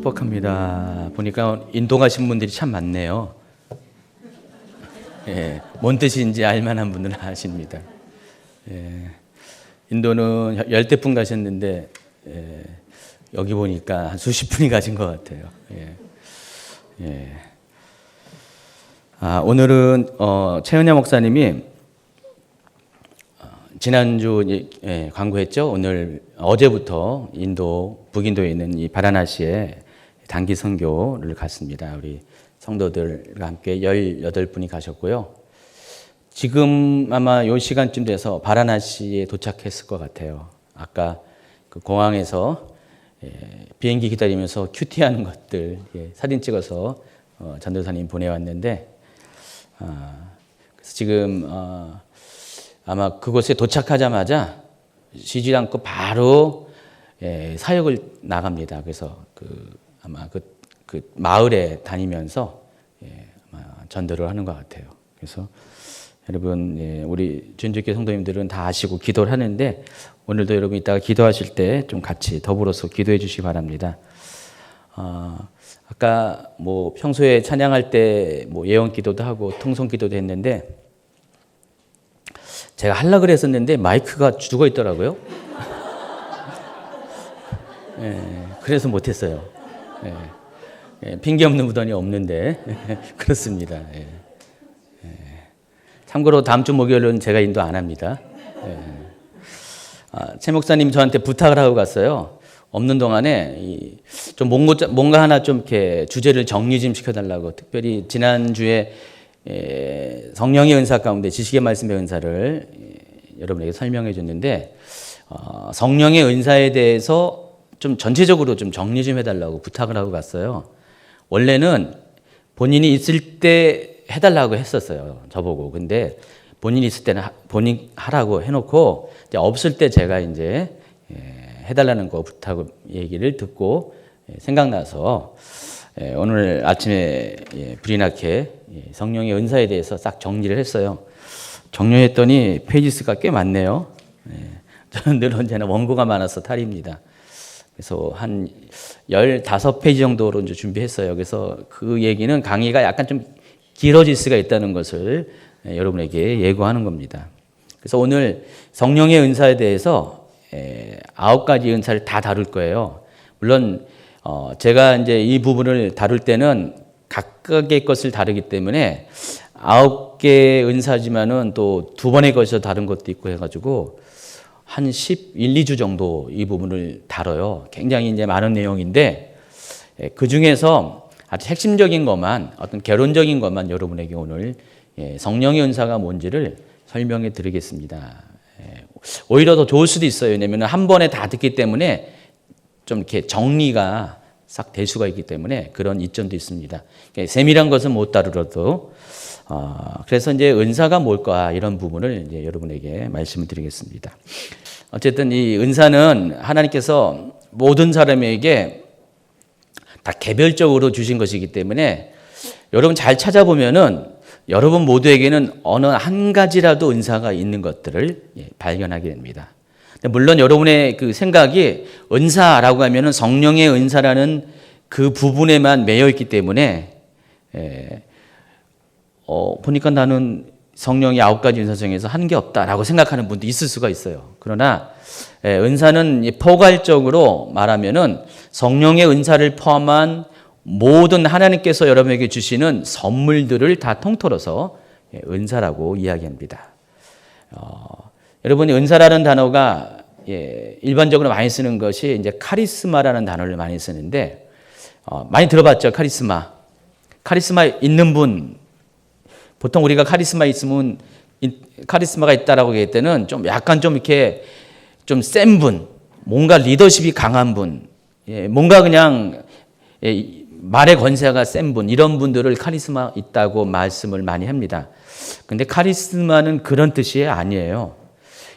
축복합니다. 보니까 인도 가신 분들이 참 많네요. 예, 뭔 뜻인지 알만한 분들은 아십니다. 예, 인도는 열대풍 가셨는데 여기 보니까 한 수십 분이 가신 것 같아요. 오늘은 최은혜 목사님이 지난주 광고했죠. 오늘 어제부터 인도 북인도에 있는 이 바라나시에 단기 선교를 갔습니다. 우리 성도들과 함께 18분이 가셨고요. 지금 아마 이 시간쯤 돼서 바라나시에 도착했을 것 같아요. 아까 그 공항에서 비행기 기다리면서 큐티하는 것들 사진 찍어서 전도사님 보내왔는데, 그래서 지금 아마 그곳에 도착하자마자 쉬지 않고 바로 사역을 나갑니다. 그래서 아마 그 마을에 다니면서 아마 전도를 하는 것 같아요. 그래서 여러분, 우리 준주교 성도님들은 다 아시고 기도를 하는데, 오늘도 여러분 이따가 기도하실 때 좀 같이 더불어서 기도해 주시기 바랍니다. 아까 뭐 평소에 찬양할 때 뭐 예언 기도도 하고 통성 기도도 했는데, 제가 하려고 그랬었는데 마이크가 죽어 있더라고요. 그래서 못했어요. 핑계 없는 무덤이 없는데 그렇습니다. 참고로 다음 주 목요일은 제가 인도 안 합니다. 최 목사님 저한테 부탁을 하고 갔어요. 없는 동안에 좀 뭔가 하나 좀 이렇게 주제를 정리 좀 시켜달라고. 특별히 지난주에 성령의 은사 가운데 지식의 말씀의 은사를 여러분에게 설명해 줬는데, 성령의 은사에 대해서 좀 전체적으로 좀 정리 좀 해달라고 부탁을 하고 갔어요. 원래는 본인이 있을 때 해달라고 했었어요, 저보고. 근데 본인이 있을 때는 본인 하라고 해놓고, 이제 없을 때 제가 이제 해달라는 거 부탁 얘기를 듣고 생각나서 오늘 아침에 불이 나게 성령의 은사에 대해서 싹 정리를 했어요. 정리했더니 페이지 수가 꽤 많네요. 저는 늘 언제나 원고가 많아서 탈입니다. 그래서 한 15페이지 정도로 이제 준비했어요. 그래서 그 얘기는 강의가 약간 좀 길어질 수가 있다는 것을 여러분에게 예고하는 겁니다. 그래서 오늘 성령의 은사에 대해서 9가지 은사를 다 다룰 거예요. 물론 제가 이제 이 부분을 다룰 때는 각각의 것을 다루기 때문에 9개의 은사지만은 또 2번에 걸쳐서 다른 것도 있고 해가지고 한 11, 2주 정도 이 부분을 다뤄요. 굉장히 이제 많은 내용인데, 그 중에서 아주 핵심적인 것만, 어떤 개론적인 것만 여러분에게 오늘 성령의 은사가 뭔지를 설명해 드리겠습니다. 오히려 더 좋을 수도 있어요. 왜냐하면 한 번에 다 듣기 때문에 좀 이렇게 정리가 싹 될 수가 있기 때문에 그런 이점도 있습니다. 세밀한 것은 못 다루어도, 그래서 이제 은사가 뭘까 이런 부분을 이제 여러분에게 말씀을 드리겠습니다. 어쨌든 이 은사는 하나님께서 모든 사람에게 다 개별적으로 주신 것이기 때문에 여러분 잘 찾아보면은 여러분 모두에게는 어느 한 가지라도 은사가 있는 것들을 발견하게 됩니다. 물론 여러분의 그 생각이 은사라고 하면은 성령의 은사라는 그 부분에만 매여 있기 때문에 보니까 나는 성령의 9가지 은사 중에서 한 게 없다라고 생각하는 분도 있을 수가 있어요. 그러나 은사는 포괄적으로 말하면은 성령의 은사를 포함한 모든 하나님께서 여러분에게 주시는 선물들을 다 통틀어서 은사라고 이야기합니다. 여러분이 은사라는 단어가 일반적으로 많이 쓰는 것이 이제 카리스마라는 단어를 많이 쓰는데, 많이 들어봤죠? 카리스마. 카리스마 있는 분, 보통 우리가 카리스마 있으면 카리스마가 있다라고 얘기할 때는 좀 약간 좀 이렇게 좀 센 분, 뭔가 리더십이 강한 분, 뭔가 그냥 말의 권세가 센 분, 이런 분들을 카리스마 있다고 말씀을 많이 합니다. 근데 카리스마는 그런 뜻이 아니에요.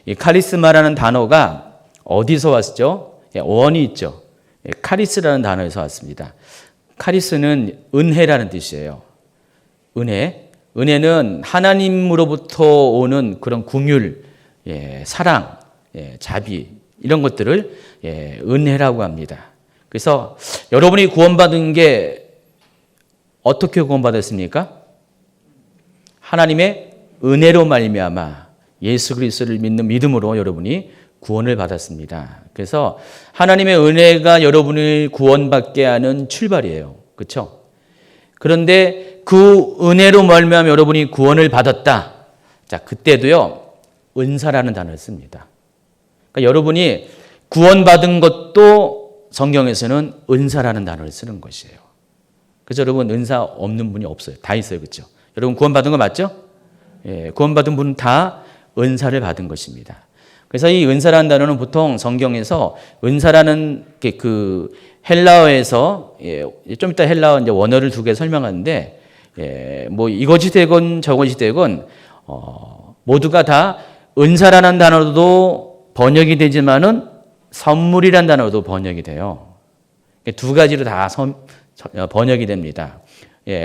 이 카리스마라는 단어가 어디서 왔죠? 원이 있죠. 카리스라는 단어에서 왔습니다. 카리스는 은혜라는 뜻이에요. 은혜. 은혜는 하나님으로부터 오는 그런 긍휼, 사랑, 자비, 이런 것들을 은혜라고 합니다. 그래서 여러분이 구원받은 게 어떻게 구원받았습니까? 하나님의 은혜로 말미암아 예수 그리스도를 믿는 믿음으로 여러분이 구원을 받았습니다. 그래서 하나님의 은혜가 여러분을 구원받게 하는 출발이에요. 그렇죠? 그런데 그 은혜로 말미암아 여러분이 구원을 받았다. 자, 그때도요. 은사라는 단어를 씁니다. 그러니까 여러분이 구원받은 것도 성경에서는 은사라는 단어를 쓰는 것이에요. 그래서 여러분 은사 없는 분이 없어요. 다 있어요. 그렇죠? 여러분 구원받은 거 맞죠? 예, 구원받은 분은 다 은사를 받은 것입니다. 그래서 이 은사라는 단어는 보통 성경에서 은사라는 그 헬라어에서 좀 이따 헬라어 이제 원어를 두 개 설명하는데 뭐 이것이 되건 저것이 되건 모두가 다 은사라는 단어도 번역이 되지만은 선물이라는 단어도 번역이 돼요. 두 가지로 다 번역이 됩니다.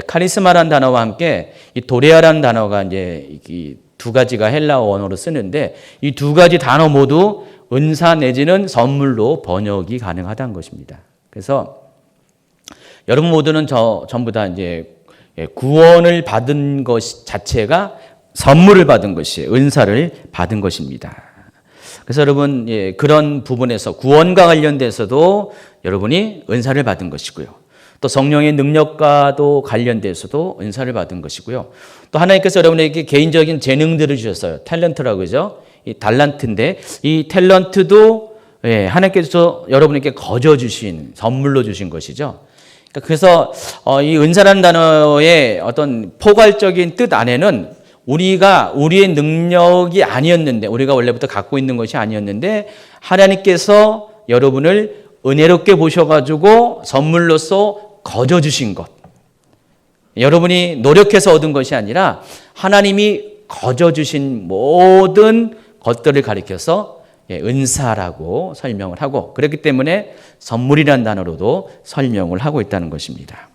카리스마라는 단어와 함께 이 도레아라는 단어가 이제 이 두 가지가 헬라어 원어로 쓰는데 이 두 가지 단어 모두 은사 내지는 선물로 번역이 가능하다는 것입니다. 그래서 여러분 모두는 전부 다 이제 구원을 받은 것 자체가 선물을 받은 것이에요. 은사를 받은 것입니다. 그래서 여러분 그런 부분에서 구원과 관련돼서도 여러분이 은사를 받은 것이고요. 또 성령의 능력과도 관련돼서도 은사를 받은 것이고요. 또 하나님께서 여러분에게 개인적인 재능들을 주셨어요. 탤런트라고 그러죠. 이 달란트인데 이 탤런트도 하나님께서 여러분에게 거저 주신 선물로 주신 것이죠. 그래서 이 은사라는 단어의 어떤 포괄적인 뜻 안에는 우리의 능력이 아니었는데 우리가 원래부터 갖고 있는 것이 아니었는데 하나님께서 여러분을 은혜롭게 보셔가지고 선물로서 거저 주신 것. 여러분이 노력해서 얻은 것이 아니라 하나님이 거저 주신 모든 것들을 가리켜서 은사라고 설명을 하고 그렇기 때문에 선물이라는 단어로도 설명을 하고 있다는 것입니다.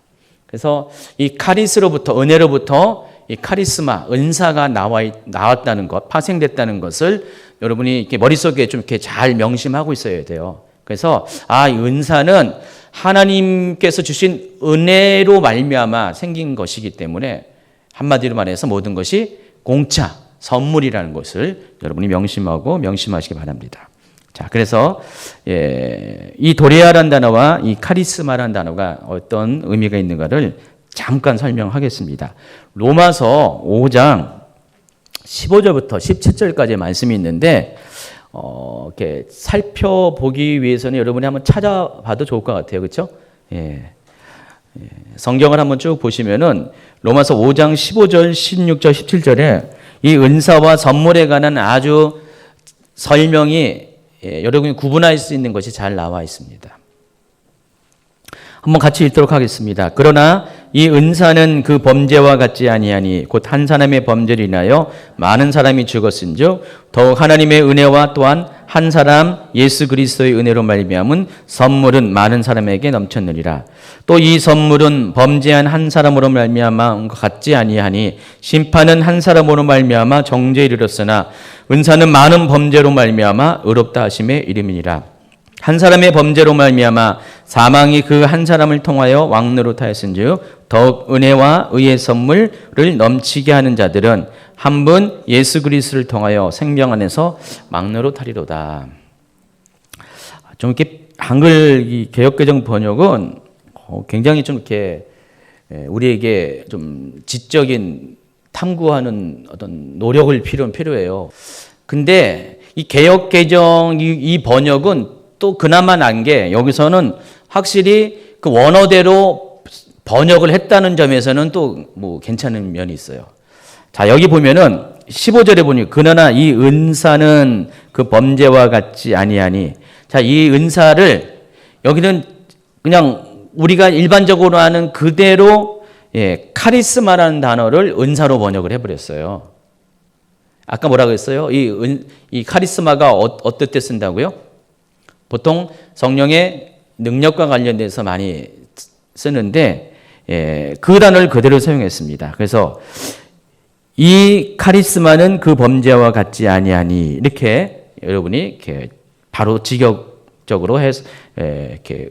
그래서 이 카리스로부터 은혜로부터 이 카리스마 은사가 나왔다는 것, 파생됐다는 것을 여러분이 이렇게 머릿속에 좀 이렇게 잘 명심하고 있어야 돼요. 그래서 이 은사는 하나님께서 주신 은혜로 말미암아 생긴 것이기 때문에 한마디로 말해서 모든 것이 공짜, 선물이라는 것을 여러분이 명심하시기 바랍니다. 자, 그래서 이 도레아라는 단어와 이 카리스마라는 단어가 어떤 의미가 있는가를 잠깐 설명하겠습니다. 로마서 5장 15절부터 17절까지의 말씀이 있는데 이렇게 살펴보기 위해서는 여러분이 한번 찾아봐도 좋을 것 같아요. 그렇죠? 성경을 한번 쭉 보시면은 로마서 5장 15절, 16절, 17절에 이 은사와 선물에 관한 아주 설명이 여러분이 구분할 수 있는 것이 잘 나와 있습니다. 한번 같이 읽도록 하겠습니다. 그러나 이 은사는 그 범죄와 같지 아니하니 곧 한 사람의 범죄를 인하여 많은 사람이 죽었은즉 더욱 하나님의 은혜와 또한 한 사람 예수 그리스도의 은혜로 말미암은 선물은 많은 사람에게 넘쳤느니라. 또 이 선물은 범죄한 한 사람으로 말미암아 온 것 같지 아니하니 심판은 한 사람으로 말미암아 정죄에 이르렀으나 은사는 많은 범죄로 말미암아 의롭다 하심에 이름이니라. 한 사람의 범죄로 말미암아 사망이 그 한 사람을 통하여 왕노릇하였은즉 더욱 은혜와 의의 선물을 넘치게 하는 자들은 한 분 예수 그리스도를 통하여 생명 안에서 왕노릇하리로다. 좀 이렇게 한글 이 개역개정 번역은 굉장히 좀 이렇게 우리에게 좀 지적인 탐구하는 어떤 노력을 필요해요. 근데 이 개역개정 이 번역은 또 그나마 난 게 여기서는 확실히 그 원어대로 번역을 했다는 점에서는 또 뭐 괜찮은 면이 있어요. 자, 여기 보면은 15절에 보니 그러나 이 은사는 그 범죄와 같지 아니하니. 자, 이 은사를 여기는 그냥 우리가 일반적으로 아는 그대로 카리스마라는 단어를 은사로 번역을 해버렸어요. 아까 뭐라고 했어요? 이 카리스마가 어떨 때 쓴다고요? 보통 성령의 능력과 관련돼서 많이 쓰는데 그 단어를 그대로 사용했습니다. 그래서 이 카리스마는 그 범죄와 같지 아니하니 이렇게 여러분이 이렇게 바로 직역적으로 해서 이렇게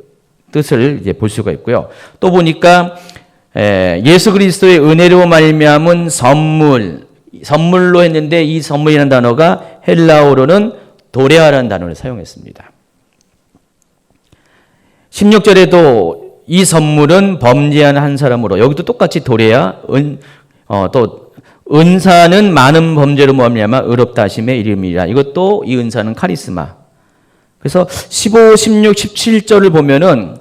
뜻을 이제 볼 수가 있고요. 또 보니까 예수 그리스도의 은혜로 말미암은 선물로 했는데 이 선물이라는 단어가 헬라어로는 도레아라는 단어를 사용했습니다. 16절에도 이 선물은 범죄한 한 사람으로, 여기도 똑같이 도레아, 또 은사는 많은 범죄로 말미암아 의롭다 하심의 이름이라. 이것도 이 은사는 카리스마. 그래서 15, 16, 17절을 보면은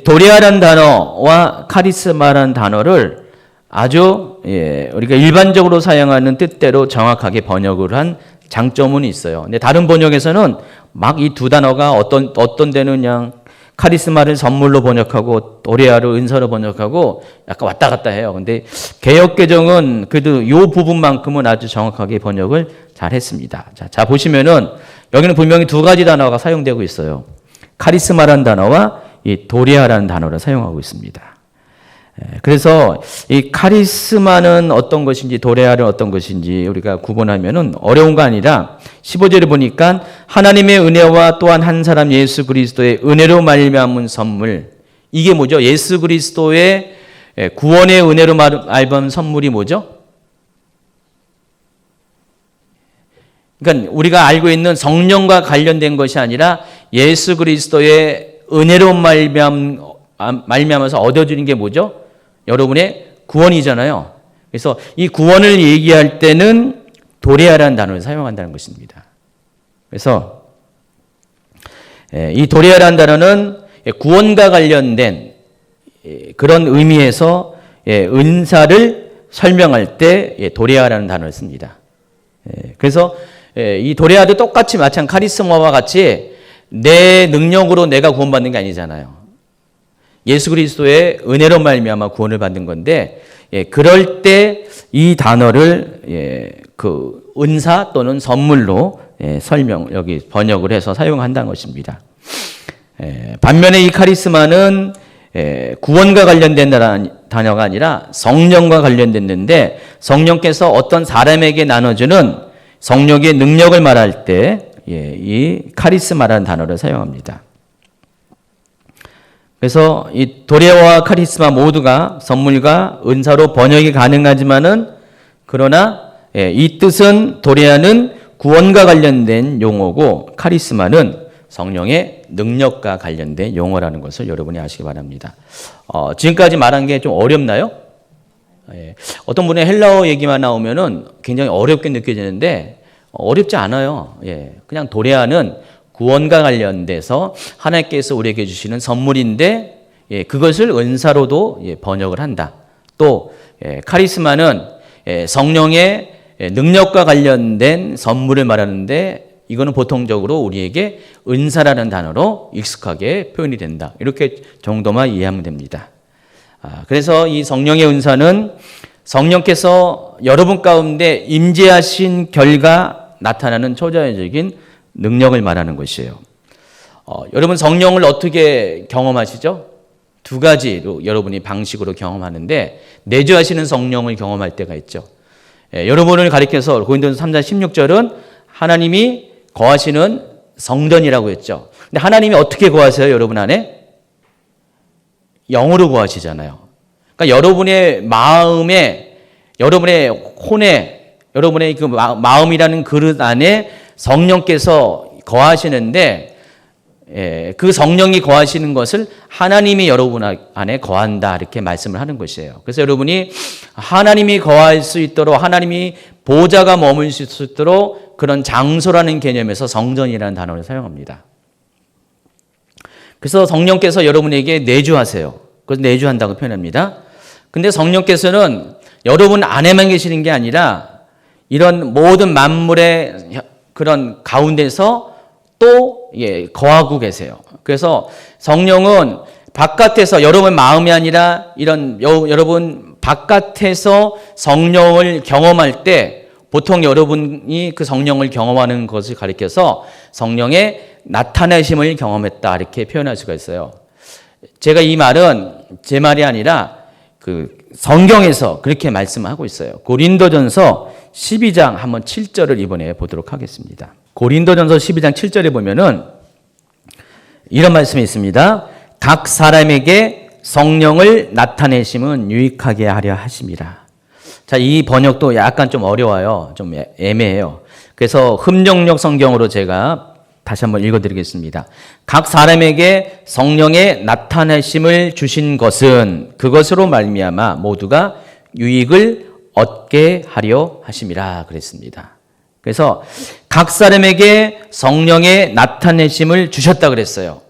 도레아라는 단어와 카리스마라는 단어를 아주 우리가 일반적으로 사용하는 뜻대로 정확하게 번역을 한 장점은 있어요. 근데 다른 번역에서는 막 이 두 단어가 어떤 데는 그냥 카리스마를 선물로 번역하고 도레아를 은사로 번역하고 약간 왔다 갔다 해요. 근데 개역개정은 그래도 이 부분만큼은 아주 정확하게 번역을 잘 했습니다. 자, 보시면은 여기는 분명히 두 가지 단어가 사용되고 있어요. 카리스마라는 단어와 이 도레아라는 단어를 사용하고 있습니다. 그래서 이 카리스마는 어떤 것인지 도레아는 어떤 것인지 우리가 구분하면은 어려운 거 아니라 15절에 보니까 하나님의 은혜와 또한 한 사람 예수 그리스도의 은혜로 말미암은 선물. 이게 뭐죠? 예수 그리스도의 구원의 은혜로 말미암은 선물이 뭐죠? 그러니까 우리가 알고 있는 성령과 관련된 것이 아니라 예수 그리스도의 은혜로 말미암아서 얻어지는 게 뭐죠? 여러분의 구원이잖아요. 그래서 이 구원을 얘기할 때는 도레아라는 단어를 사용한다는 것입니다. 그래서 이 도레아라는 단어는 구원과 관련된 그런 의미에서 은사를 설명할 때 도레아라는 단어를 씁니다. 그래서 이 도레아도 똑같이 마찬가지 카리스마와 같이 내 능력으로 내가 구원받는 게 아니잖아요. 예수 그리스도의 은혜로 말미암아 구원을 받는 건데, 그럴 때 이 단어를 그 은사 또는 선물로 여기 번역을 해서 사용한다는 것입니다. 반면에 이 카리스마는 구원과 관련된 단어가 아니라 성령과 관련됐는데, 성령께서 어떤 사람에게 나눠주는 성령의 능력을 말할 때 이 카리스마라는 단어를 사용합니다. 그래서 이 도레아와 카리스마 모두가 선물과 은사로 번역이 가능하지만은, 그러나 이 뜻은 도레아는 구원과 관련된 용어고 카리스마는 성령의 능력과 관련된 용어라는 것을 여러분이 아시기 바랍니다. 지금까지 말한 게 좀 어렵나요? 어떤 분의 헬라어 얘기만 나오면은 굉장히 어렵게 느껴지는데 어렵지 않아요. 그냥 도레아는 구원과 관련돼서 하나님께서 우리에게 주시는 선물인데, 그것을 은사로도 번역을 한다. 또 카리스마는 성령의 능력과 관련된 선물을 말하는데, 이거는 보통적으로 우리에게 은사라는 단어로 익숙하게 표현이 된다. 이렇게 정도만 이해하면 됩니다. 그래서 이 성령의 은사는 성령께서 여러분 가운데 임재하신 결과 나타나는 초자연적인 능력을 말하는 것이에요. 여러분 성령을 어떻게 경험하시죠? 두 가지로 여러분이 방식으로 경험하는데, 내주하시는 성령을 경험할 때가 있죠. 여러분을 가리켜서 고린도전서 3장 16절은 하나님이 거하시는 성전이라고 했죠. 근데 하나님이 어떻게 거하세요? 여러분 안에? 영으로 거하시잖아요. 그러니까 여러분의 마음에, 여러분의 혼에, 여러분의 그 마음이라는 그릇 안에 성령께서 거하시는데, 그 성령이 거하시는 것을 하나님이 여러분 안에 거한다, 이렇게 말씀을 하는 것이에요. 그래서 여러분이 하나님이 거할 수 있도록, 하나님이 보좌가 머물 수 있도록 그런 장소라는 개념에서 성전이라는 단어를 사용합니다. 그래서 성령께서 여러분에게 내주하세요. 그래서 내주한다고 표현합니다. 근데 성령께서는 여러분 안에만 계시는 게 아니라 이런 모든 만물의 그런 가운데서 또 거하고 계세요. 그래서 성령은 바깥에서, 여러분 마음이 아니라 이런 여러분 바깥에서 성령을 경험할 때, 보통 여러분이 그 성령을 경험하는 것을 가리켜서 성령의 나타내심을 경험했다, 이렇게 표현할 수가 있어요. 제가 이 말은 제 말이 아니라 그 성경에서 그렇게 말씀하고 있어요. 고린도전서 12장 한번 7절을 이번에 보도록 하겠습니다. 고린도전서 12장 7절에 보면은 이런 말씀이 있습니다. 각 사람에게 성령을 나타내심은 유익하게 하려 하심이라. 자, 이 번역도 약간 좀 어려워요. 좀 애매해요. 그래서 흠정역 성경으로 제가 다시 한번 읽어드리겠습니다. 각 사람에게 성령의 나타내심을 주신 것은 그것으로 말미암아 모두가 유익을 얻게 하려 하심이라 그랬습니다. 그래서 각 사람에게 성령의 나타내심을 주셨다 그랬어요.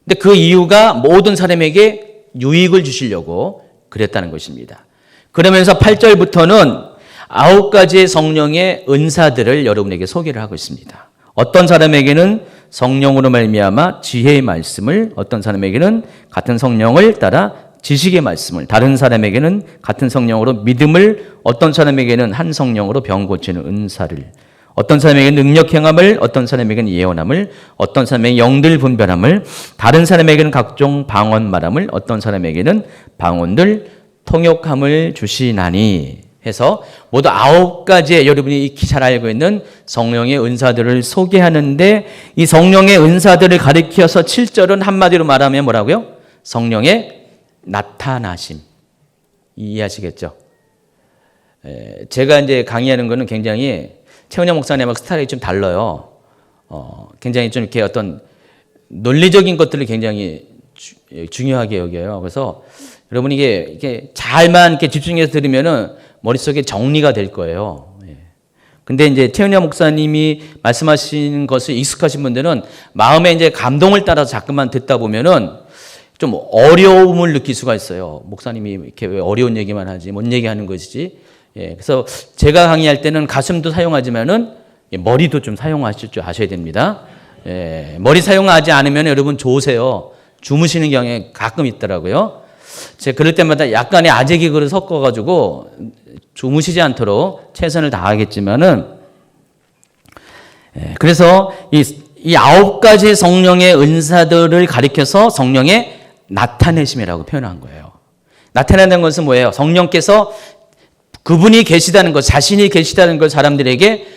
근데 그 이유가 모든 사람에게 유익을 주시려고 그랬다는 것입니다. 그러면서 8절부터는 9가지의 성령의 은사들을 여러분에게 소개를 하고 있습니다. 어떤 사람에게는 성령으로 말미암아 지혜의 말씀을, 어떤 사람에게는 같은 성령을 따라 지식의 말씀을, 다른 사람에게는 같은 성령으로 믿음을, 어떤 사람에게는 한 성령으로 병 고치는 은사를, 어떤 사람에게는 능력 행함을, 어떤 사람에게는 예언함을, 어떤 사람에게는 영들 분별함을, 다른 사람에게는 각종 방언 말함을, 어떤 사람에게는 방언들 통역함을 주시나니 해서 모두 9가지의 여러분이 익히 잘 알고 있는 성령의 은사들을 소개하는데, 이 성령의 은사들을 가리켜서 7절은 한마디로 말하면 뭐라고요? 성령의 나타나심. 이해하시겠죠? 제가 이제 강의하는 거는 굉장히 최은영 목사님하고 스타일이 좀 달라요. 굉장히 좀 이렇게 어떤 논리적인 것들을 굉장히 중요하게 여겨요. 그래서 여러분 이게 잘만 이렇게 집중해서 들으면은 머릿속에 정리가 될 거예요. 근데 이제 최은영 목사님이 말씀하신 것을 익숙하신 분들은 마음에 이제 감동을 따라서 자꾸만 듣다 보면은 좀 어려움을 느낄 수가 있어요. 목사님이 이렇게 왜 어려운 얘기만 하지, 뭔 얘기하는 것이지. 그래서 제가 강의할 때는 가슴도 사용하지만은 머리도 좀 사용하실 줄 아셔야 됩니다. 머리 사용하지 않으면 여러분 좋으세요. 주무시는 경향이 가끔 있더라고요. 제가 그럴 때마다 약간의 아재 개그를 섞어가지고 주무시지 않도록 최선을 다하겠지만은, 그래서 이 9가지 성령의 은사들을 가리켜서 성령의 나타내심이라고 표현한 거예요. 나타내는 것은 뭐예요? 성령께서 그분이 계시다는 것, 자신이 계시다는 걸 사람들에게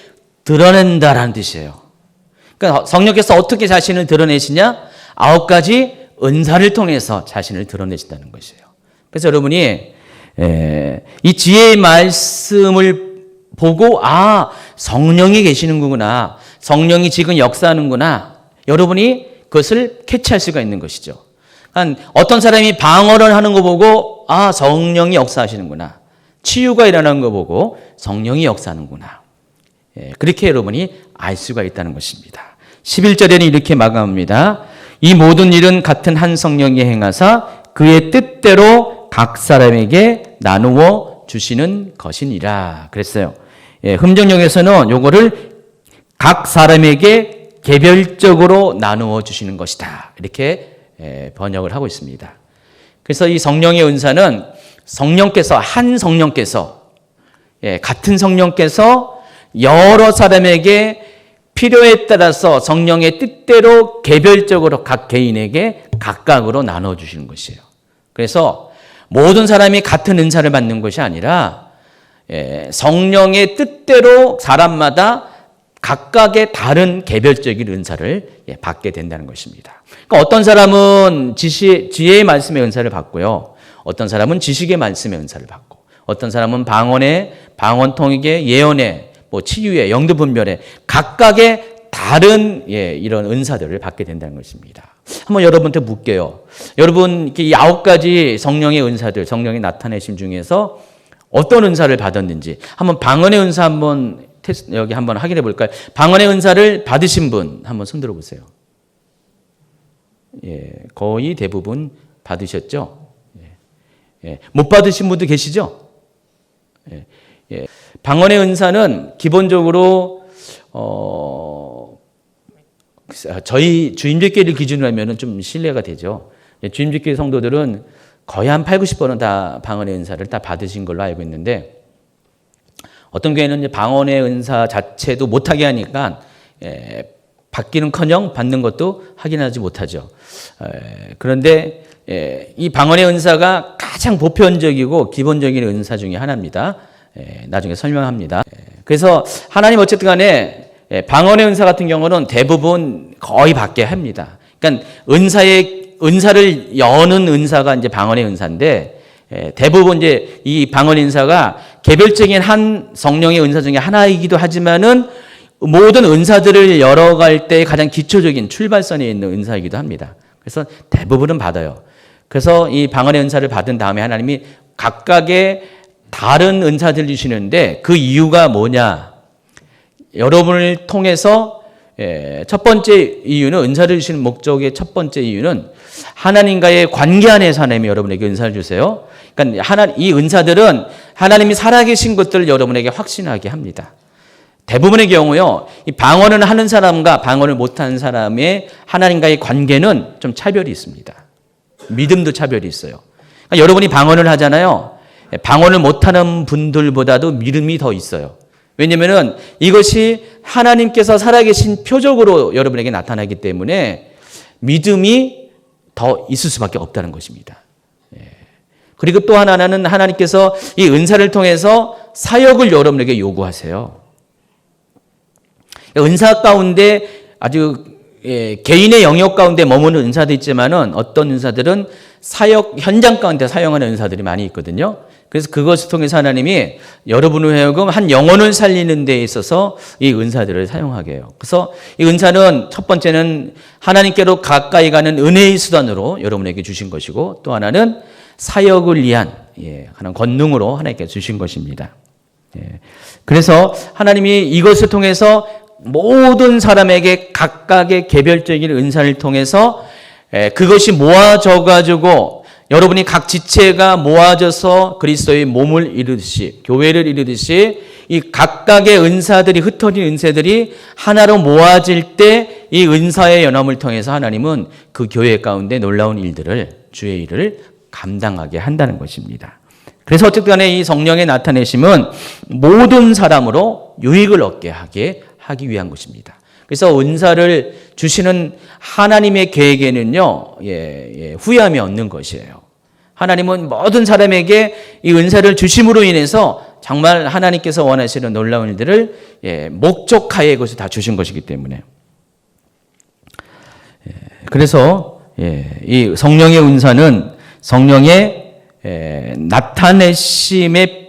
드러낸다라는 뜻이에요. 그러니까 성령께서 어떻게 자신을 드러내시냐? 9가지 은사를 통해서 자신을 드러내신다는 것이에요. 그래서 여러분이 이 지혜의 말씀을 보고 성령이 계시는구나, 성령이 지금 역사하는구나, 여러분이 그것을 캐치할 수가 있는 것이죠. 그러니까 어떤 사람이 방언을 하는 거 보고 성령이 역사하시는구나, 치유가 일어나는 거 보고 성령이 역사하는구나, 그렇게 여러분이 알 수가 있다는 것입니다. 11절에는 이렇게 마감합니다. 이 모든 일은 같은 한 성령이 행하사 그의 뜻대로 각 사람에게 나누어 주시는 것이니라 그랬어요. 흠정역에서는 요거를 각 사람에게 개별적으로 나누어 주시는 것이다, 이렇게 번역을 하고 있습니다. 그래서 이 성령의 은사는 성령께서, 한 성령께서, 같은 성령께서 여러 사람에게 필요에 따라서 성령의 뜻대로 개별적으로 각 개인에게 각각으로 나눠 주시는 것이에요. 그래서 모든 사람이 같은 은사를 받는 것이 아니라 성령의 뜻대로 사람마다 각각의 다른 개별적인 은사를 받게 된다는 것입니다. 그러니까 어떤 사람은 지혜의 말씀의 은사를 받고요, 어떤 사람은 지식의 말씀의 은사를 받고, 어떤 사람은 방언 통역의, 예언의, 치유의, 영도 분별의 각각의 다른 이런 은사들을 받게 된다는 것입니다. 한번 여러분한테 묻게요. 여러분 이 9가지 성령의 은사들, 성령의 나타내심 중에서 어떤 은사를 받았는지 한번 방언의 은사 한번 여기 한번 확인해 볼까요? 방언의 은사를 받으신 분 한번 손 들어 보세요. 거의 대부분 받으셨죠? 못 받으신 분도 계시죠? 방언의 은사는 기본적으로 저희 주임직교를 기준으로 하면 좀 신뢰가 되죠. 주임직교 성도들은 거의 한 80~90%는 다 방언의 은사를 다 받으신 걸로 알고 있는데, 어떤 교회는 이제 방언의 은사 자체도 못하게 하니까 받기는커녕 받는 것도 확인하지 못하죠. 그런데 이 방언의 은사가 가장 보편적이고 기본적인 은사 중에 하나입니다. 나중에 설명합니다. 그래서 하나님 어쨌든 간에 방언의 은사 같은 경우는 대부분 거의 받게 합니다. 그러니까 은사의 은사를 여는 은사가 이제 방언의 은사인데, 대부분 이제 이 방언 은사가 개별적인 한 성령의 은사 중에 하나이기도 하지만은 모든 은사들을 열어갈 때 가장 기초적인 출발선에 있는 은사이기도 합니다. 그래서 대부분은 받아요. 그래서 이 방언의 은사를 받은 다음에 하나님이 각각의 다른 은사들을 주시는데 그 이유가 뭐냐? 여러분을 통해서 첫 번째 이유는, 은사를 주시는 목적의 첫 번째 이유는 하나님과의 관계 안에서 하나님이 여러분에게 은사를 주세요. 그러니까 이 은사들은 하나님이 살아계신 것들을 여러분에게 확신하게 합니다. 대부분의 경우요, 이 방언을 하는 사람과 방언을 못하는 사람의 하나님과의 관계는 좀 차별이 있습니다. 믿음도 차별이 있어요. 그러니까 여러분이 방언을 하잖아요. 방언을 못하는 분들보다도 믿음이 더 있어요. 왜냐하면 이것이 하나님께서 살아계신 표적으로 여러분에게 나타나기 때문에 믿음이 더 있을 수밖에 없다는 것입니다. 그리고 또 하나는 하나님께서 이 은사를 통해서 사역을 여러분에게 요구하세요. 은사 가운데 아주 개인의 영역 가운데 머무는 은사도 있지만은 어떤 은사들은 사역 현장 가운데 사용하는 은사들이 많이 있거든요. 그래서 그것을 통해서 하나님이 여러분을 하여금 한 영혼을 살리는 데 있어서 이 은사들을 사용하게 해요. 그래서 이 은사는 첫 번째는 하나님께로 가까이 가는 은혜의 수단으로 여러분에게 주신 것이고, 또 하나는 사역을 위한 하나님 권능으로 하나님께 주신 것입니다. 그래서 하나님이 이것을 통해서 모든 사람에게 각각의 개별적인 은사를 통해서 그것이 모아져 가지고 여러분이 각 지체가 모아져서 그리스도의 몸을 이루듯이, 교회를 이루듯이 이 각각의 은사들이, 흩어진 은사들이 하나로 모아질 때 이 은사의 연합을 통해서 하나님은 그 교회 가운데 놀라운 일들을, 주의 일을 감당하게 한다는 것입니다. 그래서 어쨌든 간에 이 성령의 나타내심은 모든 사람으로 유익을 얻게 하기 위한 것입니다. 그래서 은사를 주시는 하나님의 계획에는요, 후회함이 없는 것이에요. 하나님은 모든 사람에게 이 은사를 주심으로 인해서 정말 하나님께서 원하시는 놀라운 일들을 목적하에 이것을 다 주신 것이기 때문에. 그래서 이 성령의 은사는 성령의 나타내심을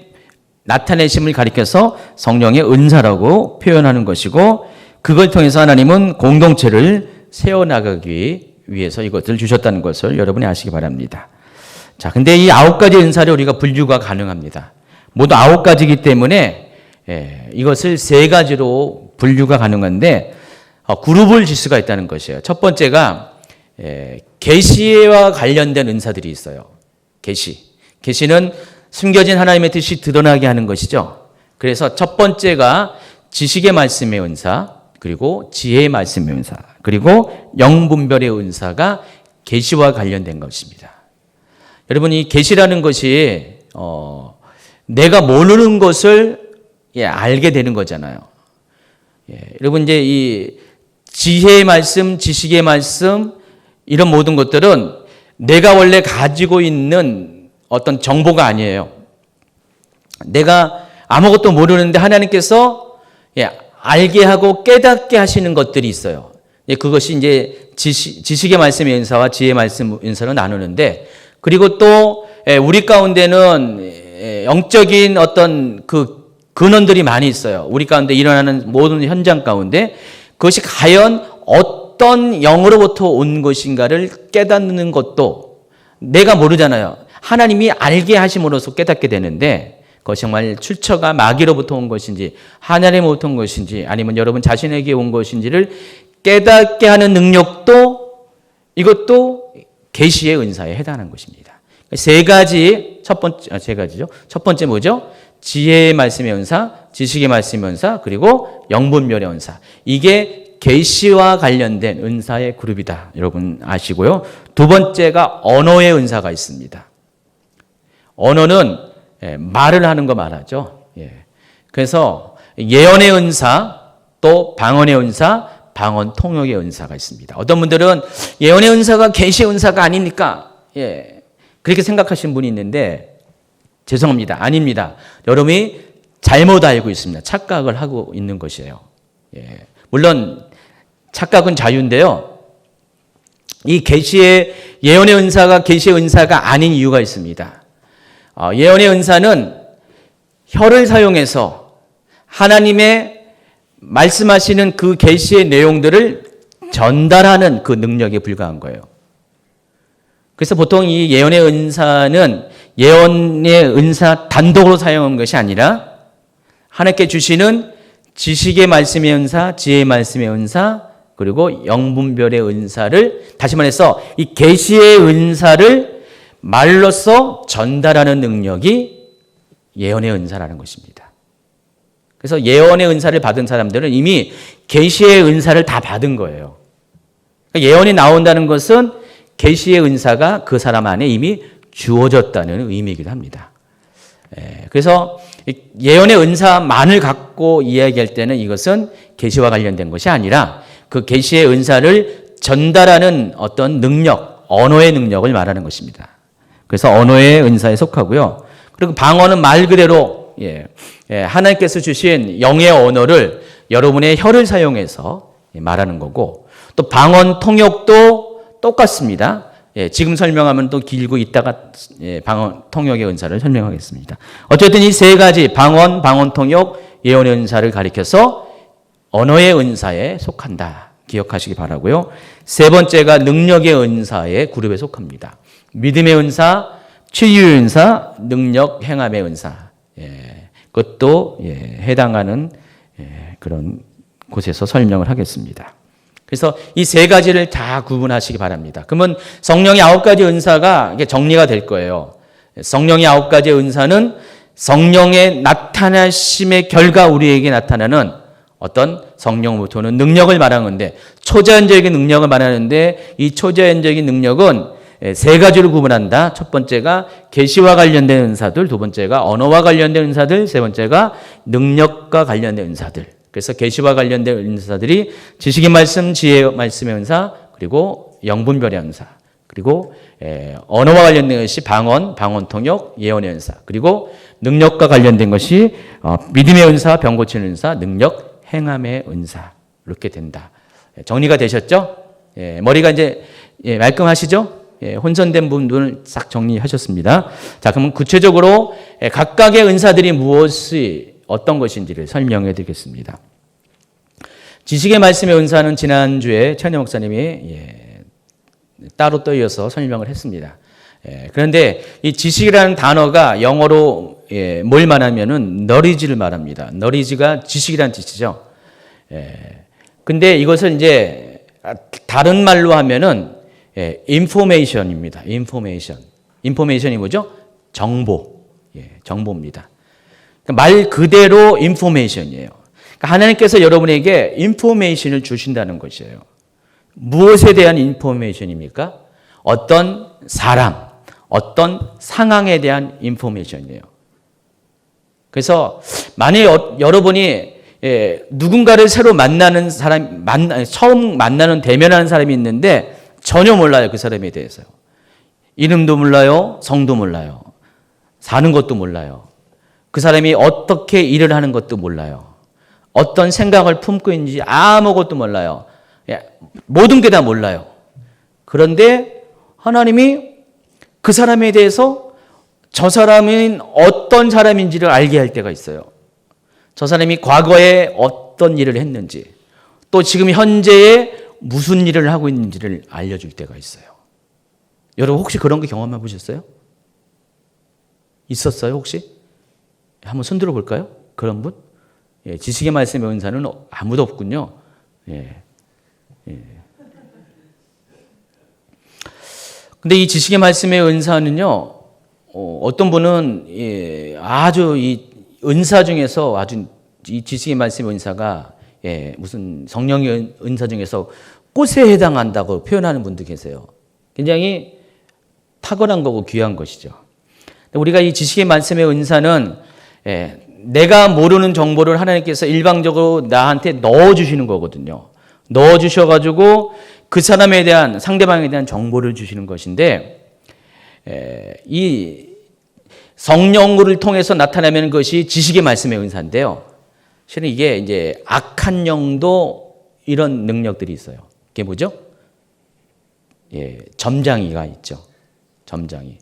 가리켜서 성령의 은사라고 표현하는 것이고, 그걸 통해서 하나님은 공동체를 세워나가기 위해서 이것을 주셨다는 것을 여러분이 아시기 바랍니다. 자, 근데 이 9가지 은사를 우리가 분류가 가능합니다. 모두 9가지이기 때문에 이것을 3가지로 분류가 가능한데 그룹을 질 수가 있다는 것이에요. 첫 번째가 계시와 관련된 은사들이 있어요. 계시는 숨겨진 하나님의 뜻이 드러나게 하는 것이죠. 그래서 첫 번째가 지식의 말씀의 은사, 그리고 지혜의 말씀의 은사, 그리고 영분별의 은사가 계시와 관련된 것입니다. 여러분, 이 계시라는 것이 내가 모르는 것을 알게 되는 거잖아요. 여러분, 이제 이 지혜의 말씀, 지식의 말씀, 이런 모든 것들은 내가 원래 가지고 있는 어떤 정보가 아니에요. 내가 아무것도 모르는데 하나님께서 알게 하고 깨닫게 하시는 것들이 있어요. 그것이 이제 지식의 말씀의 은사와 지혜의 말씀 은사로 나누는데, 그리고 또 우리 가운데는 영적인 어떤 그 근원들이 많이 있어요. 우리 가운데 일어나는 모든 현장 가운데 그것이 과연 어떤 영으로부터 온 것인가를 깨닫는 것도 내가 모르잖아요. 하나님이 알게 하심으로써 깨닫게 되는데, 그것이 정말 출처가 마귀로부터 온 것인지 하나님으로부터 온 것인지 아니면 여러분 자신에게 온 것인지를 깨닫게 하는 능력도, 이것도 계시의 은사에 해당하는 것입니다. 세 가지죠. 첫 번째 뭐죠? 지혜의 말씀의 은사, 지식의 말씀의 은사, 그리고 영분별의 은사. 이게 계시와 관련된 은사의 그룹이다. 여러분 아시고요. 두 번째가 언어의 은사가 있습니다. 언어는 말을 하는 거 말하죠. 그래서 예언의 은사, 또 방언의 은사, 방언 통역의 은사가 있습니다. 어떤 분들은 예언의 은사가 계시의 은사가 아닙니까? 그렇게 생각하시는 분이 있는데 죄송합니다. 아닙니다. 여러분이 잘못 알고 있습니다. 착각을 하고 있는 것이에요. 물론 착각은 자유인데요. 이 계시의 예언의 은사가 계시의 은사가 아닌 이유가 있습니다. 예언의 은사는 혀를 사용해서 하나님의 말씀하시는 그 계시의 내용들을 전달하는 그 능력에 불과한 거예요. 그래서 보통 이 예언의 은사는 예언의 은사 단독으로 사용한 것이 아니라 하나님께 주시는 지식의 말씀의 은사, 지혜의 말씀의 은사, 그리고 영분별의 은사를, 다시 말해서 이 계시의 은사를 말로써 전달하는 능력이 예언의 은사라는 것입니다. 그래서 예언의 은사를 받은 사람들은 이미 계시의 은사를 다 받은 거예요. 그러니까 예언이 나온다는 것은 계시의 은사가 그 사람 안에 이미 주어졌다는 의미이기도 합니다. 그래서 예언의 은사만을 갖고 이야기할 때는 이것은 계시와 관련된 것이 아니라 그 계시의 은사를 전달하는 어떤 능력, 언어의 능력을 말하는 것입니다. 그래서 언어의 은사에 속하고요. 그리고 방언은 말 그대로 하나님께서 주신 영의 언어를 여러분의 혀를 사용해서 말하는 거고, 또 방언 통역도 똑같습니다. 지금 설명하면 또 길고 이따가 방언 통역의 은사를 설명하겠습니다. 어쨌든 이 세 가지 방언, 방언 통역, 예언의 은사를 가리켜서 언어의 은사에 속한다. 기억하시기 바라고요. 세 번째가 능력의 은사의 그룹에 속합니다. 믿음의 은사, 치유의 은사, 능력 행함의 은사. 그것도 해당하는 그런 곳에서 설명을 하겠습니다. 그래서 이 세 가지를 다 구분하시기 바랍니다. 그러면 성령의 9가지 은사가 정리가 될 거예요. 성령의 9가지 은사는 성령의 나타나심의 결과 우리에게 나타나는 어떤 성령으로부터 오는 능력을 말하는 건데, 초자연적인 능력을 말하는데, 이 초자연적인 능력은 세 가지로 구분한다. 첫 번째가 계시와 관련된 은사들, 두 번째가 언어와 관련된 은사들, 세 번째가 능력과 관련된 은사들. 그래서 계시와 관련된 은사들이 지식의 말씀, 지혜의 말씀의 은사, 그리고 영분별의 은사, 그리고 언어와 관련된 것이 방언, 방언 통역, 예언의 은사, 그리고 능력과 관련된 것이 믿음의 은사, 병 고치는 은사, 능력, 행함의 은사. 이렇게 된다. 정리가 되셨죠? 머리가 이제 말끔하시죠? 혼선된 부분을 싹 정리하셨습니다. 자, 그러면 구체적으로 각각의 은사들이 무엇이 어떤 것인지를 설명해 드리겠습니다. 지식의 말씀의 은사는 지난주에 최현희 목사님이 따로 또 이어서 설명을 했습니다. 그런데 이 지식이라는 단어가 영어로 뭘 말하면은 knowledge를 말합니다. knowledge가 지식이라는 뜻이죠. 근데 이것을 이제 다른 말로 하면은 information입니다. information이 뭐죠? 정보. 정보입니다. 말 그대로 인포메이션이에요. 그러니까 하나님께서 여러분에게 인포메이션을 주신다는 것이에요. 무엇에 대한 인포메이션입니까? 어떤 사람, 어떤 상황에 대한 인포메이션이에요. 그래서 만약에 여러분이 누군가를 새로 만나는 사람, 처음 만나는 대면하는 사람이 있는데 전혀 몰라요. 그 사람에 대해서요. 이름도 몰라요. 성도 몰라요. 사는 것도 몰라요. 그 사람이 어떻게 일을 하는 것도 몰라요. 어떤 생각을 품고 있는지 아무것도 몰라요. 모든 게 다 몰라요. 그런데 하나님이 그 사람에 대해서 저 사람은 어떤 사람인지를 알게 할 때가 있어요. 저 사람이 과거에 어떤 일을 했는지, 또 지금 현재에 무슨 일을 하고 있는지를 알려줄 때가 있어요. 여러분 혹시 그런 거 경험해 보셨어요? 있었어요 혹시? 한번 손들어 볼까요? 그런 분? 지식의 말씀의 은사는 아무도 없군요. 근데 이 지식의 말씀의 은사는요, 어떤 분은 아주 이 은사 중에서 아주 이 지식의 말씀의 은사가 무슨 성령의 은사 중에서 꽃에 해당한다고 표현하는 분도 계세요. 굉장히 탁월한 거고 귀한 것이죠. 우리가 이 지식의 말씀의 은사는 내가 모르는 정보를 하나님께서 일방적으로 나한테 넣어주시는 거거든요. 넣어주셔가지고 그 사람에 대한, 상대방에 대한 정보를 주시는 것인데, 이 성령을 통해서 나타나는 것이 지식의 말씀의 은사인데요. 실은 이게 이제 악한 영도 이런 능력들이 있어요. 그게 뭐죠? 점장이가 있죠. 점장이.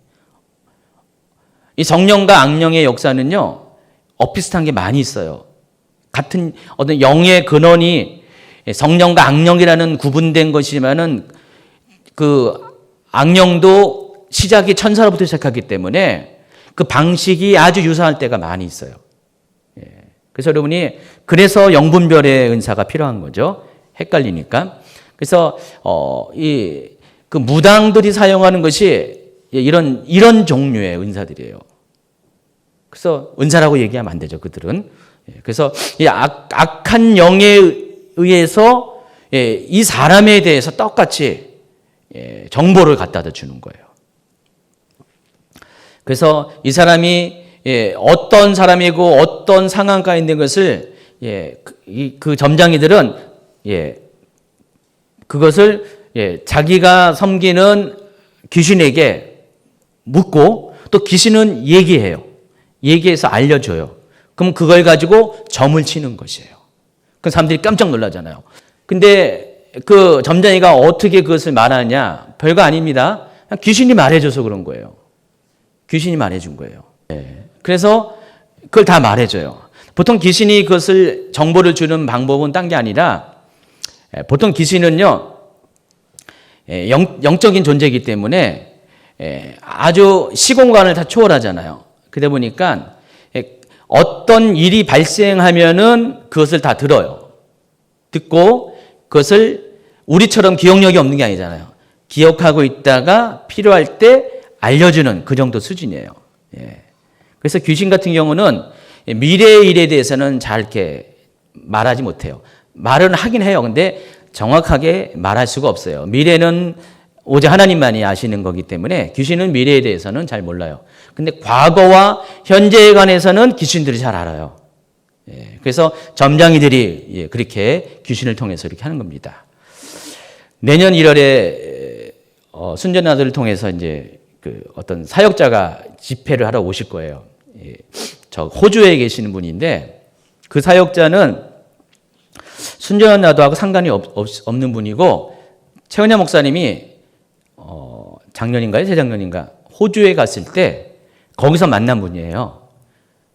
이 성령과 악령의 역사는요, 엇비슷한 게 많이 있어요. 같은 어떤 영의 근원이 성령과 악령이라는 구분된 것이지만은 그 악령도 시작이 천사로부터 시작하기 때문에 그 방식이 아주 유사할 때가 많이 있어요. 그래서 여러분이 그래서 영분별의 은사가 필요한 거죠. 헷갈리니까. 그래서 그 무당들이 사용하는 것이 이런 종류의 은사들이에요. 그래서 은사라고 얘기하면 안 되죠, 그들은. 그래서 이 악한 영에 의해서 이 사람에 대해서 똑같이 정보를 갖다 주는 거예요. 그래서 이 사람이 어떤 사람이고 어떤 상황가에 있는 것을 그 점장이들은 그것을 자기가 섬기는 귀신에게 묻고 또 귀신은 얘기해서 알려줘요. 그럼 그걸 가지고 점을 치는 것이에요. 그 사람들이 깜짝 놀라잖아요. 근데 그 점장이가 어떻게 그것을 말하냐? 별거 아닙니다. 그냥 귀신이 말해줘서 그런 거예요. 귀신이 말해준 거예요. 그래서 그걸 다 말해줘요. 보통 귀신이 그것을 정보를 주는 방법은 딴 게 아니라 보통 귀신은요, 영적인 존재이기 때문에 아주 시공간을 다 초월하잖아요. 그러다 보니까 어떤 일이 발생하면은 그것을 다 들어요. 듣고 그것을 우리처럼 기억력이 없는 게 아니잖아요. 기억하고 있다가 필요할 때 알려주는 그 정도 수준이에요. 그래서 귀신 같은 경우는 미래의 일에 대해서는 잘 이렇게 말하지 못해요. 말은 하긴 해요. 근데 정확하게 말할 수가 없어요. 미래는 오직 하나님만이 아시는 거기 때문에 귀신은 미래에 대해서는 잘 몰라요. 근데 과거와 현재에 관해서는 귀신들이 잘 알아요. 그래서 점장이들이 그렇게 귀신을 통해서 이렇게 하는 겁니다. 내년 1월에 순전나들을 통해서 이제 그 어떤 사역자가 집회를 하러 오실 거예요. 저 호주에 계시는 분인데 그 사역자는 순전한 나도하고 상관이 없는 분이고 최은야 목사님이 작년인가요? 재작년인가? 호주에 갔을 때 거기서 만난 분이에요.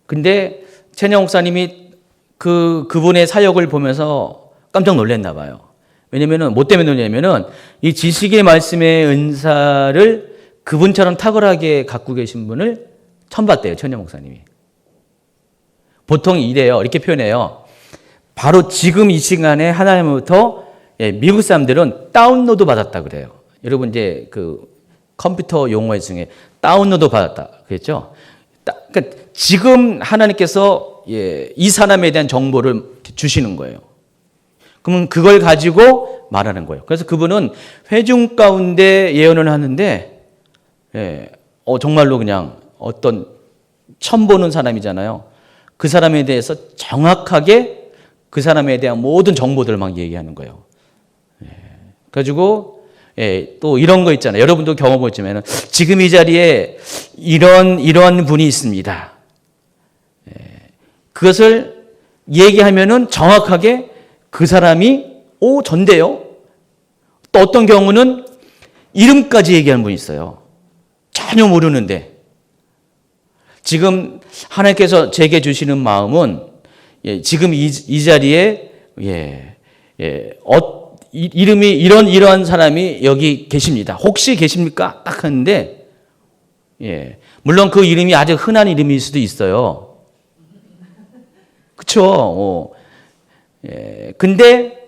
근데 최은야 목사님이 그분의 사역을 보면서 깜짝 놀랐나 봐요. 왜냐면은 뭐 때문에 놀냐면은 이 지식의 말씀의 은사를 그분처럼 탁월하게 갖고 계신 분을 처음 봤대요. 최은야 목사님이. 보통 이래요. 이렇게 표현해요. 바로 지금 이 시간에 하나님으로부터 미국 사람들은 다운로드 받았다 그래요. 여러분 이제 그 컴퓨터 용어 중에 다운로드 받았다 그랬죠. 그러니까 지금 하나님께서 이 사람에 대한 정보를 주시는 거예요. 그러면 그걸 가지고 말하는 거예요. 그래서 그분은 회중 가운데 예언을 하는데 정말로 그냥 어떤 처음 보는 사람이잖아요. 그 사람에 대해서 정확하게 그 사람에 대한 모든 정보들을 막 얘기하는 거예요. 그래가지고 또 이런 거 있잖아요. 여러분도 경험했지만 지금 이 자리에 이런 분이 있습니다. 그것을 얘기하면은 정확하게 그 사람이 전데요. 또 어떤 경우는 이름까지 얘기하는 분이 있어요. 전혀 모르는데 지금 하나님께서 제게 주시는 마음은 지금 이 자리에 이름이 이러한 사람이 여기 계십니다. 혹시 계십니까? 딱 하는데 물론 그 이름이 아주 흔한 이름일 수도 있어요. 그렇죠? 근데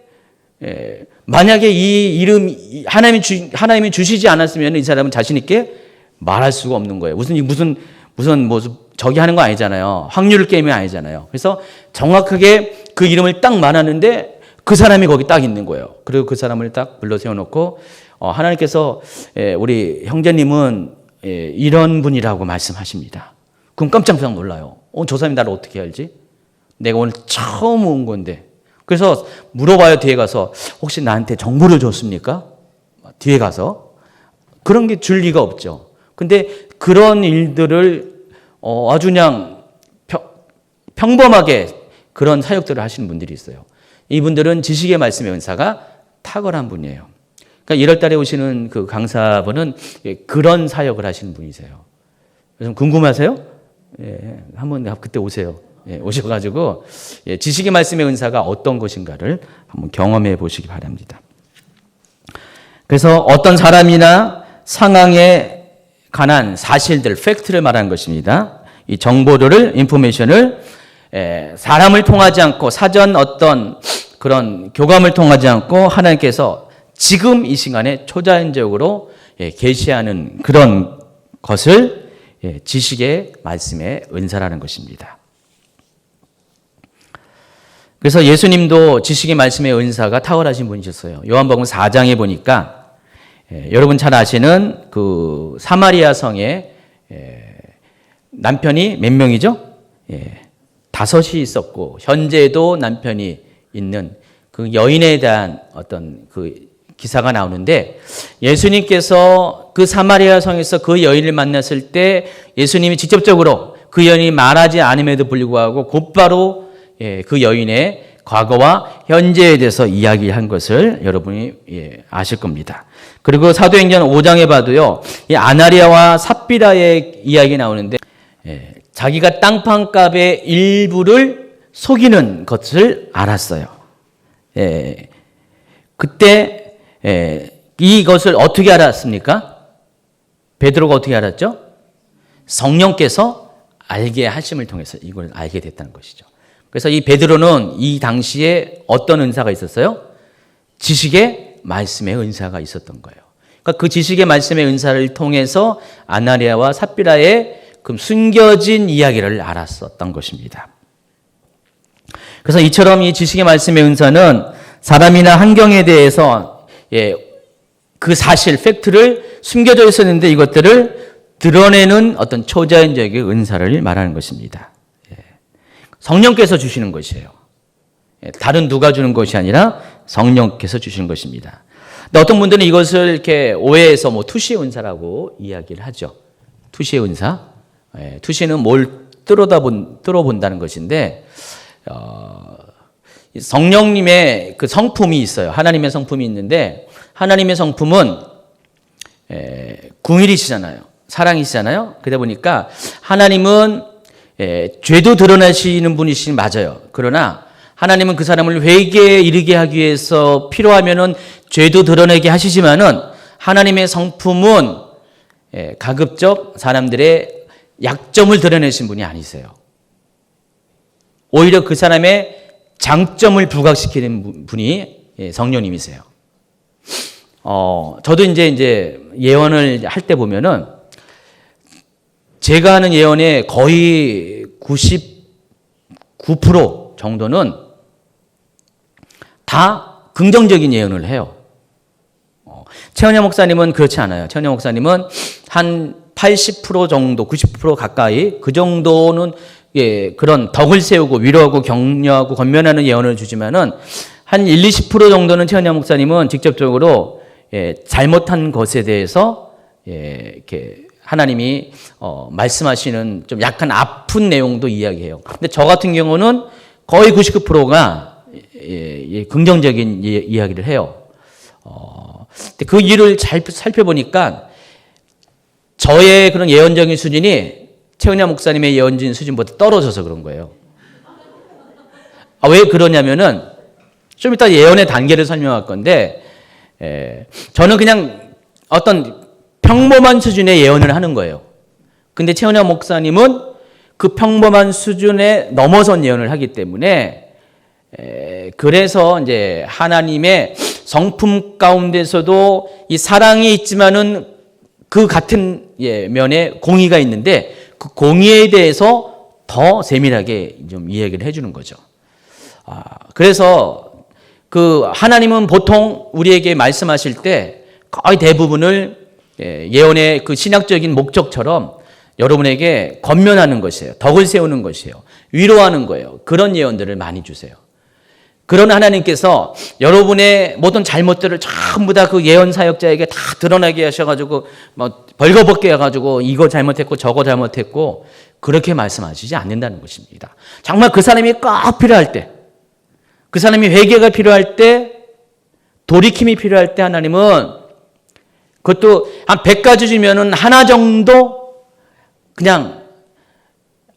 만약에 이 이름 하나님이 주시지 않았으면 이 사람은 자신 있게 말할 수가 없는 거예요. 무슨 저기 하는 거 아니잖아요. 확률 게임이 아니잖아요. 그래서 정확하게 그 이름을 딱 말하는데 그 사람이 거기 딱 있는 거예요. 그리고 그 사람을 딱 불러 세워놓고 하나님께서 우리 형제님은 이런 분이라고 말씀하십니다. 그럼 깜짝 놀라요. 저 사람이 나를 어떻게 알지? 내가 오늘 처음 온 건데. 그래서 물어봐요. 뒤에 가서 혹시 나한테 정보를 줬습니까? 뒤에 가서 그런 게 줄 리가 없죠. 근데 그런 일들을 아주 그냥 평범하게 그런 사역들을 하시는 분들이 있어요. 이분들은 지식의 말씀의 은사가 탁월한 분이에요. 그러니까 1월 달에 오시는 그 강사분은 그런 사역을 하시는 분이세요. 좀 궁금하세요? 예, 한번 그때 오세요. 예, 오셔가지고 지식의 말씀의 은사가 어떤 것인가를 한번 경험해 보시기 바랍니다. 그래서 어떤 사람이나 상황에 관한 사실들, 팩트를 말하는 것입니다. 이 정보를, 인포메이션을 사람을 통하지 않고 사전 어떤 그런 교감을 통하지 않고 하나님께서 지금 이 시간에 초자연적으로 계시하는 그런 것을 지식의 말씀의 은사라는 것입니다. 그래서 예수님도 지식의 말씀의 은사가 탁월하신 분이셨어요. 요한복음 4장에 보니까 여러분 잘 아시는 그 사마리아 성에 남편이 몇 명이죠? 5이 있었고 현재도 남편이 있는 그 여인에 대한 어떤 그 기사가 나오는데 예수님께서 그 사마리아 성에서 그 여인을 만났을 때 예수님이 직접적으로 그 여인이 말하지 않음에도 불구하고 곧바로 그 여인의 과거와 현재에 대해서 이야기한 것을 여러분이 아실 겁니다. 그리고 사도행전 5장에 봐도요, 이 아나리아와 삽비라의 이야기 나오는데 자기가 땅판값의 일부를 속이는 것을 알았어요. 그때 이것을 어떻게 알았습니까? 베드로가 어떻게 알았죠? 성령께서 알게 하심을 통해서 이걸 알게 됐다는 것이죠. 그래서 이 베드로는 이 당시에 어떤 은사가 있었어요? 지식의 말씀의 은사가 있었던 거예요. 그러니까 그 지식의 말씀의 은사를 통해서 아나리아와 삽비라의 그 숨겨진 이야기를 알았었던 것입니다. 그래서 이처럼 이 지식의 말씀의 은사는 사람이나 환경에 대해서 그 사실, 팩트를 숨겨져 있었는데 이것들을 드러내는 어떤 초자연적인 은사를 말하는 것입니다. 성령께서 주시는 것이에요. 다른 누가 주는 것이 아니라 성령께서 주시는 것입니다. 근데 어떤 분들은 이것을 이렇게 오해해서 투시의 은사라고 이야기를 하죠. 투시의 은사. 투시는 뭘 뚫어본다는 것인데, 성령님의 그 성품이 있어요. 하나님의 성품이 있는데, 하나님의 성품은 궁일이시잖아요. 사랑이시잖아요. 그러다 보니까 하나님은 죄도 드러내시는 분이시긴 맞아요. 그러나 하나님은 그 사람을 회개에 이르게 하기 위해서 필요하면은 죄도 드러내게 하시지만은 하나님의 성품은 가급적 사람들의 약점을 드러내신 분이 아니세요. 오히려 그 사람의 장점을 부각시키는 분이 성령님이세요. 저도 이제 예언을 할 때 보면은 제가 하는 예언의 거의 99% 정도는 다 긍정적인 예언을 해요. 최은영 목사님은 그렇지 않아요. 최은영 목사님은 한 80% 정도, 90% 가까이 그 정도는 그런 덕을 세우고 위로하고 격려하고 권면하는 예언을 주지만은 한 20% 정도는 최은영 목사님은 직접적으로 잘못한 것에 대해서 이렇게 하나님이 말씀하시는 좀 약간 아픈 내용도 이야기해요. 근데 저 같은 경우는 거의 99%가 긍정적인 이야기를 해요. 근데 그 일을 잘 살펴보니까 저의 그런 예언적인 수준이 최은야 목사님의 예언적인 수준보다 떨어져서 그런 거예요. 왜 그러냐면은 좀 이따 예언의 단계를 설명할 건데 저는 그냥 어떤 평범한 수준의 예언을 하는 거예요. 근데 최은야 목사님은 그 평범한 수준에 넘어선 예언을 하기 때문에 그래서 이제 하나님의 성품 가운데서도 이 사랑이 있지만은 그 같은 면에 공의가 있는데 그 공의에 대해서 더 세밀하게 좀 이야기를 해주는 거죠. 그래서 그 하나님은 보통 우리에게 말씀하실 때 거의 대부분을 예언의 그 신학적인 목적처럼 여러분에게 권면하는 것이에요. 덕을 세우는 것이에요. 위로하는 거예요. 그런 예언들을 많이 주세요. 그런 하나님께서 여러분의 모든 잘못들을 전부 다 그 예언 사역자에게 다 드러나게 하셔가지고 벌거벗게 해가지고 이거 잘못했고 저거 잘못했고 그렇게 말씀하시지 않는다는 것입니다. 정말 그 사람이 꼭 필요할 때, 그 사람이 회개가 필요할 때 돌이킴이 필요할 때 하나님은 그것도 한 100가지 주면은 하나 정도 그냥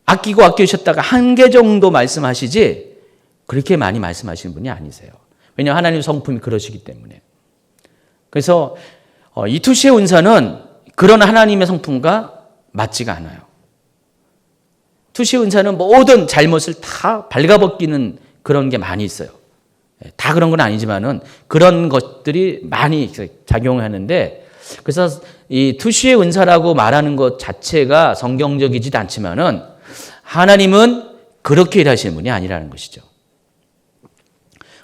아끼셨다가 한 개 정도 말씀하시지 그렇게 많이 말씀하시는 분이 아니세요. 왜냐하면 하나님 성품이 그러시기 때문에. 그래서 이 투시의 은사는 그런 하나님의 성품과 맞지가 않아요. 투시의 은사는 모든 잘못을 다 발가벗기는 그런 게 많이 있어요. 다 그런 건 아니지만은 그런 것들이 많이 작용하는데, 그래서 이 투시의 은사라고 말하는 것 자체가 성경적이지도 않지만은 하나님은 그렇게 일하시는 분이 아니라는 것이죠.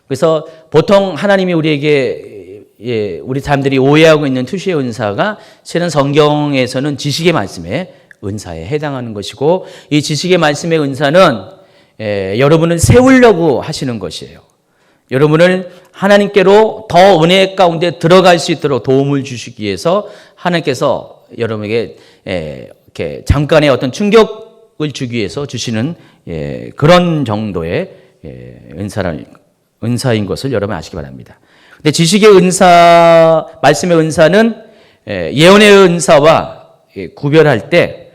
그래서 보통 하나님이 우리에게 우리 사람들이 오해하고 있는 투시의 은사가 실은 성경에서는 지식의 말씀의 은사에 해당하는 것이고, 이 지식의 말씀의 은사는 여러분을 세우려고 하시는 것이에요. 여러분을 하나님께로 더 은혜 가운데 들어갈 수 있도록 도움을 주시기 위해서 하나님께서 여러분에게 이렇게 잠깐의 어떤 충격을 주기 위해서 주시는 그런 정도의 은사인 것을 여러분 아시기 바랍니다. 근데 지식의 은사, 말씀의 은사는 예언의 은사와 구별할 때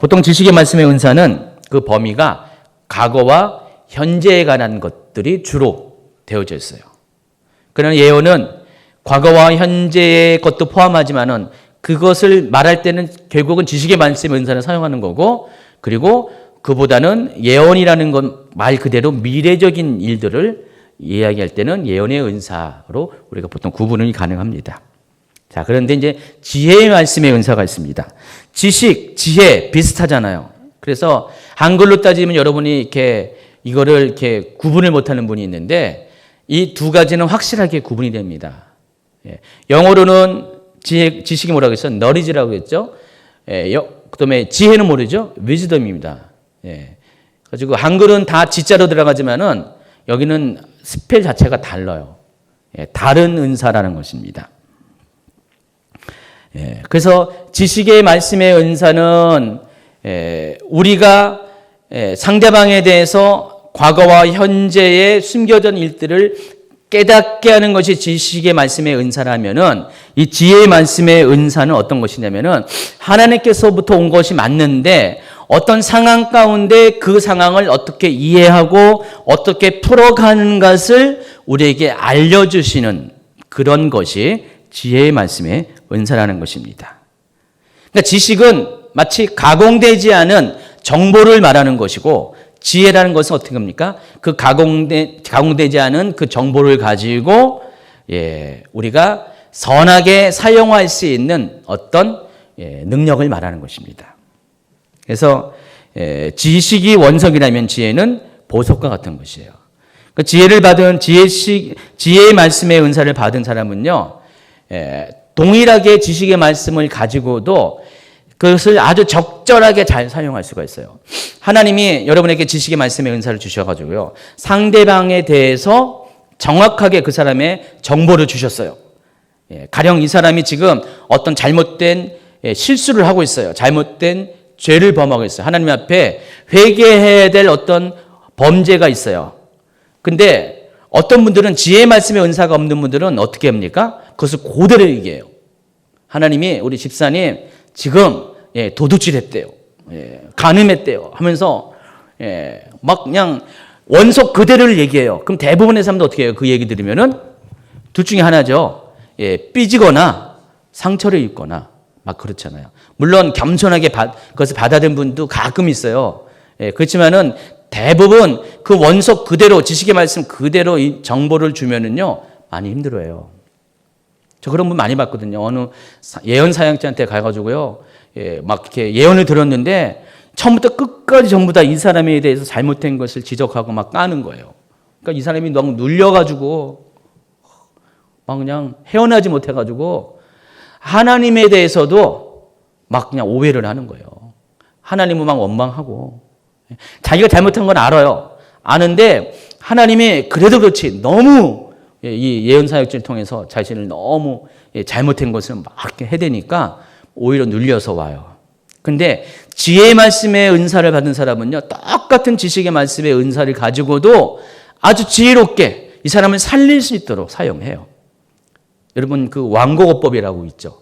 보통 지식의 말씀의 은사는 그 범위가 과거와 현재에 관한 것들이 주로 되어져 있어요. 그러나 예언은 과거와 현재의 것도 포함하지만은 그것을 말할 때는 결국은 지식의 말씀의 은사를 사용하는 거고, 그리고 그보다는 예언이라는 건 말 그대로 미래적인 일들을 이야기할 때는 예언의 은사로 우리가 보통 구분이 가능합니다. 자, 그런데 이제 지혜의 말씀의 은사가 있습니다. 지식, 지혜 비슷하잖아요. 그래서 한글로 따지면 여러분이 이렇게 이거를 이렇게 구분을 못하는 분이 있는데 이 두 가지는 확실하게 구분이 됩니다. 영어로는 지식이 뭐라고 했어요? knowledge라고 했죠. 그다음에 지혜는 뭐죠? wisdom입니다. 가지고 한글은 다 지자로 들어가지만은 여기는 스펠 자체가 달라요. 다른 은사라는 것입니다. 그래서 지식의 말씀의 은사는 우리가 상대방에 대해서 과거와 현재의 숨겨진 일들을 깨닫게 하는 것이 지식의 말씀의 은사라면은, 이 지혜의 말씀의 은사는 어떤 것이냐면은 하나님께서부터 온 것이 맞는데 어떤 상황 가운데 그 상황을 어떻게 이해하고 어떻게 풀어가는 것을 우리에게 알려주시는 그런 것이 지혜의 말씀의 은사라는 것입니다. 그러니까 지식은 마치 가공되지 않은 정보를 말하는 것이고, 지혜라는 것은 어떻게 합니까? 그 가공되지 않은 그 정보를 가지고 우리가 선하게 사용할 수 있는 어떤 능력을 말하는 것입니다. 그래서 지식이 원석이라면 지혜는 보석과 같은 것이에요. 그 지혜를 받은 지혜의 말씀의 은사를 받은 사람은요, 동일하게 지식의 말씀을 가지고도 그것을 아주 적절하게 잘 사용할 수가 있어요. 하나님이 여러분에게 지식의 말씀의 은사를 주셔가지고요, 상대방에 대해서 정확하게 그 사람의 정보를 주셨어요. 가령 이 사람이 지금 어떤 잘못된 실수를 하고 있어요. 잘못된 죄를 범하고 있어요. 하나님 앞에 회개해야 될 어떤 범죄가 있어요. 근데 어떤 분들은 지혜의 말씀의 은사가 없는 분들은 어떻게 합니까? 그것을 그대로 얘기해요. 하나님이 우리 집사님 지금 도둑질 했대요. 간음했대요. 하면서 막 그냥 원석 그대로를 얘기해요. 그럼 대부분의 사람도 어떻게 해요? 그 얘기 들으면은 둘 중에 하나죠. 삐지거나 상처를 입거나 막 그렇잖아요. 물론 겸손하게 그것을 받아들인 분도 가끔 있어요. 그렇지만은 대부분 그 원석 그대로, 지식의 말씀 그대로 이 정보를 주면은요, 많이 힘들어요. 저 그런 분 많이 봤거든요. 어느 예언 사역자한테 가가지고요, 막 이렇게 예언을 들었는데 처음부터 끝까지 전부 다 이 사람에 대해서 잘못된 것을 지적하고 막 까는 거예요. 그러니까 이 사람이 너무 눌려가지고 막 그냥 헤어나지 못해가지고 하나님에 대해서도 막 그냥 오해를 하는 거예요. 하나님은 막 원망하고, 자기가 잘못한 건 알아요. 아는데 하나님이 그래도 그렇지 너무 이 예언 사역지를 통해서 자신을 너무 잘못된 것을 막 해대니까 오히려 눌려서 와요. 근데 지혜의 말씀의 은사를 받은 사람은요, 똑같은 지식의 말씀의 은사를 가지고도 아주 지혜롭게 이 사람을 살릴 수 있도록 사용해요. 여러분 그 완곡어법이라고 있죠.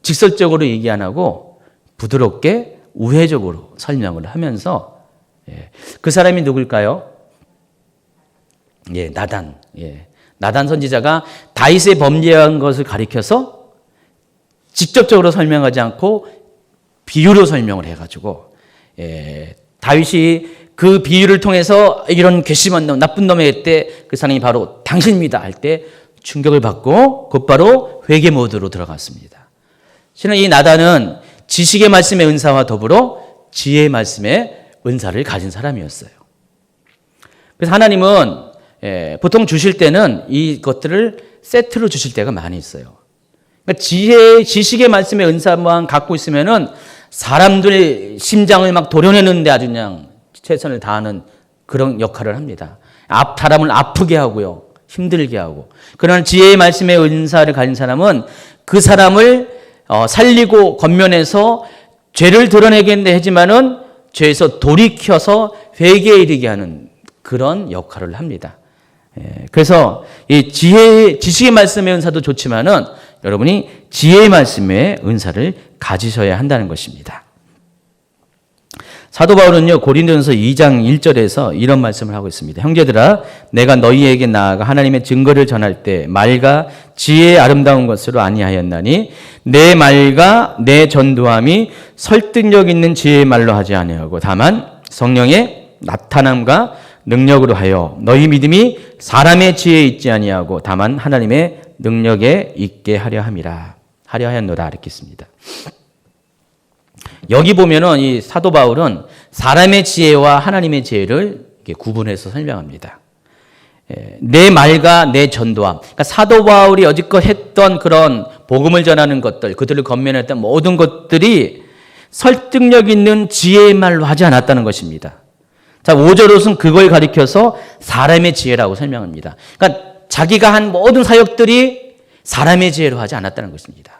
직설적으로 얘기 안 하고 부드럽게 우회적으로 설명을 하면서 그 사람이 누굴까요? 나단. 나단 선지자가 다윗의 범죄한 것을 가리켜서 직접적으로 설명하지 않고 비유로 설명을 해가지고 다윗이 그 비유를 통해서 이런 괘씸한 놈, 나쁜 놈에 했대 그 사람이 바로 당신입니다 할 때 충격을 받고 곧바로 회개 모드로 들어갔습니다. 실은 이 나단은 지식의 말씀의 은사와 더불어 지혜의 말씀의 은사를 가진 사람이었어요. 그래서 하나님은 보통 주실 때는 이것들을 세트로 주실 때가 많이 있어요. 그러니까 지식의 말씀의 은사만 갖고 있으면은 사람들의 심장을 막 도려내는데 아주 그냥 최선을 다하는 그런 역할을 합니다. 사람을 아프게 하고요. 힘들게 하고. 그러나 지혜의 말씀의 은사를 가진 사람은 그 사람을 살리고 겉면에서 죄를 드러내겠는데 하지만은 죄에서 돌이켜서 회개에 이르게 하는 그런 역할을 합니다. 그래서 이 지식의 말씀의 은사도 좋지만은 여러분이 지혜의 말씀의 은사를 가지셔야 한다는 것입니다. 사도 바울은요, 고린도전서 2장 1절에서 이런 말씀을 하고 있습니다. 형제들아, 내가 너희에게 나아가 하나님의 증거를 전할 때 말과 지혜의 아름다운 것으로 아니하였나니 내 말과 내 전도함이 설득력 있는 지혜의 말로 하지 아니하고 다만 성령의 나타남과 능력으로 하여 너희 믿음이 사람의 지혜에 있지 아니하고 다만 하나님의 능력에 있게 하려 함이라. 하려 하였노라 이렇게 있습니다. 여기 보면은 이 사도 바울은 사람의 지혜와 하나님의 지혜를 이렇게 구분해서 설명합니다. 내 말과 내 전도함. 그러니까 사도 바울이 여지껏 했던 그런 복음을 전하는 것들, 그들을 건면했던 모든 것들이 설득력 있는 지혜의 말로 하지 않았다는 것입니다. 자, 5절옷은 그걸 가리켜서 사람의 지혜라고 설명합니다. 그러니까 자기가 한 모든 사역들이 사람의 지혜로 하지 않았다는 것입니다.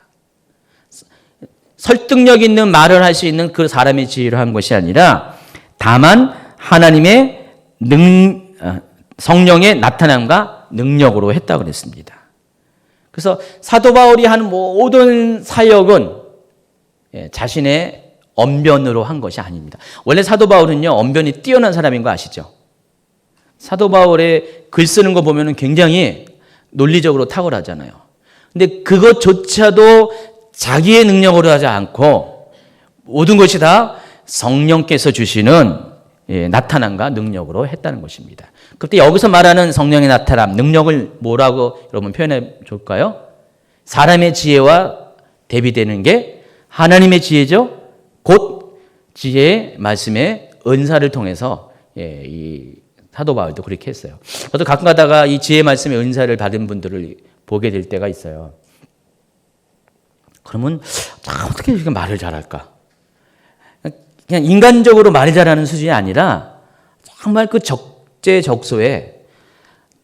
설득력 있는 말을 할 수 있는 그 사람의 지혜로 한 것이 아니라 다만 하나님의 성령의 나타남과 능력으로 했다고 그랬습니다. 그래서 사도 바울이 하는 모든 사역은 자신의 언변으로 한 것이 아닙니다. 원래 사도 바울은요, 언변이 뛰어난 사람인 거 아시죠? 사도 바울의 글 쓰는 거 보면은 굉장히 논리적으로 탁월하잖아요. 근데 그것조차도 자기의 능력으로 하지 않고 모든 것이 다 성령께서 주시는 나타남과 능력으로 했다는 것입니다. 그때 여기서 말하는 성령의 나타남, 능력을 뭐라고 여러분 표현해 줄까요? 사람의 지혜와 대비되는 게 하나님의 지혜죠. 곧 지혜의 말씀의 은사를 통해서 이 사도 바울도 그렇게 했어요. 저도 가끔 가다가 이 지혜의 말씀의 은사를 받은 분들을 보게 될 때가 있어요. 그러면 어떻게 이렇게 말을 잘할까? 그냥 인간적으로 말을 잘하는 수준이 아니라 정말 그 적재적소에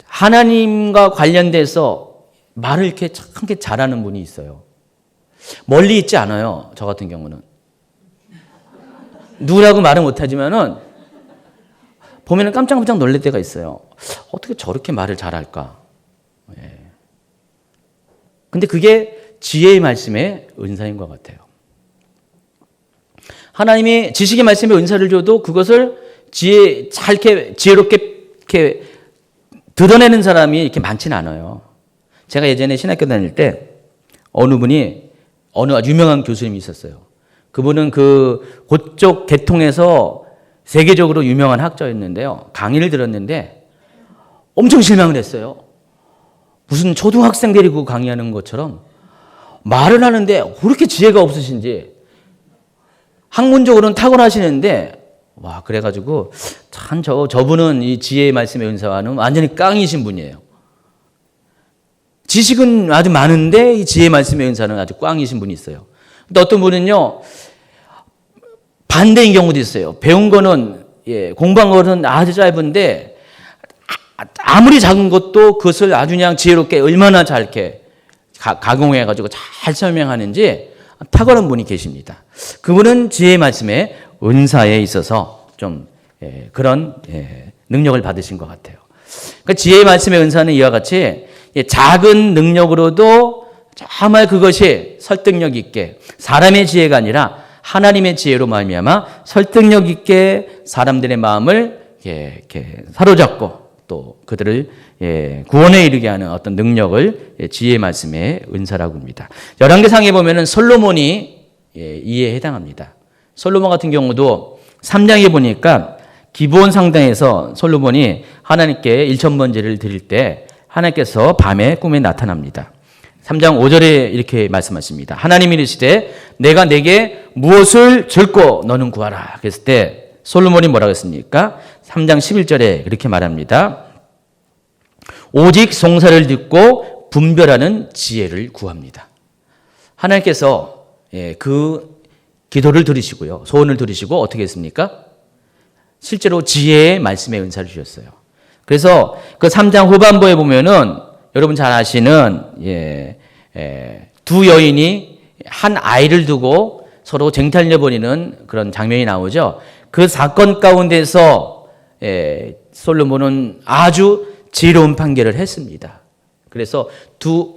하나님과 관련돼서 말을 이렇게 참 잘하는 분이 있어요. 멀리 있지 않아요. 저 같은 경우는. 누구라고 말은 못하지만은 보면은 깜짝깜짝 놀랄 때가 있어요. 어떻게 저렇게 말을 잘할까? 근데 그게 지혜의 말씀의 은사인 것 같아요. 하나님이 지식의 말씀의 은사를 줘도 그것을 지혜롭게 이렇게 드러내는 사람이 이렇게 많지는 않아요. 제가 예전에 신학교 다닐 때 어느 아주 유명한 교수님이 있었어요. 그분은 그쪽 계통에서 세계적으로 유명한 학자였는데요. 강의를 들었는데 엄청 실망을 했어요. 무슨 초등학생 데리고 강의하는 것처럼 말을 하는데 왜 이렇게 지혜가 없으신지 학문적으로는 탁월하시는데 그래가지고 참 저분은 이 지혜의 말씀의 은사와는 완전히 깡이신 분이에요. 지식은 아주 많은데 이 지혜의 말씀의 은사는 아주 꽝이신 분이 있어요. 근데 어떤 분은요 반대인 경우도 있어요. 배운 거는 공부한 거는 아주 짧은데 아무리 작은 것도 그것을 아주 그냥 지혜롭게 얼마나 잘 이렇게 가공해가지고 잘 설명하는지 탁월한 분이 계십니다. 그분은 지혜의 말씀의 은사에 있어서 좀 그런 능력을 받으신 것 같아요. 그러니까 지혜의 말씀의 은사는 이와 같이 작은 능력으로도 정말 그것이 설득력 있게 사람의 지혜가 아니라 하나님의 지혜로 말미암아 설득력 있게 사람들의 마음을 이렇게 사로잡고 또 그들을 구원에 이르게 하는 어떤 능력을 지혜의 말씀의 은사라고 합니다. 열왕기상에 보면은 솔로몬이 이에 해당합니다. 솔로몬 같은 경우도 3장에 보니까 기브온 상당에서 솔로몬이 하나님께 일천번제를 드릴 때 하나님께서 밤에 꿈에 나타납니다. 3장 5절에 이렇게 말씀하십니다. 하나님이 이르시되 내가 내게 무엇을 줄고 너는 구하라. 그랬을 때 솔로몬이 뭐라고 했습니까? 3장 11절에 그렇게 말합니다. 오직 송사를 듣고 분별하는 지혜를 구합니다. 하나님께서 그 기도를 들으시고요. 소원을 들으시고 어떻게 했습니까? 실제로 지혜의 말씀의 은사를 주셨어요. 그래서 그 3장 후반부에 보면은 여러분 잘 아시는 두 여인이 한 아이를 두고 서로 쟁탈려 버리는 그런 장면이 나오죠. 그 사건 가운데서 솔로몬은 아주 지혜로운 판결을 했습니다. 그래서 두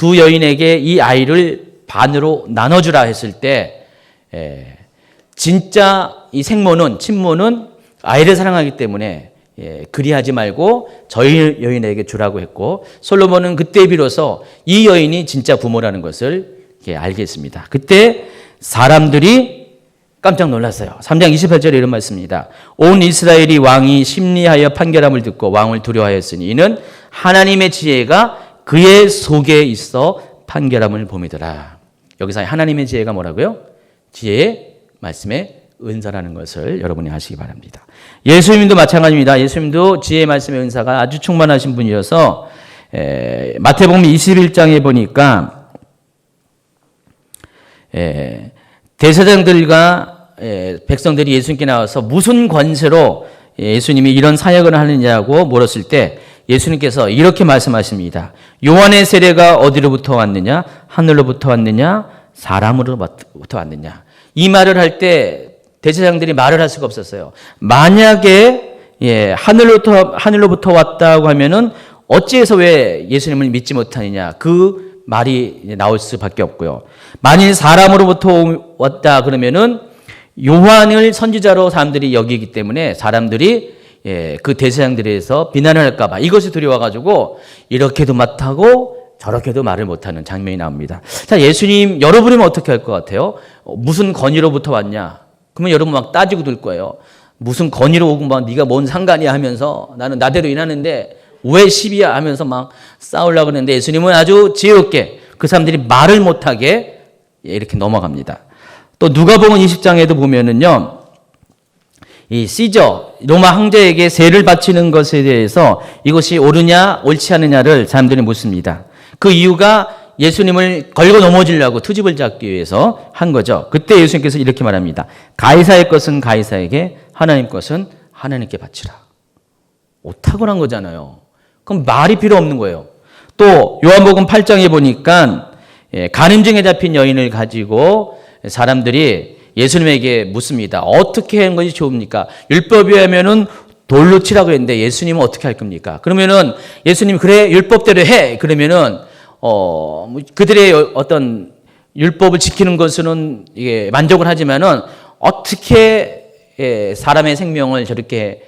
여인에게 이 아이를 반으로 나눠주라 했을 때 진짜 이 친모는 아이를 사랑하기 때문에 그리하지 말고 저 여인에게 주라고 했고 솔로몬은 그때 비로소 이 여인이 진짜 부모라는 것을 알게 했습니다. 그때 사람들이 깜짝 놀랐어요. 3장 28절에 이런 말씀입니다. 온 이스라엘이 왕이 심리하여 판결함을 듣고 왕을 두려워하였으니 이는 하나님의 지혜가 그의 속에 있어 판결함을 봄이더라. 여기서 하나님의 지혜가 뭐라고요? 지혜의 말씀의 은사라는 것을 여러분이 아시기 바랍니다. 예수님도 마찬가지입니다. 예수님도 지혜의 말씀의 은사가 아주 충만하신 분이어서 마태복음 21장에 보니까 대제사장들과 백성들이 예수님께 나와서 무슨 권세로 예수님이 이런 사역을 하느냐고 물었을 때 예수님께서 이렇게 말씀하십니다. 요한의 세례가 어디로부터 왔느냐? 하늘로부터 왔느냐? 사람으로부터 왔느냐? 이 말을 할 때 대제사장들이 말을 할 수가 없었어요. 만약에 하늘로부터 왔다고 하면은 어찌해서 왜 예수님을 믿지 못하느냐? 그 말이 나올 수밖에 없고요. 만일 사람으로부터 왔다 그러면은 요한을 선지자로 사람들이 여기기 때문에 사람들이 그 대제사장들에서 비난을 할까 봐 이것이 두려워가지고 이렇게도 못하고 저렇게도 말을 못하는 장면이 나옵니다. 자, 예수님 여러분이면 어떻게 할 것 같아요? 무슨 권위로부터 왔냐? 그러면 여러분 막 따지고 들 거예요. 무슨 권위로 오고 막 네가 뭔 상관이야 하면서 나는 나대로 일하는데 왜 시비야 하면서 막 싸우려고 그러는데 예수님은 아주 지혜롭게 그 사람들이 말을 못하게 이렇게 넘어갑니다. 또 누가복음 20장에도 보면은요, 이 시저 로마 황제에게 세를 바치는 것에 대해서 이것이 옳으냐 옳지 않느냐를 사람들이 묻습니다. 그 이유가 예수님을 걸고 넘어지려고 투집을 잡기 위해서 한 거죠. 그때 예수님께서 이렇게 말합니다. 가이사의 것은 가이사에게, 하나님 것은 하나님께 바치라. 탁월한 거잖아요. 그럼 말이 필요 없는 거예요. 또 요한복음 8장에 보니까 간음증에 잡힌 여인을 가지고 사람들이 예수님에게 묻습니다. 어떻게 하는 것이 좋습니까? 율법에 하면은 돌로 치라고 했는데 예수님은 어떻게 할 겁니까? 그러면은 예수님 그래 율법대로 해. 그러면은 그들의 어떤 율법을 지키는 것은 이게 만족을 하지만은 어떻게 사람의 생명을 저렇게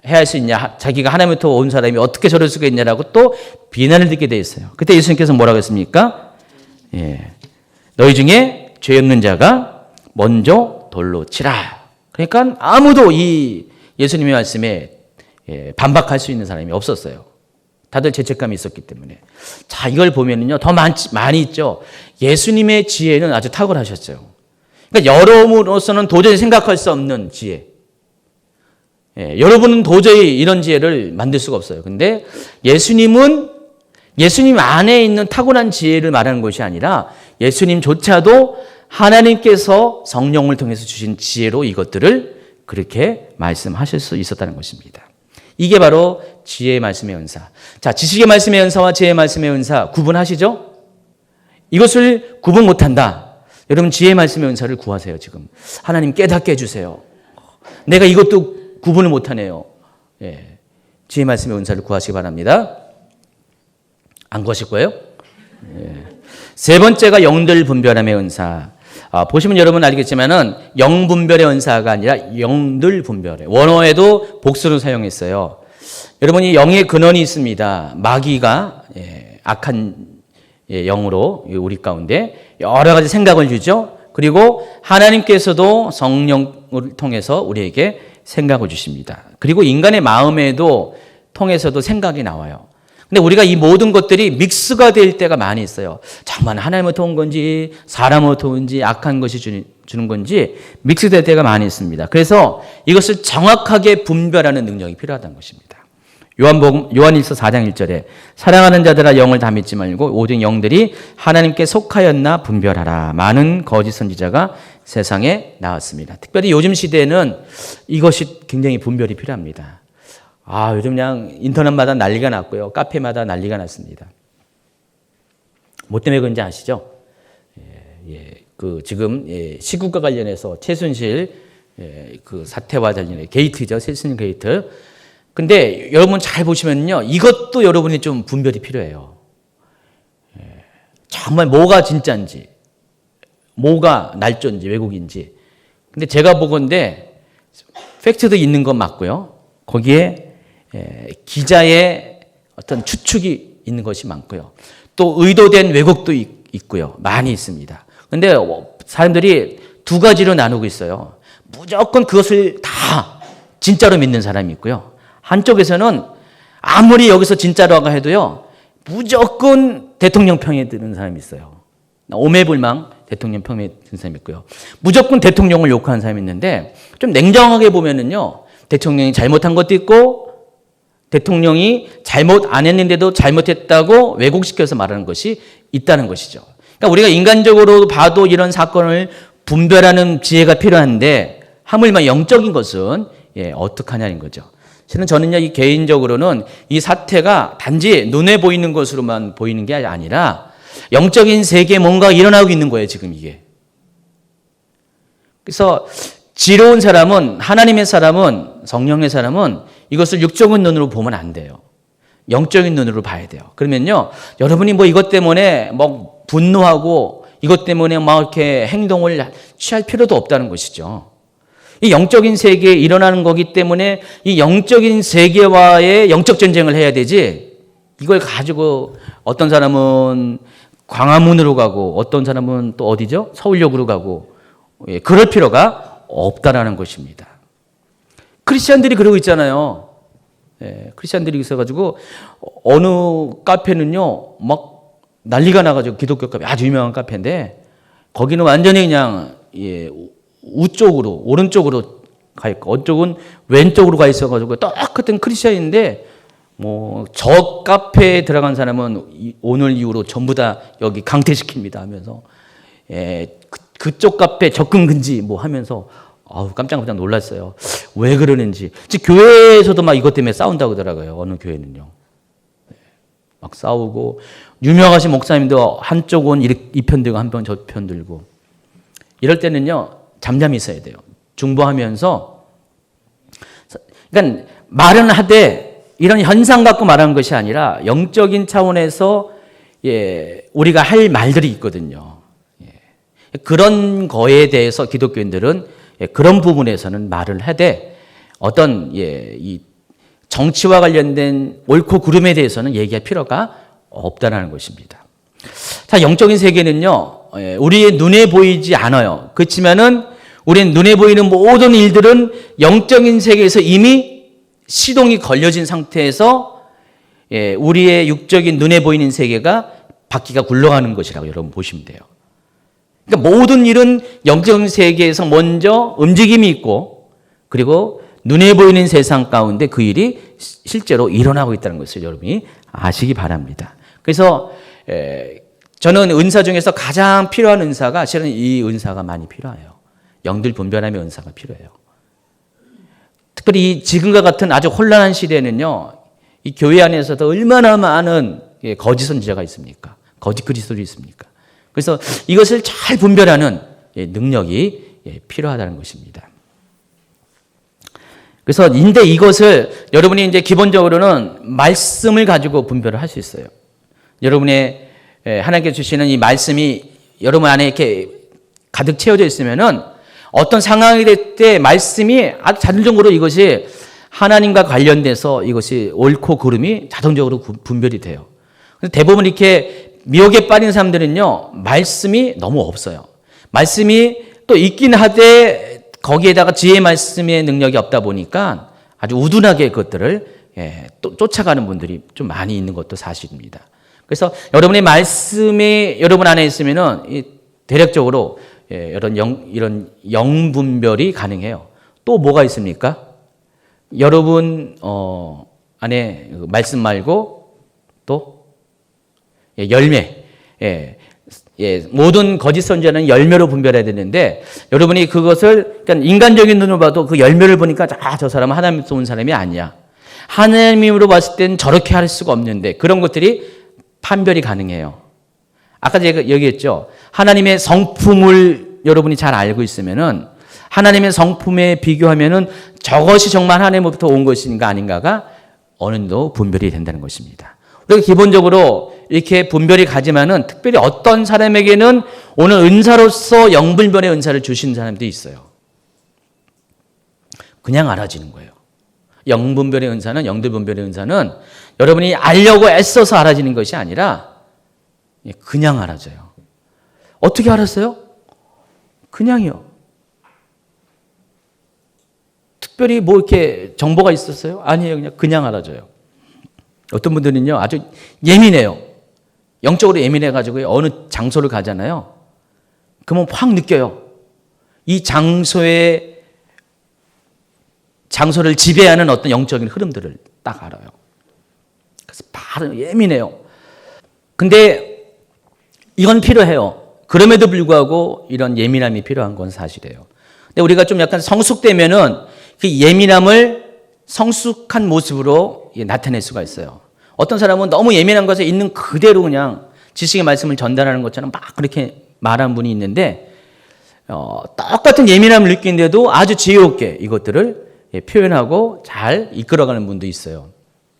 해야 할 수 있냐? 자기가 하나님부터 온 사람이 어떻게 저럴 수가 있냐라고 또 비난을 듣게 돼 있어요. 그때 예수님께서 뭐라고 했습니까? 너희 중에 죄 없는 자가 먼저 돌로 치라. 그러니까 아무도 이 예수님의 말씀에 반박할 수 있는 사람이 없었어요. 다들 죄책감이 있었기 때문에. 자, 이걸 보면은요, 더 많이 있죠. 예수님의 지혜는 아주 탁월하셨어요. 그러니까 여러분으로서는 도저히 생각할 수 없는 지혜. 여러분은 도저히 이런 지혜를 만들 수가 없어요. 근데 예수님은 예수님 안에 있는 탁월한 지혜를 말하는 것이 아니라 예수님조차도 하나님께서 성령을 통해서 주신 지혜로 이것들을 그렇게 말씀하실 수 있었다는 것입니다. 이게 바로 지혜의 말씀의 은사. 자, 지식의 말씀의 은사와 지혜의 말씀의 은사 구분하시죠? 이것을 구분 못한다. 여러분 지혜의 말씀의 은사를 구하세요. 지금 하나님 깨닫게 해주세요. 내가 이것도 구분을 못하네요. 지혜의 말씀의 은사를 구하시기 바랍니다. 안 구하실 거예요? 세 번째가 영들 분별함의 은사. 보시면 여러분 알겠지만은 영 분별의 은사가 아니라 영들 분별의 원어에도 복수를 사용했어요. 여러분이 영의 근원이 있습니다. 마귀가 악한 영으로 우리 가운데 여러 가지 생각을 주죠. 그리고 하나님께서도 성령을 통해서 우리에게 생각을 주십니다. 그리고 인간의 마음에도 통해서도 생각이 나와요. 근데 우리가 이 모든 것들이 믹스가 될 때가 많이 있어요. 정말 하나님으로부터 온 건지 사람으로부터 온지 악한 것이 주는 건지 믹스될 때가 많이 있습니다. 그래서 이것을 정확하게 분별하는 능력이 필요하다는 것입니다. 요한일서 4장 1절에 사랑하는 자들아 영을 다 믿지 말고 모든 영들이 하나님께 속하였나 분별하라. 많은 거짓 선지자가 세상에 나왔습니다. 특별히 요즘 시대에는 이것이 굉장히 분별이 필요합니다. 요즘 그냥 인터넷마다 난리가 났고요. 카페마다 난리가 났습니다. 뭐 때문에 그런지 아시죠? 지금 시국과 관련해서 최순실 그 사태와 관련해 게이트죠. 최순실 게이트. 근데 여러분 잘 보시면요. 이것도 여러분이 좀 분별이 필요해요. 정말 뭐가 진짜인지, 뭐가 날조인지, 왜곡인지. 근데 제가 보건대 팩트도 있는 건 맞고요. 거기에 기자의 어떤 추측이 있는 것이 많고요. 또 의도된 왜곡도 있고요. 많이 있습니다. 근데 사람들이 두 가지로 나누고 있어요. 무조건 그것을 다 진짜로 믿는 사람이 있고요. 한쪽에서는 아무리 여기서 진짜라고 해도요. 무조건 대통령 편에 드는 사람이 있어요. 오매불망 대통령 편에 드는 사람이 있고요. 무조건 대통령을 욕하는 사람이 있는데 좀 냉정하게 보면은요. 대통령이 잘못한 것도 있고 대통령이 잘못 안 했는데도 잘못했다고 왜곡시켜서 말하는 것이 있다는 것이죠. 그러니까 우리가 인간적으로 봐도 이런 사건을 분별하는 지혜가 필요한데 하물며 영적인 것은 어떻게 하냐는 거죠. 실은 저는요, 이 개인적으로는 이 사태가 단지 눈에 보이는 것으로만 보이는 게 아니라 영적인 세계에 뭔가 일어나고 있는 거예요, 지금 이게. 그래서 지혜로운 사람은, 하나님의 사람은, 성령의 사람은 이것을 육적인 눈으로 보면 안 돼요. 영적인 눈으로 봐야 돼요. 그러면요, 여러분이 뭐 이것 때문에 뭐 분노하고 이것 때문에 막 이렇게 행동을 취할 필요도 없다는 것이죠. 이 영적인 세계에 일어나는 거기 때문에 이 영적인 세계와의 영적 전쟁을 해야 되지, 이걸 가지고 어떤 사람은 광화문으로 가고 어떤 사람은 또 어디죠? 서울역으로 가고, 그럴 필요가 없다라는 것입니다. 크리스찬들이 그러고 있잖아요. 크리스찬들이 있어가지고 어느 카페는요 막 난리가 나가지고 기독교 카페 아주 유명한 카페인데 거기는 완전히 그냥 우쪽으로 오른쪽으로 가 있고 어쪽은 왼쪽으로 가 있어가지고 똑같은 크리스찬인데 뭐 저 카페에 들어간 사람은 오늘 이후로 전부 다 여기 강퇴시킵니다 하면서 그쪽 카페 접근 금지 뭐 하면서 깜짝깜짝 놀랐어요. 왜 그러는지. 교회에서도 막 이것 때문에 싸운다고 하더라고요. 어느 교회는요. 막 싸우고 유명하신 목사님도 한쪽은 이 편 들고 한편 저 편 들고 이럴 때는요. 잠잠히 있어야 돼요. 중보하면서 그러니까 말은 하되 이런 현상 갖고 말하는 것이 아니라 영적인 차원에서 우리가 할 말들이 있거든요. 그런 거에 대해서 기독교인들은 그런 부분에서는 말을 하되 어떤 이 정치와 관련된 옳고 그름에 대해서는 얘기할 필요가 없다는 것입니다. 자, 영적인 세계는요, 우리의 눈에 보이지 않아요. 그렇지만은 우리는 눈에 보이는 모든 일들은 영적인 세계에서 이미 시동이 걸려진 상태에서 우리의 육적인 눈에 보이는 세계가 바퀴가 굴러가는 것이라고 여러분 보시면 돼요. 그러니까 모든 일은 영적인 세계에서 먼저 움직임이 있고 그리고 눈에 보이는 세상 가운데 그 일이 실제로 일어나고 있다는 것을 여러분이 아시기 바랍니다. 그래서 저는 은사 중에서 가장 필요한 은사가 실은 이 은사가 많이 필요해요. 영들 분별함의 은사가 필요해요. 특별히 지금과 같은 아주 혼란한 시대에는요. 이 교회 안에서도 얼마나 많은 거짓 선지자가 있습니까? 거짓 그리스도들이 있습니까? 그래서 이것을 잘 분별하는 능력이 필요하다는 것입니다. 그래서 이것을 여러분이 이제 기본적으로는 말씀을 가지고 분별을 할 수 있어요. 여러분의 하나님께서 주시는 이 말씀이 여러분 안에 이렇게 가득 채워져 있으면은 어떤 상황이 될 때 말씀이 아주 자동적으로 이것이 하나님과 관련돼서 이것이 옳고 그름이 자동적으로 분별이 돼요. 대부분 이렇게 미혹에 빠진 사람들은요, 말씀이 너무 없어요. 말씀이 또 있긴 하되 거기에다가 지혜의 말씀의 능력이 없다 보니까 아주 우둔하게 그것들을 또 쫓아가는 분들이 좀 많이 있는 것도 사실입니다. 그래서 여러분의 말씀이 여러분 안에 있으면은 대략적으로 이런 영분별이 가능해요. 또 뭐가 있습니까? 여러분 안에 말씀 말고 또 열매. 모든 거짓 선지자는 열매로 분별해야 되는데 여러분이 그것을 그러니까 인간적인 눈으로 봐도 그 열매를 보니까 저 사람은 하나님으로부터 온 사람이 아니야. 하나님으로 봤을 때는 저렇게 할 수가 없는데 그런 것들이 판별이 가능해요. 아까 제가 얘기했죠. 하나님의 성품을 여러분이 잘 알고 있으면은 하나님의 성품에 비교하면은 저것이 정말 하나님으로부터 온 것인가 아닌가가 어느 정도 분별이 된다는 것입니다. 우리가 기본적으로 이렇게 분별이 가지만은 특별히 어떤 사람에게는 오늘 은사로서 영분별의 은사를 주신 사람도 있어요. 그냥 알아지는 거예요. 영분별의 은사는 영들분별의 은사는 여러분이 알려고 애써서 알아지는 것이 아니라 그냥 알아져요. 어떻게 알았어요? 그냥이요. 특별히 뭐 이렇게 정보가 있었어요? 아니에요. 그냥 알아져요. 어떤 분들은요, 아주 예민해요. 영적으로 예민해가지고 어느 장소를 가잖아요. 그러면 확 느껴요. 이 장소를 지배하는 어떤 영적인 흐름들을 딱 알아요. 그래서 바로 예민해요. 근데 이건 필요해요. 그럼에도 불구하고 이런 예민함이 필요한 건 사실이에요. 근데 우리가 좀 약간 성숙되면은 그 예민함을 성숙한 모습으로 나타낼 수가 있어요. 어떤 사람은 너무 예민한 것에 있는 그대로 그냥 지식의 말씀을 전달하는 것처럼 막 그렇게 말하는 분이 있는데 똑같은 예민함을 느끼는데도 아주 지혜롭게 이것들을 표현하고 잘 이끌어가는 분도 있어요.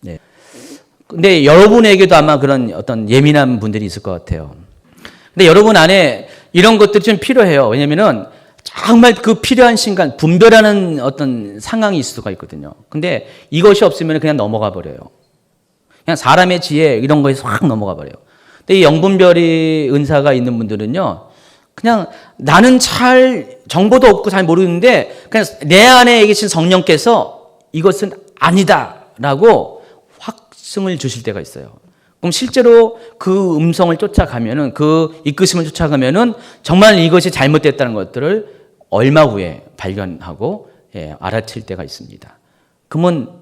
네. 근데 여러분에게도 아마 그런 어떤 예민한 분들이 있을 것 같아요. 근데 여러분 안에 이런 것들이 좀 필요해요. 왜냐면은 정말 그 필요한 순간 분별하는 어떤 상황이 있을 수가 있거든요. 근데 이것이 없으면 그냥 넘어가 버려요. 그냥 사람의 지혜 이런 거에서 확 넘어가 버려요. 근데 이 영분별이 은사가 있는 분들은요. 그냥 나는 잘 정보도 없고 잘 모르는데 그냥 내 안에 계신 성령께서 이것은 아니다라고 확증을 주실 때가 있어요. 그럼 실제로 그 음성을 쫓아가면은 그 이끄심을 쫓아가면은 정말 이것이 잘못됐다는 것들을 얼마 후에 발견하고 알아챌 때가 있습니다. 그러면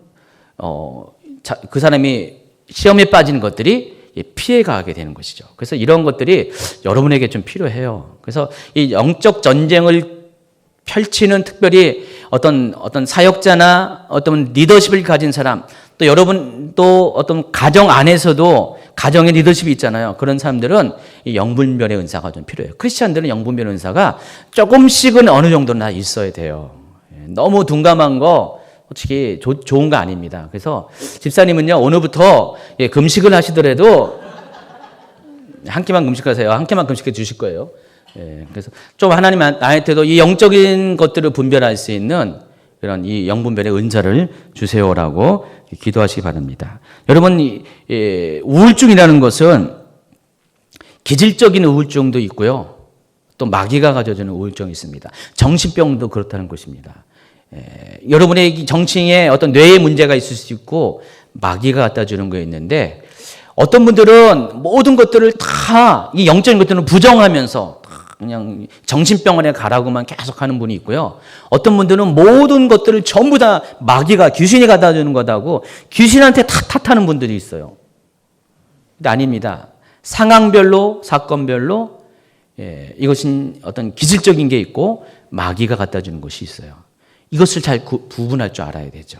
그 사람이 시험에 빠지는 것들이 피해가게 되는 것이죠. 그래서 이런 것들이 여러분에게 좀 필요해요. 그래서 이 영적 전쟁을 펼치는 특별히 어떤 사역자나 어떤 리더십을 가진 사람, 또 여러분도 어떤 가정 안에서도 가정의 리더십이 있잖아요. 그런 사람들은 이 영분별의 은사가 좀 필요해요. 크리스찬들은 영분별 은사가 조금씩은 어느 정도는 다 있어야 돼요. 너무 둔감한 거 솔직히 좋은 거 아닙니다. 그래서 집사님은요, 오늘부터 금식을 하시더라도 한 끼만 금식하세요. 한 끼만 금식해 주실 거예요. 그래서 좀 하나님 나한테도 이 영적인 것들을 분별할 수 있는 그런 이 영분별의 은사를 주세요라고 기도하시기 바랍니다. 여러분, 우울증이라는 것은 기질적인 우울증도 있고요. 또 마귀가 가져주는 우울증이 있습니다. 정신병도 그렇다는 것입니다. 여러분의 정신에 어떤 뇌에 문제가 있을 수 있고 마귀가 갖다 주는 거 있는데 어떤 분들은 모든 것들을 다 이 영적인 것들은 부정하면서 그냥 정신병원에 가라고만 계속 하는 분이 있고요. 어떤 분들은 모든 것들을 전부 다 마귀가 귀신이 갖다 주는 거다고 귀신한테 다 탓하는 분들이 있어요. 근데 아닙니다. 상황별로 사건별로 이것은 어떤 기질적인 게 있고 마귀가 갖다 주는 것이 있어요. 이것을 잘 구분할 줄 알아야 되죠.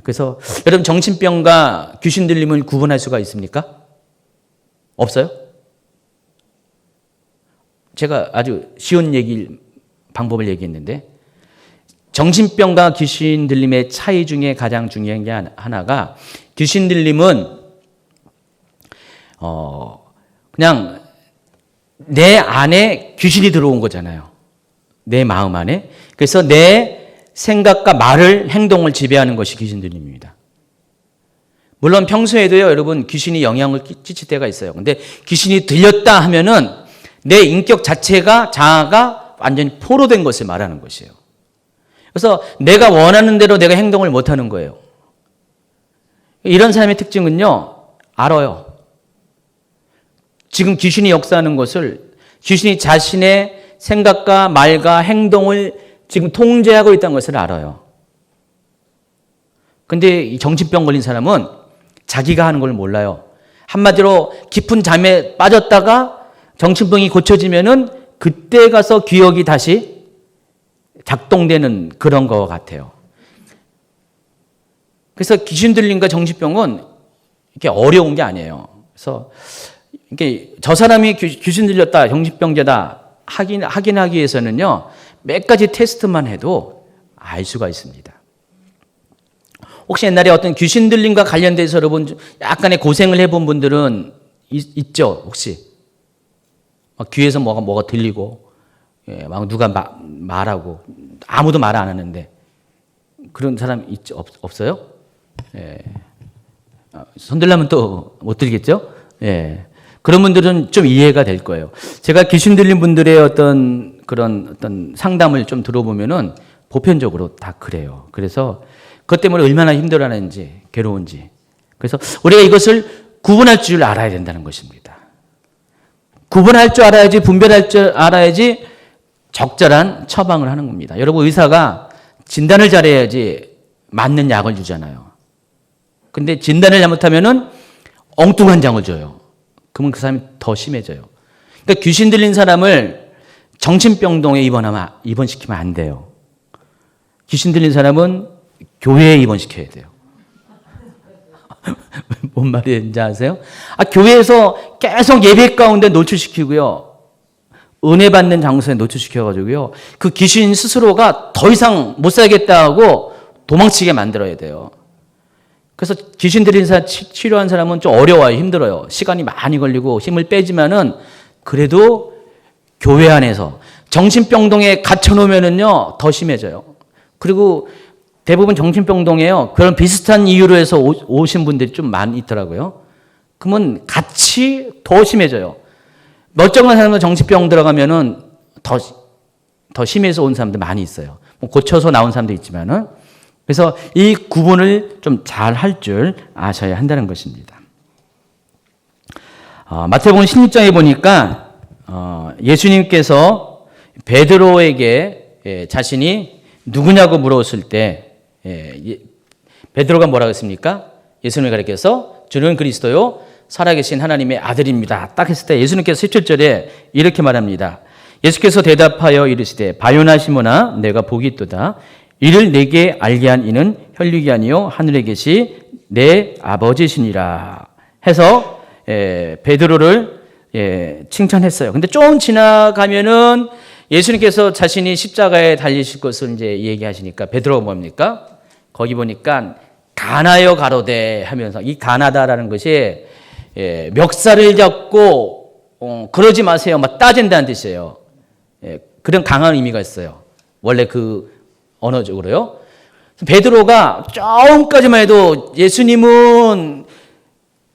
그래서 여러분 정신병과 귀신 들림을 구분할 수가 있습니까? 없어요? 제가 아주 쉬운 방법을 얘기했는데 정신병과 귀신 들림의 차이 중에 가장 중요한 게 하나가 귀신 들림은 그냥 내 안에 귀신이 들어온 거잖아요. 내 마음 안에. 그래서 내 생각과 말을, 행동을 지배하는 것이 귀신 들림입니다. 물론 평소에도요, 여러분, 귀신이 영향을 끼칠 때가 있어요. 근데 귀신이 들렸다 하면은 내 인격 자체가, 자아가 완전히 포로된 것을 말하는 것이에요. 그래서 내가 원하는 대로 내가 행동을 못 하는 거예요. 이런 사람의 특징은요, 알아요. 지금 귀신이 역사하는 것을, 귀신이 자신의 생각과 말과 행동을 지금 통제하고 있다는 것을 알아요. 근데 이 정신병 걸린 사람은 자기가 하는 걸 몰라요. 한마디로 깊은 잠에 빠졌다가 정신병이 고쳐지면은 그때 가서 기억이 다시 작동되는 그런 것 같아요. 그래서 귀신 들림과 정신병은 이렇게 어려운 게 아니에요. 그래서 이게 저 사람이 귀신 들렸다, 정신병자다 확인하기 위해서는요, 몇 가지 테스트만 해도 알 수가 있습니다. 혹시 옛날에 어떤 귀신 들림과 관련돼서 여러분 약간의 고생을 해본 분들은 있죠, 혹시? 막 귀에서 뭐가 들리고, 예, 막 누가 말하고, 아무도 말 안 하는데, 그런 사람 있죠, 없어요? 예. 손들라면 또 못 들겠죠? 예. 그런 분들은 좀 이해가 될 거예요. 제가 귀신 들린 분들의 어떤 그런 어떤 상담을 좀 들어보면은 보편적으로 다 그래요. 그래서 그것 때문에 얼마나 힘들어하는지, 괴로운지. 그래서 우리가 이것을 구분할 줄 알아야 된다는 것입니다. 구분할 줄 알아야지, 분별할 줄 알아야지 적절한 처방을 하는 겁니다. 여러분, 의사가 진단을 잘해야지 맞는 약을 주잖아요. 근데 진단을 잘못하면은 엉뚱한 약을 줘요. 그러면 그 사람이 더 심해져요. 그러니까 귀신 들린 사람을 정신병동에 입원시키면 안 돼요. 귀신 들린 사람은 교회에 입원시켜야 돼요. 뭔 말인지 아세요? 교회에서 계속 예배 가운데 노출시키고요. 은혜 받는 장소에 노출시켜가지고요. 그 귀신 스스로가 더 이상 못 살겠다 하고 도망치게 만들어야 돼요. 그래서 귀신 들린 사람, 치료한 사람은 좀 어려워요. 힘들어요. 시간이 많이 걸리고 힘을 빼지만은 그래도 교회 안에서 정신병동에 갇혀놓으면은요, 더 심해져요. 그리고 대부분 정신병동에요, 그런 비슷한 이유로 해서 오신 분들이 좀 많이 있더라고요. 그러면 같이 더 심해져요. 멀쩡한 사람은 정신병 들어가면은 더 심해서 온 사람들 많이 있어요. 뭐 고쳐서 나온 사람도 있지만은. 그래서 이 구분을 좀 잘 할 줄 아셔야 한다는 것입니다. 마태복음 16장에 보니까 예수님께서 베드로에게 자신이 누구냐고 물었을 때 베드로가 뭐라고 했습니까? 예수님을 가리켜서 주는 그리스도요 살아계신 하나님의 아들입니다. 딱 했을 때 예수님께서 17절에 이렇게 말합니다. 예수께서 대답하여 이르시되 바요나 시몬아 내가 복이 있도다. 이를 내게 알게 한 이는 혈육이 아니요 하늘에 계시 내 아버지시니라 해서 베드로를 칭찬했어요. 근데 좀 지나가면은 예수님께서 자신이 십자가에 달리실 것을 이제 얘기하시니까 베드로가 뭡니까? 거기 보니까 가나요 가로되 하면서 이 가나다라는 것이 멱살을 잡고 그러지 마세요. 막 따진다는 뜻이에요. 그런 강한 의미가 있어요. 원래 그 언어적으로요. 베드로가 조금까지만 해도 예수님은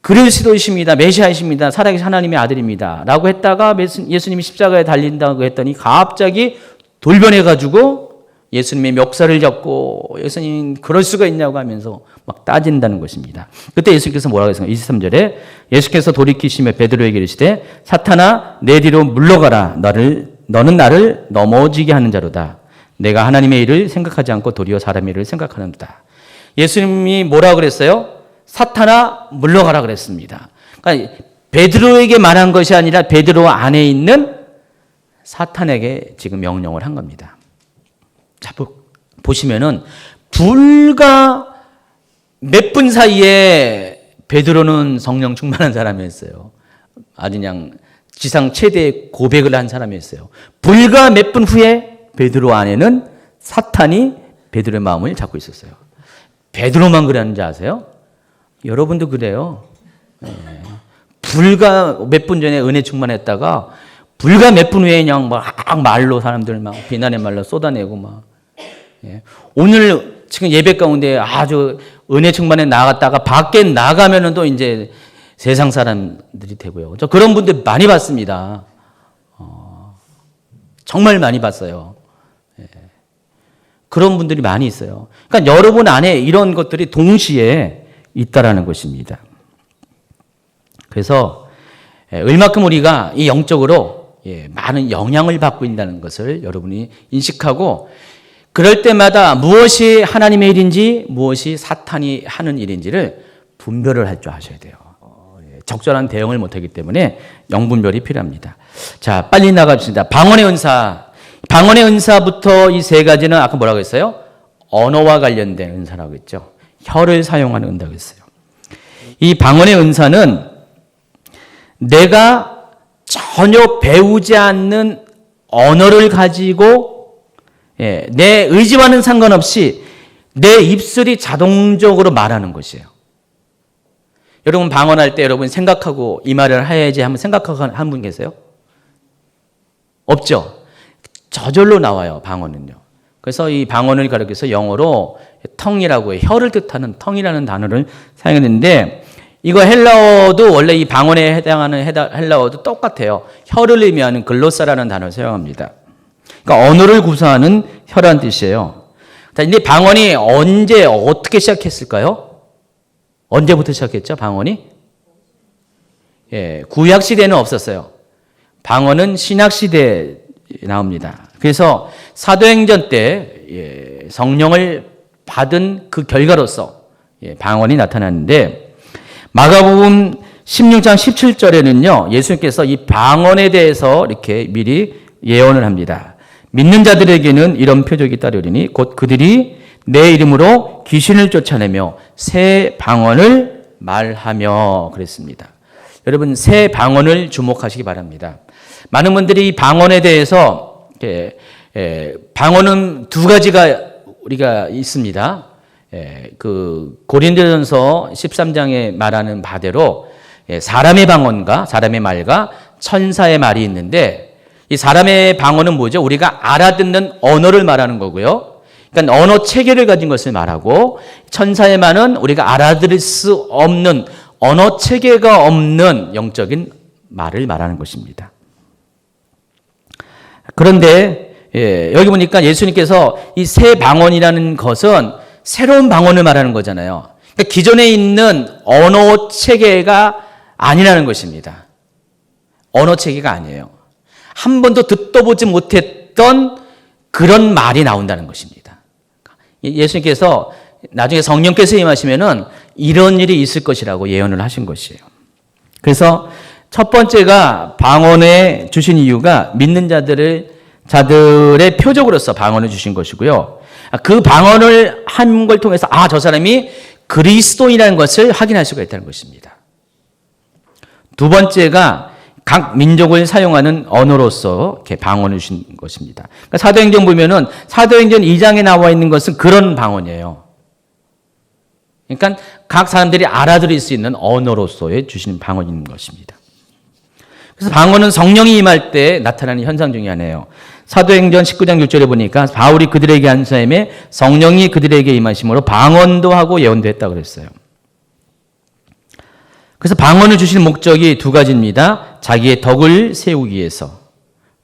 그리스도이십니다. 메시아이십니다. 살아계신 하나님의 아들입니다. 라고 했다가 예수님이 십자가에 달린다고 했더니 갑자기 돌변해가지고 예수님의 멱살을 잡고 예수님 그럴 수가 있냐고 하면서 막 따진다는 것입니다. 그때 예수께서 뭐라고 했습니까? 23절에 예수께서 돌이키시며 베드로에게 이르시되 사탄아 내 뒤로 물러가라. 너는 나를 넘어지게 하는 자로다. 내가 하나님의 일을 생각하지 않고 도리어 사람의 일을 생각하는도다. 예수님이 뭐라고 그랬어요? 사탄아 물러가라 그랬습니다. 그러니까 베드로에게 말한 것이 아니라 베드로 안에 있는 사탄에게 지금 명령을 한 겁니다. 자, 보시면은 불과 몇 분 사이에 베드로는 성령 충만한 사람이었어요. 아주 그냥 지상 최대 고백을 한 사람이었어요. 불과 몇 분 후에 베드로 안에는 사탄이 베드로의 마음을 잡고 있었어요. 베드로만 그랬는지 아세요? 여러분도 그래요. 불과 몇 분 전에 은혜 충만했다가 불과 몇 분 후에 그냥 막 말로 사람들 막 비난의 말로 쏟아내고 막. 예. 오늘 지금 예배 가운데 아주 은혜 충만에 나갔다가 밖에 나가면은 또 이제 세상 사람들이 되고요. 저 그런 분들 많이 봤습니다. 정말 많이 봤어요. 예. 그런 분들이 많이 있어요. 그러니까 여러분 안에 이런 것들이 동시에 있다라는 것입니다. 그래서 얼마큼 우리가 이 영적으로 많은 영향을 받고 있다는 것을 여러분이 인식하고 그럴 때마다 무엇이 하나님의 일인지 무엇이 사탄이 하는 일인지를 분별을 할 줄 아셔야 돼요. 적절한 대응을 못하기 때문에 영분별이 필요합니다. 자, 빨리 나갑시다. 방언의 은사. 방언의 은사부터 이 세 가지는 아까 뭐라고 했어요? 언어와 관련된 은사라고 했죠. 혀를 사용하는 은사라고 했어요. 이 방언의 은사는 내가 전혀 배우지 않는 언어를 가지고 내 의지와는 상관없이 내 입술이 자동적으로 말하는 것이에요. 여러분 방언할 때 여러분 생각하고 이 말을 해야지 한번 생각하고 한 분 계세요? 없죠? 저절로 나와요, 방언은요. 그래서 이 방언을 가리켜서 영어로 텅이라고 해요. 혀를 뜻하는 텅이라는 단어를 사용했는데 이거 헬라어도 원래 이 방언에 해당하는 헬라어도 똑같아요. 혀를 의미하는 글로사라는 단어를 사용합니다. 그러니까 언어를 구사하는 혀라는 뜻이에요. 근데 방언이 언제 어떻게 시작했을까요? 언제부터 시작했죠? 방언이? 구약 시대는 없었어요. 방언은 신약 시대에 나옵니다. 그래서 사도행전 때 성령을 받은 그 결과로서 방언이 나타났는데 마가복음 16장 17절에는요. 예수님께서 이 방언에 대해서 이렇게 미리 예언을 합니다. 믿는 자들에게는 이런 표적이 따르리니 곧 그들이 내 이름으로 귀신을 쫓아내며 새 방언을 말하며 그랬습니다. 여러분 새 방언을 주목하시기 바랍니다. 많은 분들이 이 방언에 대해서 방언은 두 가지가 우리가 있습니다. 그 고린도전서 13장에 말하는 바대로 사람의 방언과 사람의 말과 천사의 말이 있는데 이 사람의 방언은 뭐죠? 우리가 알아듣는 언어를 말하는 거고요. 그러니까 언어 체계를 가진 것을 말하고 천사의 말은 우리가 알아들을 수 없는 언어 체계가 없는 영적인 말을 말하는 것입니다. 그런데 여기 보니까 예수님께서 이 새 방언이라는 것은 새로운 방언을 말하는 거잖아요. 그러니까 기존에 있는 언어 체계가 아니라는 것입니다. 언어 체계가 아니에요. 한 번도 듣도 보지 못했던 그런 말이 나온다는 것입니다. 예수님께서 나중에 성령께서 임하시면은 이런 일이 있을 것이라고 예언을 하신 것이에요. 그래서 첫 번째가 방언에 주신 이유가 믿는 자들의 표적으로서 방언을 주신 것이고요. 그 방언을 한 걸 통해서 저 사람이 그리스도인이라는 것을 확인할 수가 있다는 것입니다. 두 번째가 각 민족을 사용하는 언어로서 이렇게 방언을 주신 것입니다. 그러니까 사도행전 보면은 사도행전 2장에 나와 있는 것은 그런 방언이에요. 그러니까 각 사람들이 알아들을 수 있는 언어로서의 주신 방언인 것입니다. 그래서 방언은 성령이 임할 때 나타나는 현상 중에 하나예요. 사도행전 19장 6절에 보니까 바울이 그들에게 한 사임에 성령이 그들에게 임하심으로 방언도 하고 예언도 했다고 그랬어요. 그래서 방언을 주시는 목적이 두 가지입니다. 자기의 덕을 세우기 위해서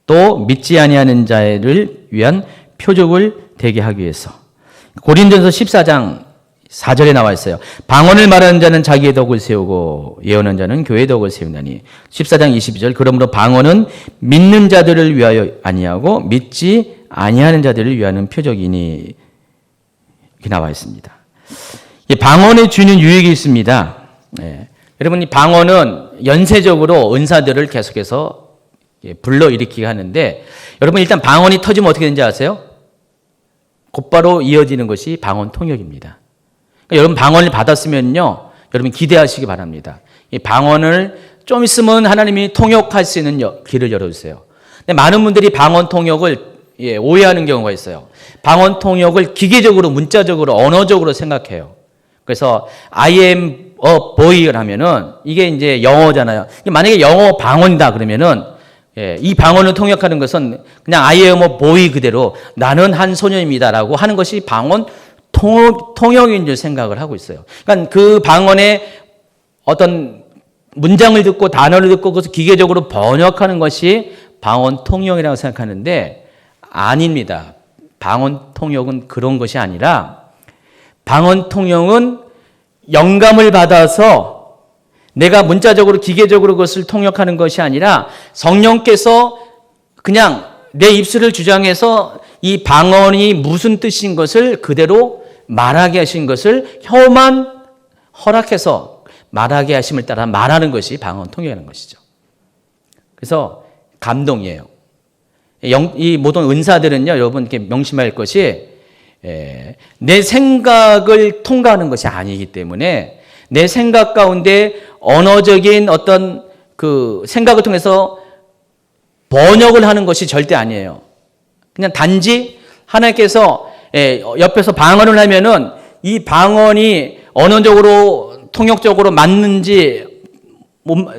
또 믿지 아니하는 자를 위한 표적을 되게 하기 위해서. 고린도전서 14장 4절에 나와 있어요. 방언을 말하는 자는 자기의 덕을 세우고 예언하는 자는 교회의 덕을 세운다니. 14장 22절 방언은 믿는 자들을 위하여 아니하고 믿지 아니하는 자들을 위하는 표적이니 이렇게 나와 있습니다. 방언에 주는 유익이 있습니다. 여러분 이 방언은 연쇄적으로 은사들을 계속해서 불러일으키게 하는데 여러분 일단 방언이 터지면 어떻게 되는지 아세요? 곧바로 이어지는 것이 방언 통역입니다. 여러분 방언을 받았으면요, 여러분 기대하시기 바랍니다. 이 방언을 좀 있으면 하나님이 통역할 수 있는 길을 열어주세요. 근데 많은 분들이 방언 통역을 오해하는 경우가 있어요. 방언 통역을 기계적으로, 문자적으로, 언어적으로 생각해요. 그래서 I am boy를 하면은 이게 이제 영어잖아요. 만약에 영어 방언이다 그러면은 이 방언을 통역하는 것은 그냥 I am a boy 그대로 나는 한 소년입니다라고 하는 것이 방언 통역인 줄 생각을 하고 있어요. 그러니까 그 방언의 어떤 문장을 듣고 단어를 듣고 그것을 기계적으로 번역하는 것이 방언 통역이라고 생각하는데 아닙니다. 방언 통역은 그런 것이 아니라 방언 통역은 영감을 받아서 내가 문자적으로 기계적으로 그것을 통역하는 것이 아니라 성령께서 그냥 내 입술을 주장해서 이 방언이 무슨 뜻인 것을 그대로 말하게 하신 것을 혀만 허락해서 말하게 하심을 따라 말하는 것이 방언 통역이라는 것이죠. 그래서 감동이에요. 이 모든 은사들은요, 여러분 이렇게 명심할 것이 내 생각을 통과하는 것이 아니기 때문에 내 생각 가운데 언어적인 어떤 그 생각을 통해서 번역을 하는 것이 절대 아니에요. 그냥 단지 하나님께서 옆에서 방언을 하면은 이 방언이 언어적으로 통역적으로 맞는지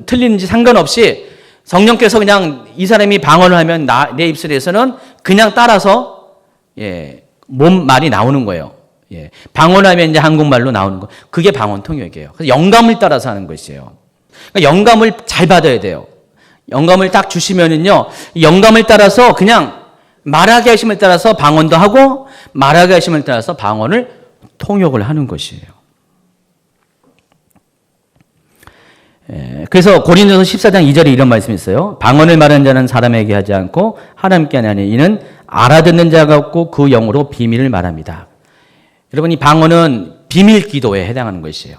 틀리는지 상관없이 성령께서 그냥 이 사람이 방언을 하면 내 입술에서는 그냥 따라서 몸 말이 나오는 거예요. 방언하면 이제 한국말로 나오는 거. 그게 방언 통역이에요. 그래서 영감을 따라서 하는 것이에요. 그러니까 영감을 잘 받아야 돼요. 영감을 딱 주시면은요, 영감을 따라서 그냥 말하게 하심을 따라서 방언도 하고 말하게 하심을 따라서 방언을 통역을 하는 것이에요. 그래서 고린도서 14장 2절에 이런 말씀이 있어요. 방언을 말하는 자는 사람에게 하지 않고 하나님께 하나니 이는 알아듣는 자가 없고 그 영으로 비밀을 말합니다. 여러분 이 방언은 비밀 기도에 해당하는 것이에요.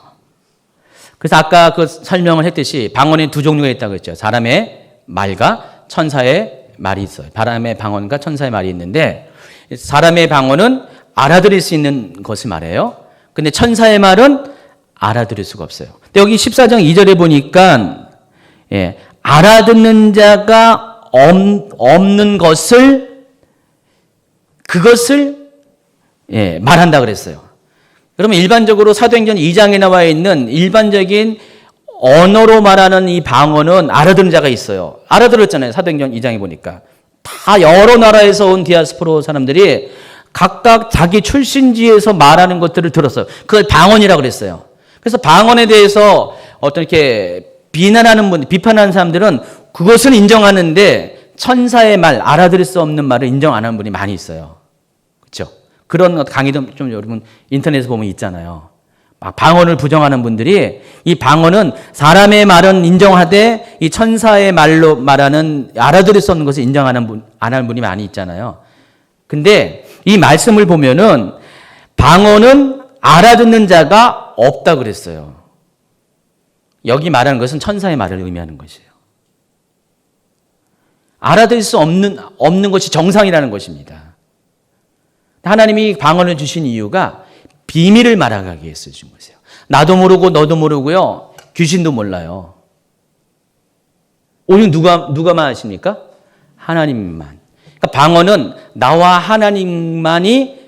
그래서 아까 그 설명을 했듯이 방언에 두 종류가 있다고 했죠. 사람의 말과 천사의 말이 있어요. 사람의 방언과 천사의 말이 있는데 사람의 방언은 알아들을 수 있는 것을 말해요. 근데 천사의 말은 알아들을 수가 없어요. 근데 여기 14장 2절에 보니까 알아듣는 자가 없는 것을 그것을 말한다 그랬어요. 그러면 일반적으로 사도행전 2장에 나와 있는 일반적인 언어로 말하는 이 방언은 알아듣는 자가 있어요. 알아들었잖아요. 사도행전 2장에 보니까. 다 여러 나라에서 온 디아스포라 사람들이 각각 자기 출신지에서 말하는 것들을 들었어요. 그걸 방언이라고 그랬어요. 그래서 방언에 대해서 어떤 이렇게 비난하는 분, 비판하는 사람들은 그것은 인정하는데 천사의 말, 알아들을 수 없는 말을 인정 안 하는 분이 많이 있어요. 그렇죠? 그런 강의도 좀 여러분 인터넷에 보면 있잖아요. 막 방언을 부정하는 분들이 이 방언은 사람의 말은 인정하되 이 천사의 말로 말하는 알아들을 수 없는 것을 인정하는 분, 안 하는 분이 많이 있잖아요. 근데 이 말씀을 보면은 방언은 알아듣는 자가 없다 그랬어요. 여기 말하는 것은 천사의 말을 의미하는 것이에요. 알아들을 수 없는 것이 정상이라는 것입니다. 하나님이 방언을 주신 이유가 비밀을 말하기 위해서 준 것이에요. 나도 모르고 너도 모르고요. 귀신도 몰라요. 오늘 누가만 아십니까? 하나님만. 그러니까 방언은 나와 하나님만이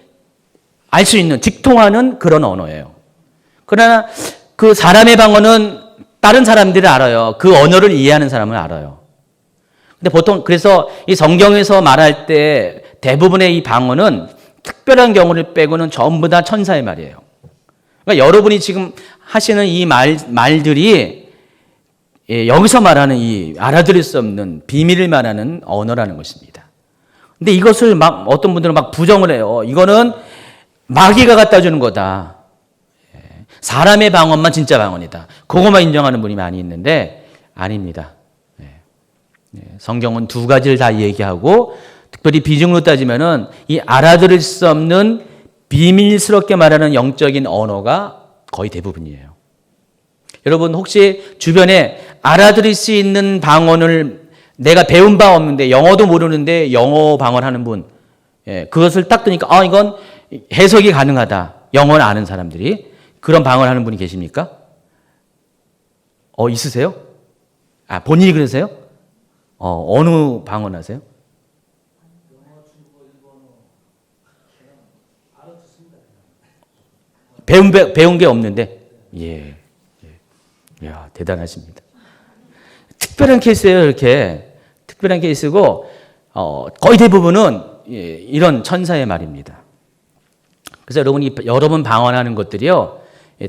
알 수 있는, 직통하는 그런 언어예요. 그러나 그 사람의 방언은 다른 사람들이 알아요. 그 언어를 이해하는 사람은 알아요. 근데 보통 그래서 이 성경에서 말할 때 대부분의 이 방언은 특별한 경우를 빼고는 전부 다 천사의 말이에요. 그러니까 여러분이 지금 하시는 이 말들이 여기서 말하는 이 알아들을 수 없는 비밀을 말하는 언어라는 것입니다. 근데 이것을 막 어떤 분들은 막 부정을 해요. 이거는 마귀가 갖다 주는 거다. 사람의 방언만 진짜 방언이다. 그것만 인정하는 분이 많이 있는데 아닙니다. 성경은 두 가지를 다 얘기하고 특별히 비중으로 따지면은 이 알아들을 수 없는 비밀스럽게 말하는 영적인 언어가 거의 대부분이에요. 여러분 혹시 주변에 알아들을 수 있는 방언을 내가 배운 바 없는데 영어도 모르는데 영어 방언하는 분, 그것을 딱 듣니까 이건 해석이 가능하다. 영어를 아는 사람들이 그런 방언하는 분이 계십니까? 있으세요? 본인이 그러세요? 어느 방언 하세요? 배운 게 없는데. 예. 이야, 대단하십니다. 특별한 케이스예요, 이렇게. 특별한 케이스고, 거의 대부분은 이런 천사의 말입니다. 그래서 여러분이 여러 번 방언하는 것들이요,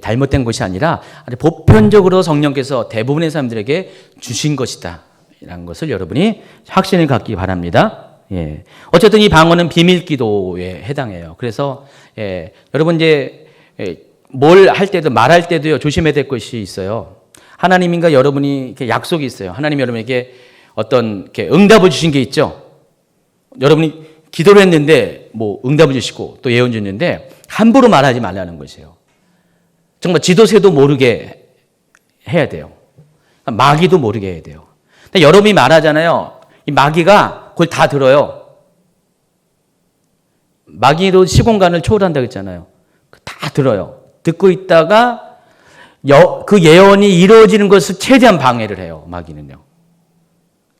잘못된 것이 아니라 보편적으로 성령께서 대부분의 사람들에게 주신 것이다. 라는 것을 여러분이 확신을 갖기 바랍니다. 예. 어쨌든 이 방언은 비밀 기도에 해당해요. 그래서, 여러분 이제, 뭘 할 때도, 말할 때도요, 조심해야 될 것이 있어요. 하나님인가 여러분이 이렇게 약속이 있어요. 하나님 여러분에게 어떤 이렇게 응답을 주신 게 있죠. 여러분이 기도를 했는데, 뭐, 응답을 주시고 또 예언 주는데, 함부로 말하지 말라는 것이에요. 정말 지도새도 모르게 해야 돼요. 마귀도 모르게 해야 돼요. 근데 여러분이 말하잖아요. 이 마귀가 그걸 다 들어요. 마귀도 시공간을 초월한다고 했잖아요. 다 들어요. 듣고 있다가 그 예언이 이루어지는 것을 최대한 방해를 해요. 마귀는요.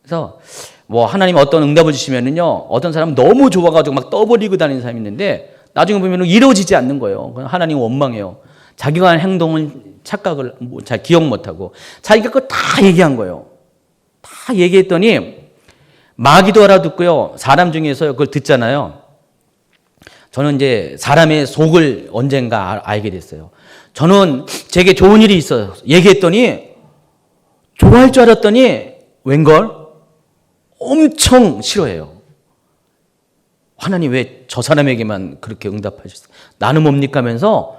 그래서 뭐 하나님 어떤 응답을 주시면은요, 어떤 사람은 너무 좋아가지고 막 떠버리고 다니는 사람이 있는데 나중에 보면은 이루어지지 않는 거예요. 하나님 원망해요. 자기가 한 행동을 착각을 잘 기억 못하고 자기가 그거 다 얘기한 거예요. 다 얘기했더니 마귀도 알아듣고요. 사람 중에서 그걸 듣잖아요. 저는 이제 사람의 속을 언젠가 알게 됐어요. 저는 제게 좋은 일이 있어요. 얘기했더니 좋아할 줄 알았더니 웬걸 엄청 싫어해요. 하나님 왜 저 사람에게만 그렇게 응답하셨어요? 나는 뭡니까 하면서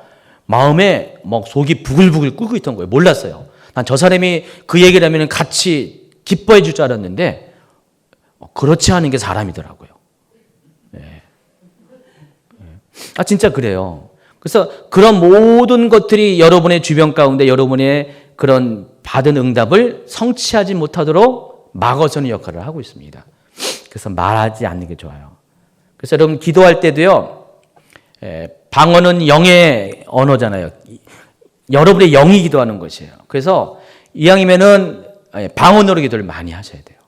마음에 막 속이 부글부글 끓고 있던 거예요. 몰랐어요. 난 저 사람이 그 얘기를 하면 같이 기뻐해 줄 줄 알았는데 그렇지 않은 게 사람이더라고요. 네. 진짜 그래요. 그래서 그런 모든 것들이 여러분의 주변 가운데 여러분의 그런 받은 응답을 성취하지 못하도록 막아서는 역할을 하고 있습니다. 그래서 말하지 않는 게 좋아요. 그래서 여러분 기도할 때도요, 방언은 영의 언어잖아요. 여러분의 영이 기도하는 것이에요. 그래서 이왕이면은 방언으로 기도를 많이 하셔야 돼요.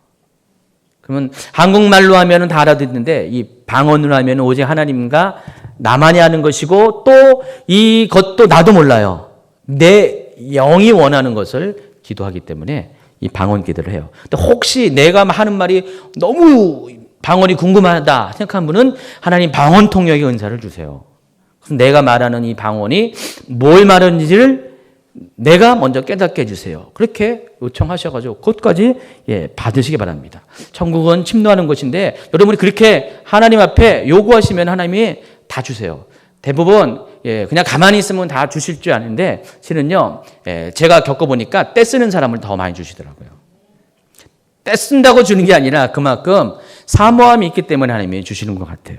그러면 한국말로 하면은 다 알아듣는데 이 방언으로 하면은 오직 하나님과 나만이 하는 것이고 또 이것도 나도 몰라요. 내 영이 원하는 것을 기도하기 때문에 이 방언 기도를 해요. 근데 혹시 내가 하는 말이 너무 방언이 궁금하다 생각한 분은 하나님 방언 통역의 은사를 주세요. 그래서 내가 말하는 이 방언이 뭘 말하는지를 내가 먼저 깨닫게 해주세요. 그렇게 요청하셔가지고 그것까지 받으시기 바랍니다. 천국은 침노하는 것인데 여러분이 그렇게 하나님 앞에 요구하시면 하나님이 다 주세요. 대부분 그냥 가만히 있으면 다 주실 줄 아는데 실은요, 제가 겪어보니까 떼쓰는 사람을 더 많이 주시더라고요. 떼쓴다고 주는 게 아니라 그만큼 사모함이 있기 때문에 하나님이 주시는 것 같아요.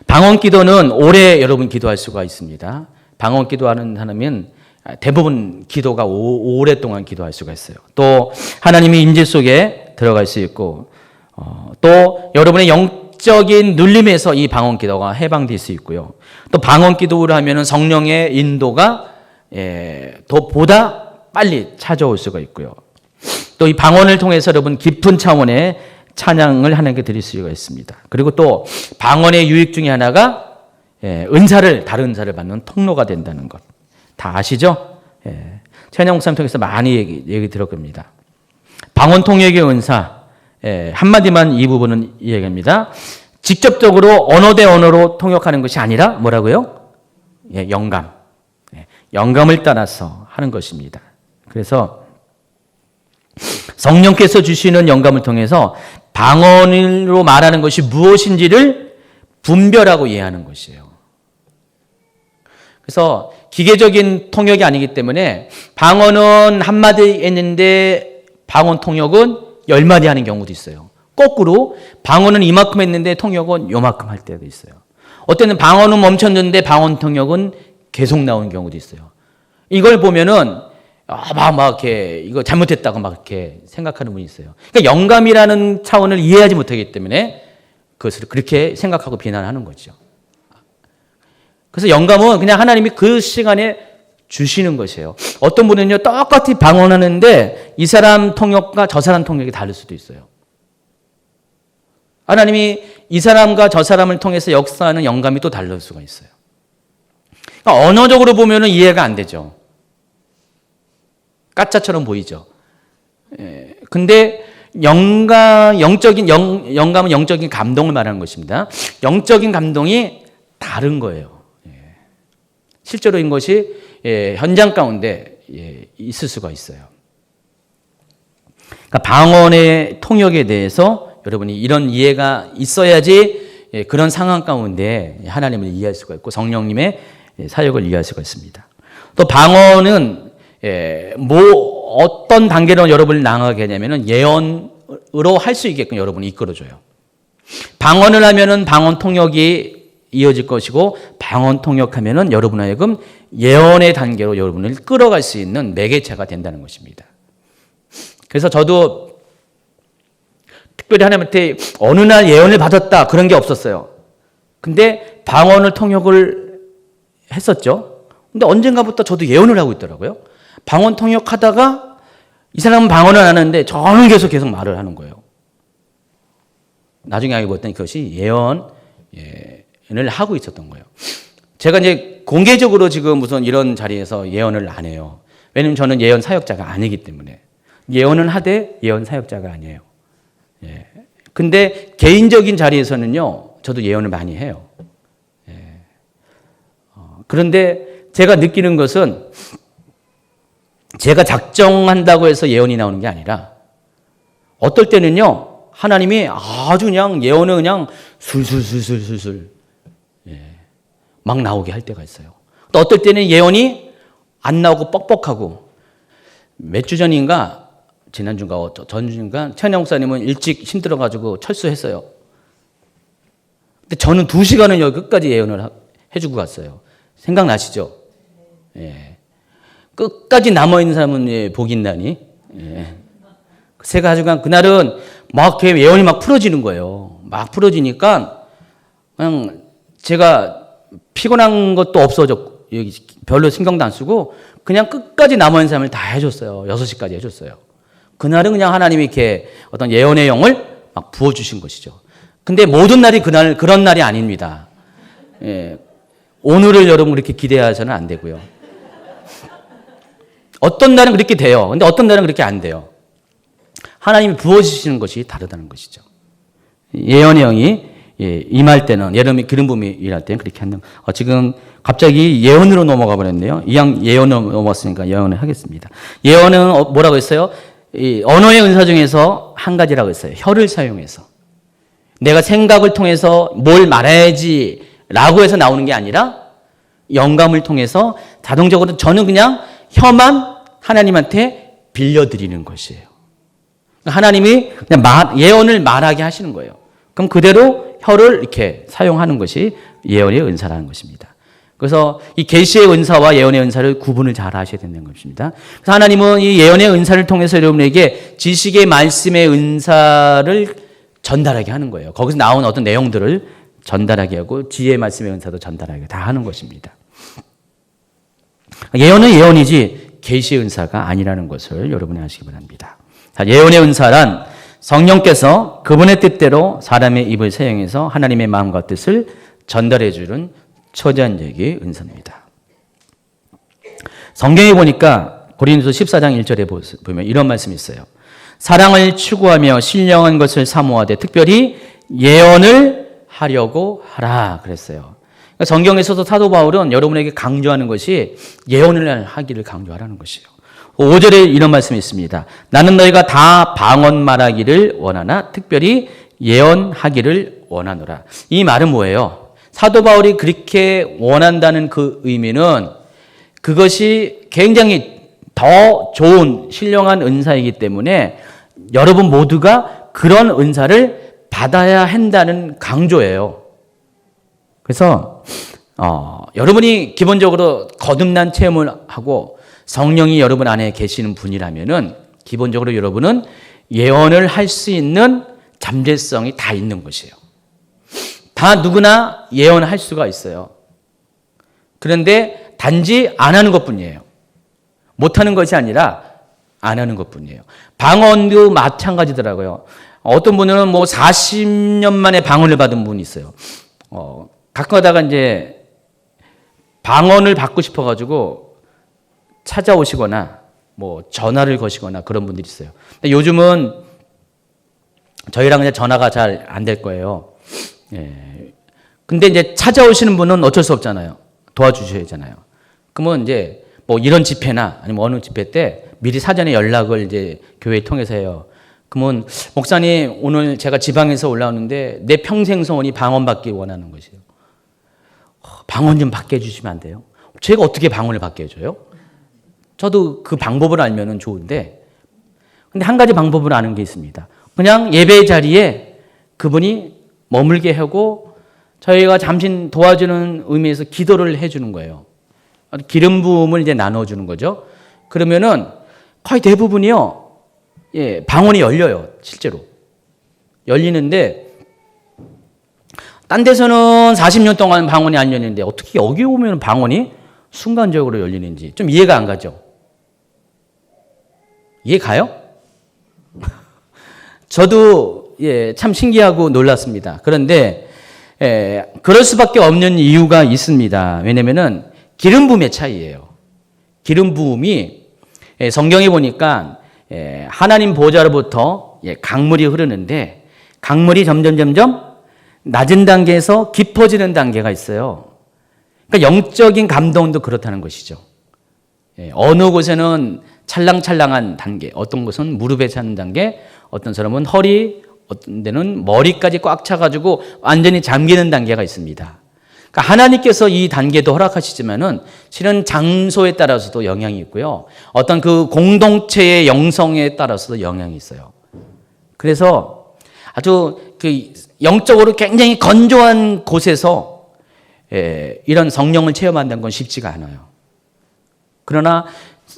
방언 기도는 오래 여러분 기도할 수가 있습니다. 방언 기도하는 사람은 대부분 기도가 오랫동안 기도할 수가 있어요. 또 하나님의 임재 속에 들어갈 수 있고 또 여러분의 영적인 눌림에서 이 방언 기도가 해방될 수 있고요. 또 방언 기도를 하면 성령의 인도가 더 보다 빨리 찾아올 수가 있고요. 또 이 방언을 통해서 여러분 깊은 차원의 찬양을 하나님께 드릴 수가 있습니다. 그리고 또 방언의 유익 중에 하나가 다른 은사를 받는 통로가 된다는 것. 다 아시죠? 최현영 목사님 통해서 많이 얘기 들었겁니다. 방언 통역의 은사, 한마디만 이 부분은 이야기합니다. 직접적으로 언어 대 언어로 통역하는 것이 아니라 뭐라고요? 영감. 영감을 따라서 하는 것입니다. 그래서 성령께서 주시는 영감을 통해서 방언으로 말하는 것이 무엇인지를 분별하고 이해하는 것이에요. 그래서 기계적인 통역이 아니기 때문에 방언은 한마디 했는데 방언 통역은 10마디 하는 경우도 있어요. 거꾸로 방언은 이만큼 했는데 통역은 요만큼 할 때도 있어요. 어때는 방언은 멈췄는데 방언 통역은 계속 나오는 경우도 있어요. 이걸 보면은 막 이렇게 이거 잘못했다고 막 이렇게 생각하는 분이 있어요. 그러니까 영감이라는 차원을 이해하지 못하기 때문에 그것을 그렇게 생각하고 비난하는 거죠. 그래서 영감은 그냥 하나님이 그 시간에 주시는 것이에요. 어떤 분은요, 똑같이 방언하는데 이 사람 통역과 저 사람 통역이 다를 수도 있어요. 하나님이 이 사람과 저 사람을 통해서 역사하는 영감이 또 다를 수가 있어요. 그러니까 언어적으로 보면은 이해가 안 되죠. 가짜처럼 보이죠. 근데 영감은 영적인 감동을 말하는 것입니다. 영적인 감동이 다른 거예요. 실제로 이것이 현장 가운데 있을 수가 있어요. 그러니까 방언의 통역에 대해서 여러분이 이런 이해가 있어야지 그런 상황 가운데 하나님을 이해할 수가 있고 성령님의 사역을 이해할 수가 있습니다. 또 방언은 어떤 단계로 여러분을 나아가게 하냐면은 예언으로 할 수 있게끔 여러분이 이끌어줘요. 방언을 하면은 방언 통역이 이어질 것이고 방언 통역하면은 여러분 하여금 예언의 단계로 여러분을 끌어갈 수 있는 매개체가 된다는 것입니다. 그래서 저도 특별히 하나님한테 어느 날 예언을 받았다 그런 게 없었어요. 근데 방언을 통역을 했었죠. 근데 언젠가부터 저도 예언을 하고 있더라고요. 방언 통역하다가 이 사람은 방언을 안 하는데 저는 계속 말을 하는 거예요. 나중에 알고 봤더니 그것이 예언을 하고 있었던 거예요. 제가 이제 공개적으로 지금 무슨 이런 자리에서 예언을 안 해요. 왜냐면 저는 예언 사역자가 아니기 때문에. 예언은 하되 예언 사역자가 아니에요. 근데 개인적인 자리에서는요, 저도 예언을 많이 해요. 그런데 제가 느끼는 것은 제가 작정한다고 해서 예언이 나오는 게 아니라 어떨 때는요, 하나님이 아주 그냥 예언을 그냥 술술술술술술 막 나오게 할 때가 있어요. 또 어떨 때는 예언이 안 나오고 뻑뻑하고 몇 주 전인가 지난주인가 전주인가 천영 목사님은 일찍 힘들어가지고 철수했어요. 근데 저는 2시간을 여기 끝까지 예언을 해주고 갔어요. 생각나시죠? 끝까지 남아있는 사람은 복이 있나니? 제가 아주 그날은 막 예언이 막 풀어지는 거예요. 막 풀어지니까 그냥 제가 피곤한 것도 없어졌고 별로 신경도 안 쓰고 그냥 끝까지 남아있는 사람을 다 해줬어요. 6시까지 해줬어요. 그날은 그냥 하나님이 이렇게 어떤 예언의 영을 막 부어주신 것이죠. 근데 모든 날이 그런 날이 아닙니다. 오늘을 여러분 그렇게 기대하셔서는 안 되고요. 어떤 날은 그렇게 돼요. 근데 어떤 날은 그렇게 안 돼요. 하나님이 부어주시는 것이 다르다는 것이죠. 예언의 영이 임할 때는, 예언의 기름 부음이 일할 때는 그렇게 하는. 지금 갑자기 예언으로 넘어가 버렸네요. 이왕 예언으로 넘어갔으니까 예언을 하겠습니다. 예언은 뭐라고 했어요? 이 언어의 은사 중에서 한 가지라고 했어요. 혀를 사용해서. 내가 생각을 통해서 뭘 말해야지 라고 해서 나오는 게 아니라 영감을 통해서 자동적으로 저는 그냥 혀만 하나님한테 빌려드리는 것이에요. 하나님이 그냥 예언을 말하게 하시는 거예요. 그럼 그대로 혀를 이렇게 사용하는 것이 예언의 은사라는 것입니다. 그래서 이 계시의 은사와 예언의 은사를 구분을 잘 하셔야 된다는 것입니다. 그래서 하나님은 이 예언의 은사를 통해서 여러분에게 지식의 말씀의 은사를 전달하게 하는 거예요. 거기서 나온 어떤 내용들을 전달하게 하고 지혜의 말씀의 은사도 전달하게 다 하는 것입니다. 예언은 예언이지 계시의 은사가 아니라는 것을 여러분이 아시기 바랍니다. 예언의 은사란 성령께서 그분의 뜻대로 사람의 입을 사용해서 하나님의 마음과 뜻을 전달해 주는 초자연적인 은사입니다. 성경에 보니까 고린도서 14장 1절에 보면 이런 말씀이 있어요. 사랑을 추구하며 신령한 것을 사모하되 특별히 예언을 하려고 하라 그랬어요. 그러니까 성경에서도 사도 바울은 여러분에게 강조하는 것이 예언을 하기를 강조하라는 것이에요. 5절에 이런 말씀이 있습니다. 나는 너희가 다 방언 말하기를 원하나 특별히 예언하기를 원하노라. 이 말은 뭐예요? 사도 바울이 그렇게 원한다는 그 의미는 그것이 굉장히 더 좋은 신령한 은사이기 때문에 여러분 모두가 그런 은사를 받아야 한다는 강조예요. 그래서 여러분이 기본적으로 거듭난 체험을 하고 성령이 여러분 안에 계시는 분이라면은 기본적으로 여러분은 예언을 할 수 있는 잠재성이 다 있는 것이에요. 다 누구나 예언할 수가 있어요. 그런데 단지 안 하는 것뿐이에요. 못하는 것이 아니라 안 하는 것뿐이에요. 방언도 마찬가지더라고요. 어떤 분은 뭐 40년 만에 방언을 받은 분이 있어요. 가끔 하다가 이제 방언을 받고 싶어가지고 찾아오시거나 뭐 전화를 거시거나 그런 분들이 있어요. 근데 요즘은 저희랑 그냥 전화가 잘 안 될 거예요. 예. 근데 이제 찾아오시는 분은 어쩔 수 없잖아요. 도와주셔야 하잖아요. 그러면 이제 뭐 이런 집회나 아니면 어느 집회 때 미리 사전에 연락을 이제 교회 통해서 해요. 그러면 목사님 오늘 제가 지방에서 올라오는데 내 평생 소원이 방언 받기 원하는 것이에요. 방언 좀 받게 해주시면 안 돼요? 제가 어떻게 방언을 받게 해줘요? 저도 그 방법을 알면 좋은데, 근데 한 가지 방법을 아는 게 있습니다. 그냥 예배 자리에 그분이 머물게 하고 저희가 잠시 도와주는 의미에서 기도를 해주는 거예요. 기름 부음을 이제 나눠주는 거죠. 그러면은 거의 대부분이요, 예, 방언이 열려요. 실제로 열리는데, 딴 데서는 40년 동안 방언이 안 열리는데 어떻게 여기 오면 방언이 순간적으로 열리는지 좀 이해가 안 가죠. 이해 가요? 저도 예, 참 신기하고 놀랐습니다. 그런데 그럴 수밖에 없는 이유가 있습니다. 왜냐면은 기름 부음의 차이예요. 기름 부음이 성경에 보니까 하나님 보좌로부터 강물이 흐르는데 강물이 점점 낮은 단계에서 깊어지는 단계가 있어요. 그러니까 영적인 감동도 그렇다는 것이죠. 어느 곳에는 찰랑찰랑한 단계, 어떤 곳은 무릎에 차는 단계, 어떤 사람은 허리, 어떤 데는 머리까지 꽉 차가지고 완전히 잠기는 단계가 있습니다. 그러니까 하나님께서 이 단계도 허락하시지만은 실은 장소에 따라서도 영향이 있고요. 어떤 그 공동체의 영성에 따라서도 영향이 있어요. 그래서 아주 그 영적으로 굉장히 건조한 곳에서 이런 성령을 체험한다는 건 쉽지가 않아요. 그러나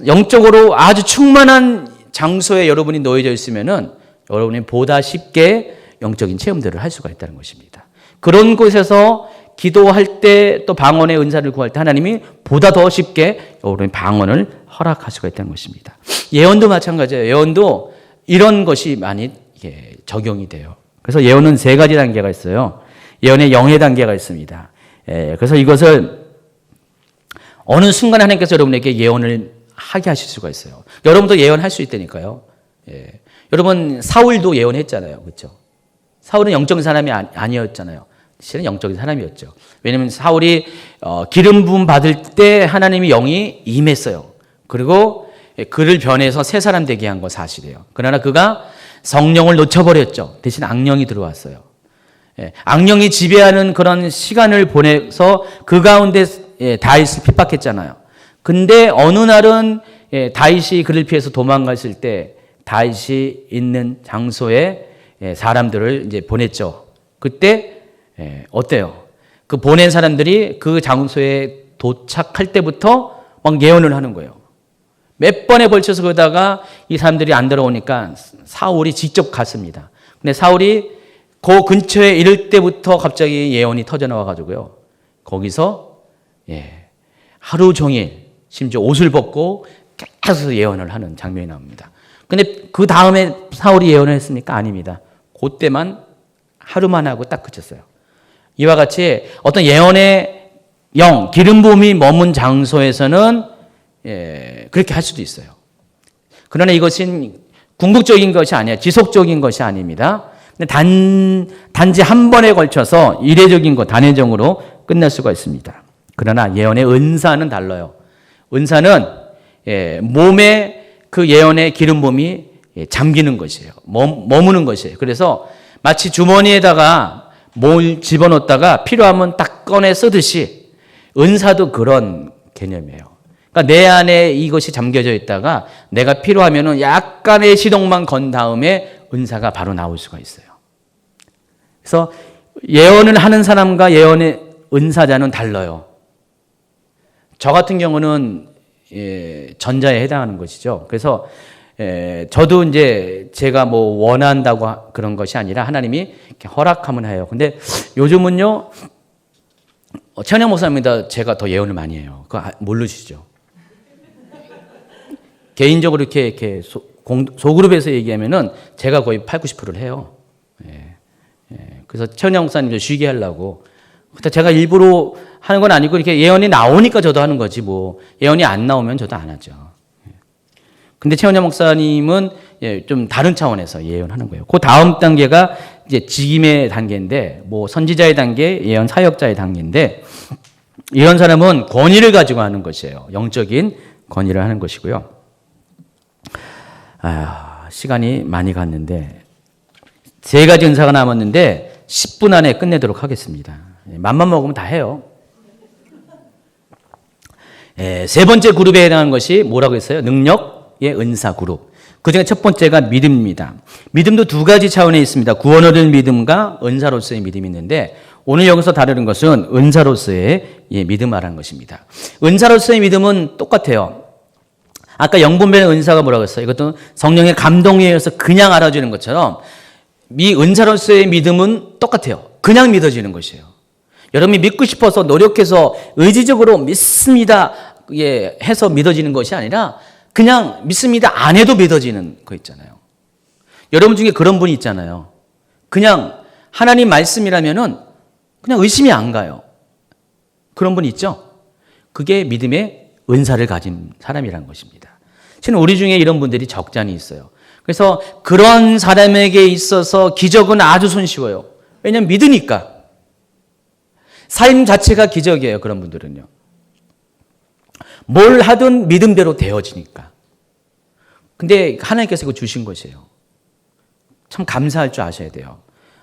영적으로 아주 충만한 장소에 여러분이 놓여져 있으면은 여러분이 보다 쉽게 영적인 체험들을 할 수가 있다는 것입니다. 그런 곳에서 기도할 때 또 방언의 은사를 구할 때 하나님이 보다 더 쉽게 여러분의 방언을 허락할 수가 있다는 것입니다. 예언도 마찬가지예요. 예언도 이런 것이 많이 적용이 돼요. 그래서 예언은 세 가지 단계가 있어요. 예언의 영의 단계가 있습니다. 그래서 이것을 어느 순간 하나님께서 여러분에게 예언을 하게 하실 수가 있어요. 여러분도 예언할 수 있다니까요. 여러분 사울도 예언했잖아요. 그렇죠? 사울은 영적인 사람이 아니었잖아요. 실은 영적인 사람이었죠. 왜냐하면 사울이 기름 부음 받을 때 하나님의 영이 임했어요. 그리고 그를 변해서 새 사람 되게 한 거 사실이에요. 그러나 그가 성령을 놓쳐버렸죠. 대신 악령이 들어왔어요. 악령이 지배하는 그런 시간을 보내서 그 가운데 다윗을 핍박했잖아요. 근데 어느 날은 다윗이 그를 피해서 도망갔을 때 다윗이 있는 장소에 사람들을 이제 보냈죠. 그때 어때요? 그 보낸 사람들이 그 장소에 도착할 때부터 막 예언을 하는 거예요. 몇 번에 걸쳐서 그러다가 이 사람들이 안 들어오니까 사울이 직접 갔습니다. 근데 사울이 그 근처에 이를 때부터 갑자기 예언이 터져 나와 가지고요. 거기서 하루 종일 심지어 옷을 벗고 계속 예언을 하는 장면이 나옵니다. 근데 그 다음에 사울이 예언을 했습니까? 아닙니다. 그때만 하루만 하고 딱 그쳤어요. 이와 같이 어떤 예언의 영, 기름 부음이 머문 장소에서는 그렇게 할 수도 있어요. 그러나 이것은 궁극적인 것이 아니에요. 지속적인 것이 아닙니다. 단지 한 번에 걸쳐서 이례적인 것, 단회적으로 끝날 수가 있습니다. 그러나 예언의 은사는 달라요. 은사는 몸에 그 예언의 기름 부음이 잠기는 것이에요. 머무는 것이에요. 그래서 마치 주머니에다가 뭘 집어넣었다가 필요하면 딱 꺼내 쓰듯이 은사도 그런 개념이에요. 그러니까 내 안에 이것이 잠겨져 있다가 내가 필요하면은 약간의 시동만 건 다음에 은사가 바로 나올 수가 있어요. 그래서 예언을 하는 사람과 예언의 은사자는 달라요. 저 같은 경우는 전자에 해당하는 것이죠. 그래서 저도 이제 제가 뭐 원한다고 그런 것이 아니라 하나님이 이렇게 허락하면 해요. 근데 요즘은요, 천영 목사님보다 제가 더 예언을 많이 해요. 그거 모르시죠? 개인적으로 이렇게 소그룹에서 얘기하면은 제가 거의 8, 90%를 해요. 그래서 천영 목사님도 쉬게 하려고. 근데 제가 일부러 하는 건 아니고 이렇게 예언이 나오니까 저도 하는 거지 뭐 예언이 안 나오면 저도 안 하죠. 근데 최원재 목사님은 좀 다른 차원에서 예언하는 거예요. 그 다음 단계가 이제 직임의 단계인데, 뭐 선지자의 단계, 예언 사역자의 단계인데, 이런 사람은 권위를 가지고 하는 것이에요. 영적인 권위를 하는 것이고요. 시간이 많이 갔는데 3가지 은사가 남았는데 10분 안에 끝내도록 하겠습니다. 맘만 먹으면 다 해요. 3번째 그룹에 해당하는 것이 뭐라고 했어요? 능력의 은사 그룹. 그중에 첫 번째가 믿음입니다. 믿음도 2가지 차원에 있습니다. 구원 얻을 믿음과 은사로서의 믿음이 있는데, 오늘 여기서 다루는 것은 은사로서의 믿음 말하는 것입니다. 은사로서의 믿음은 똑같아요. 아까 영분별의 은사가 뭐라고 했어요? 이것도 성령의 감동에 의해서 그냥 알아주는 것처럼 이 은사로서의 믿음은 똑같아요. 그냥 믿어지는 것이에요. 여러분이 믿고 싶어서 노력해서 의지적으로 믿습니다 해서 믿어지는 것이 아니라 그냥 믿습니다 안 해도 믿어지는 거 있잖아요. 여러분 중에 그런 분이 있잖아요. 그냥 하나님 말씀이라면은 그냥 의심이 안 가요. 그런 분 있죠? 그게 믿음의 은사를 가진 사람이라는 것입니다. 실은 우리 중에 이런 분들이 적잖이 있어요. 그래서 그런 사람에게 있어서 기적은 아주 손쉬워요. 왜냐하면 믿으니까. 삶 자체가 기적이에요. 그런 분들은요. 뭘 하든 믿음대로 되어지니까. 근데 하나님께서 이거 주신 것이에요. 참 감사할 줄 아셔야 돼요.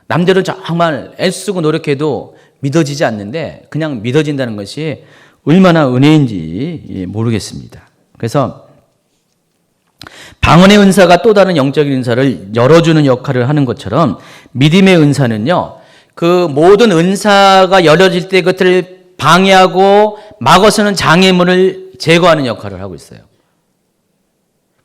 남들은 정말 애쓰고 노력해도 믿어지지 않는데 그냥 믿어진다는 것이 얼마나 은혜인지 모르겠습니다. 그래서 방언의 은사가 또 다른 영적인 은사를 열어주는 역할을 하는 것처럼 믿음의 은사는요, 그 모든 은사가 열어질 때 그것들을 방해하고 막아서는 장애물을 제거하는 역할을 하고 있어요.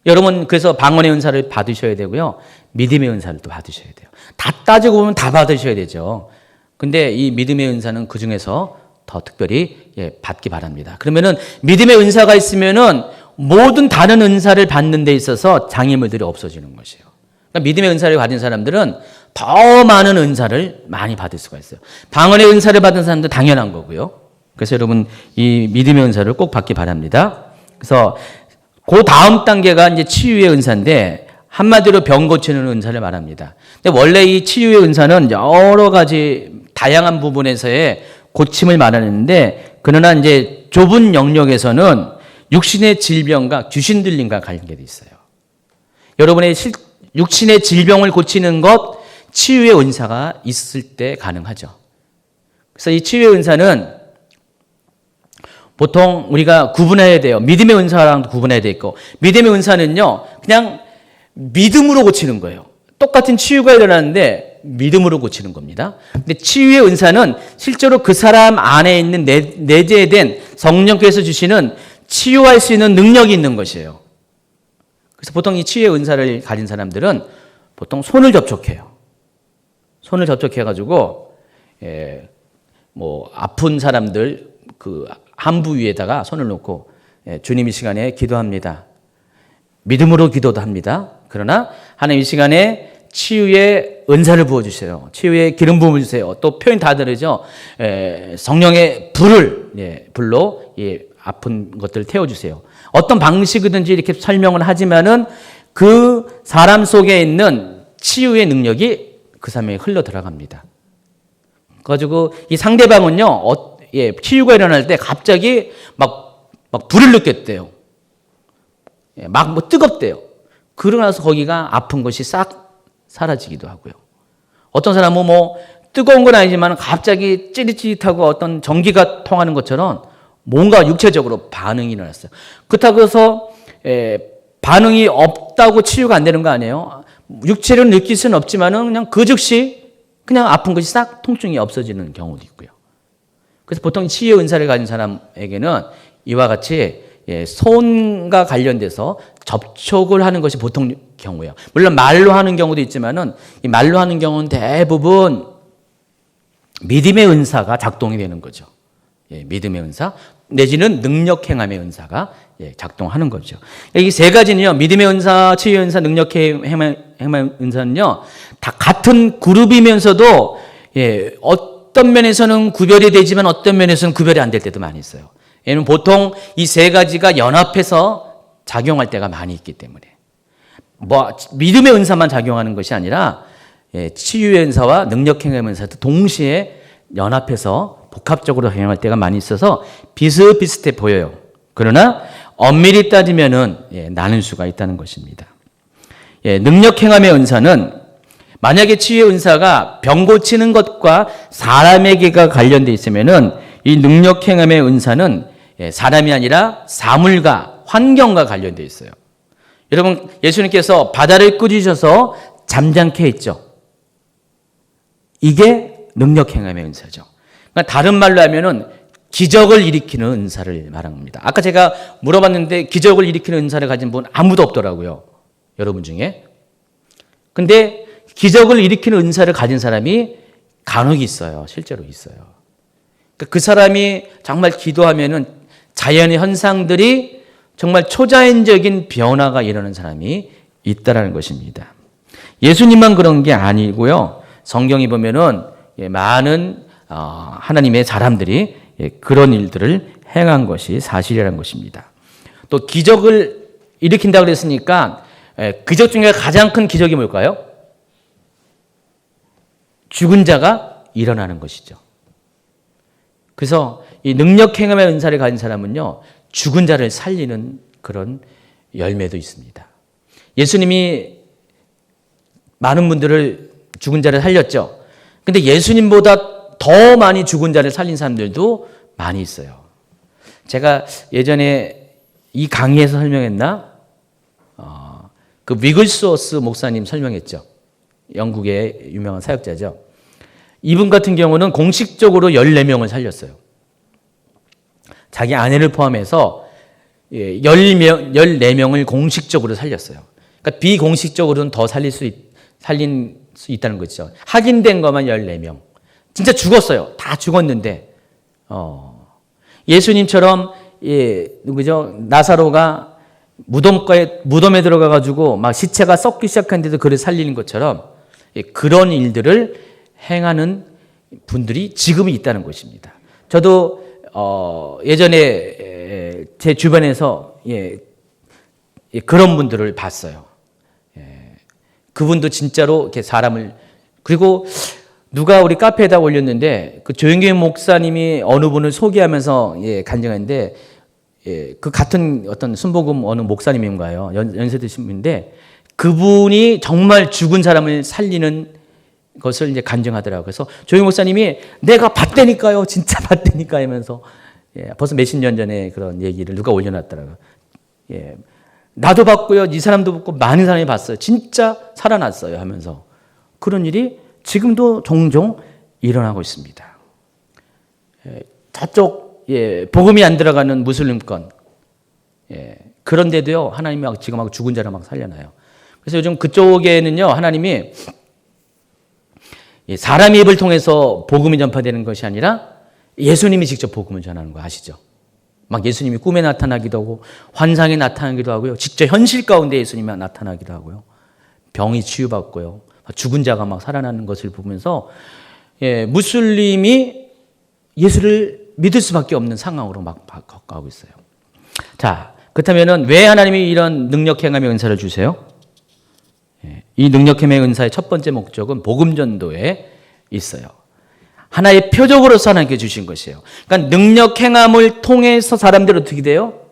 여러분, 그래서 방언의 은사를 받으셔야 되고요, 믿음의 은사를 또 받으셔야 돼요. 다 따지고 보면 다 받으셔야 되죠. 근데 이 믿음의 은사는 그 중에서 더 특별히 받기 바랍니다. 그러면은 믿음의 은사가 있으면은 모든 다른 은사를 받는 데 있어서 장애물들이 없어지는 것이에요. 그러니까 믿음의 은사를 가진 사람들은 더 많은 은사를 많이 받을 수가 있어요. 방언의 은사를 받은 사람도 당연한 거고요. 그래서 여러분 이 믿음의 은사를 꼭 받기 바랍니다. 그래서 그 다음 단계가 이제 치유의 은사인데, 한마디로 병 고치는 은사를 말합니다. 근데 원래 이 치유의 은사는 여러 가지 다양한 부분에서의 고침을 말하는데, 그러나 이제 좁은 영역에서는 육신의 질병과 귀신 들림과 관계돼 있어요. 여러분의 육신의 질병을 고치는 것, 치유의 은사가 있을 때 가능하죠. 그래서 이 치유의 은사는 보통 우리가 구분해야 돼요. 믿음의 은사랑 구분해야 돼 있고, 믿음의 은사는요, 그냥 믿음으로 고치는 거예요. 똑같은 치유가 일어나는데 믿음으로 고치는 겁니다. 근데 치유의 은사는 실제로 그 사람 안에 있는 내재된 성령께서 주시는 치유할 수 있는 능력이 있는 것이에요. 그래서 보통 이 치유의 은사를 가진 사람들은 보통 손을 접촉해요. 손을 접촉해가지고, 뭐, 아픈 사람들 그 한부 위에다가 손을 놓고, 주님 이 시간에 기도합니다. 믿음으로 기도도 합니다. 그러나 하나님 이 시간에 치유의 은사를 부어주세요. 치유의 기름 부음을 주세요. 또 표현 다 다르죠. 성령의 불로 아픈 것들을 태워주세요. 어떤 방식이든지 이렇게 설명을 하지만은 그 사람 속에 있는 치유의 능력이 그 사람에게 흘러 들어갑니다. 그래가지고 이 상대방은요, 치유가 일어날 때 갑자기 막 불을 느꼈대요. 막 뭐 뜨겁대요. 그러고 나서 거기가 아픈 것이 싹 사라지기도 하고요. 어떤 사람은 뭐 뜨거운 건 아니지만 갑자기 찌릿찌릿하고 어떤 전기가 통하는 것처럼 뭔가 육체적으로 반응이 일어났어요. 그렇다고 해서 반응이 없다고 치유가 안 되는 거 아니에요? 육체를 느낄 수는 없지만은 그냥 그 즉시 그냥 아픈 것이 싹 통증이 없어지는 경우도 있고요. 그래서 보통 치유의 은사를 가진 사람에게는 이와 같이 손과 관련돼서 접촉을 하는 것이 보통 경우예요. 물론 말로 하는 경우도 있지만은 이 말로 하는 경우는 대부분 믿음의 은사가 작동이 되는 거죠. 믿음의 은사 내지는 능력 행함의 은사가 작동하는 거죠. 이 3가지는요, 믿음의 은사, 치유의 은사, 능력 행함의 은사는요, 다 같은 그룹이면서도 어떤 면에서는 구별이 되지만 어떤 면에서는 구별이 안 될 때도 많이 있어요. 얘는 보통 이 3가지가 연합해서 작용할 때가 많이 있기 때문에 믿음의 은사만 작용하는 것이 아니라 치유의 은사와 능력행함의 은사도 동시에 연합해서 복합적으로 작용할 때가 많이 있어서 비슷비슷해 보여요. 그러나 엄밀히 따지면은 나눌 수가 있다는 것입니다. 능력행함의 은사는 만약에 치유의 은사가 병 고치는 것과 사람에게가 관련돼 있으면은 이 능력행함의 은사는 사람이 아니라 사물과 환경과 관련돼 있어요. 여러분, 예수님께서 바다를 꾸짖으셔서 잠잠케 했죠. 이게 능력행함의 은사죠. 그러니까 다른 말로 하면은 기적을 일으키는 은사를 말하는 겁니다. 아까 제가 물어봤는데 기적을 일으키는 은사를 가진 분 아무도 없더라고요. 여러분 중에. 근데 기적을 일으키는 은사를 가진 사람이 간혹 있어요. 실제로 있어요. 그 사람이 정말 기도하면은 자연의 현상들이 정말 초자연적인 변화가 일어나는 사람이 있다라는 것입니다. 예수님만 그런 게 아니고요. 성경에 보면은 많은 하나님의 사람들이 그런 일들을 행한 것이 사실이라는 것입니다. 또 기적을 일으킨다고 그랬으니까 기적 중에 가장 큰 기적이 뭘까요? 죽은 자가 일어나는 것이죠. 그래서 이 능력 행함의 은사를 가진 사람은요, 죽은 자를 살리는 그런 열매도 있습니다. 예수님이 많은 분들을 죽은 자를 살렸죠. 근데 예수님보다 더 많이 죽은 자를 살린 사람들도 많이 있어요. 제가 예전에 이 강의에서 설명했나? 그 위글스워스 목사님 설명했죠. 영국의 유명한 사역자죠. 이분 같은 경우는 공식적으로 14명을 살렸어요. 자기 아내를 포함해서 14명을 공식적으로 살렸어요. 그러니까 비공식적으로는 더 살린 수 있다는 거죠. 확인된 것만 14명. 진짜 죽었어요. 다 죽었는데, 예수님처럼, 누구죠? 나사로가 무덤에 들어가가지고 막 시체가 썩기 시작했는데도 그를 살리는 것처럼 그런 일들을 행하는 분들이 지금이 있다는 것입니다. 저도 예전에 제 주변에서 그런 분들을 봤어요. 그분도 진짜로 이렇게 사람을, 그리고 누가 우리 카페에다 올렸는데 그 조영규 목사님이 어느 분을 소개하면서 간증했는데 그 같은 어떤 순복음 어느 목사님인가요? 연세 드신 분인데 그분이 정말 죽은 사람을 살리는 것을 이제 간증하더라고요. 그래서 조영규 목사님이 내가 봤다니까요. 진짜 봤다니까 하면서 벌써 몇십 년 전에 그런 얘기를 누가 올려놨더라고요. 나도 봤고요. 이 사람도 봤고 많은 사람이 봤어요. 진짜 살아났어요 하면서 그런 일이 지금도 종종 일어나고 있습니다. 저쪽 복음이 안 들어가는 무슬림권 그런데도요 하나님이 지금 막 죽은 자를 막 살려놔요. 그래서 요즘 그쪽에는요 하나님이 사람의 입을 통해서 복음이 전파되는 것이 아니라 예수님이 직접 복음을 전하는 거 아시죠? 막 예수님이 꿈에 나타나기도 하고 환상에 나타나기도 하고요. 직접 현실 가운데 예수님이 나타나기도 하고요. 병이 치유받고요. 죽은 자가 막 살아나는 것을 보면서 무슬림이 예수를 믿을 수밖에 없는 상황으로 막 가고 있어요. 자, 그렇다면은 왜 하나님이 이런 능력 행함의 은사를 주세요? 이 능력 행함의 은사의 첫 번째 목적은 복음 전도에 있어요. 하나의 표적으로서 하나님께 주신 것이에요. 그러니까 능력 행함을 통해서 사람들이 어떻게 돼요?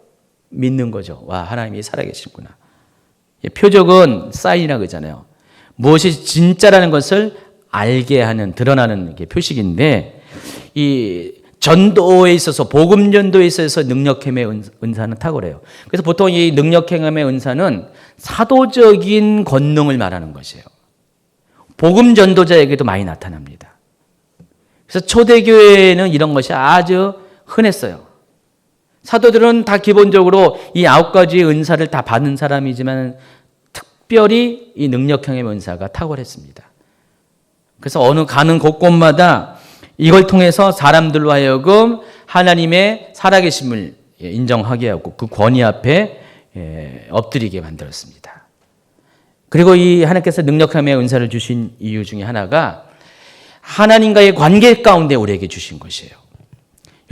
믿는 거죠. 와, 하나님이 살아계시구나. 표적은 사인이라고 그러잖아요. 무엇이 진짜라는 것을 알게 하는, 드러나는 게 표식인데, 이 전도에 있어서, 복음 전도에 있어서 능력행함의 은사는 탁월해요. 그래서 보통 이 능력행함의 은사는 사도적인 권능을 말하는 것이에요. 복음 전도자에게도 많이 나타납니다. 그래서 초대교회에는 이런 것이 아주 흔했어요. 사도들은 다 기본적으로 이 9가지의 은사를 다 받은 사람이지만 특별히 이 능력형의 은사가 탁월했습니다. 그래서 어느 가는 곳곳마다 이걸 통해서 사람들로 하여금 하나님의 살아계심을 인정하게 하고 그 권위 앞에 엎드리게 만들었습니다. 그리고 이 하나님께서 능력형의 은사를 주신 이유 중에 하나가 하나님과의 관계 가운데 우리에게 주신 것이에요.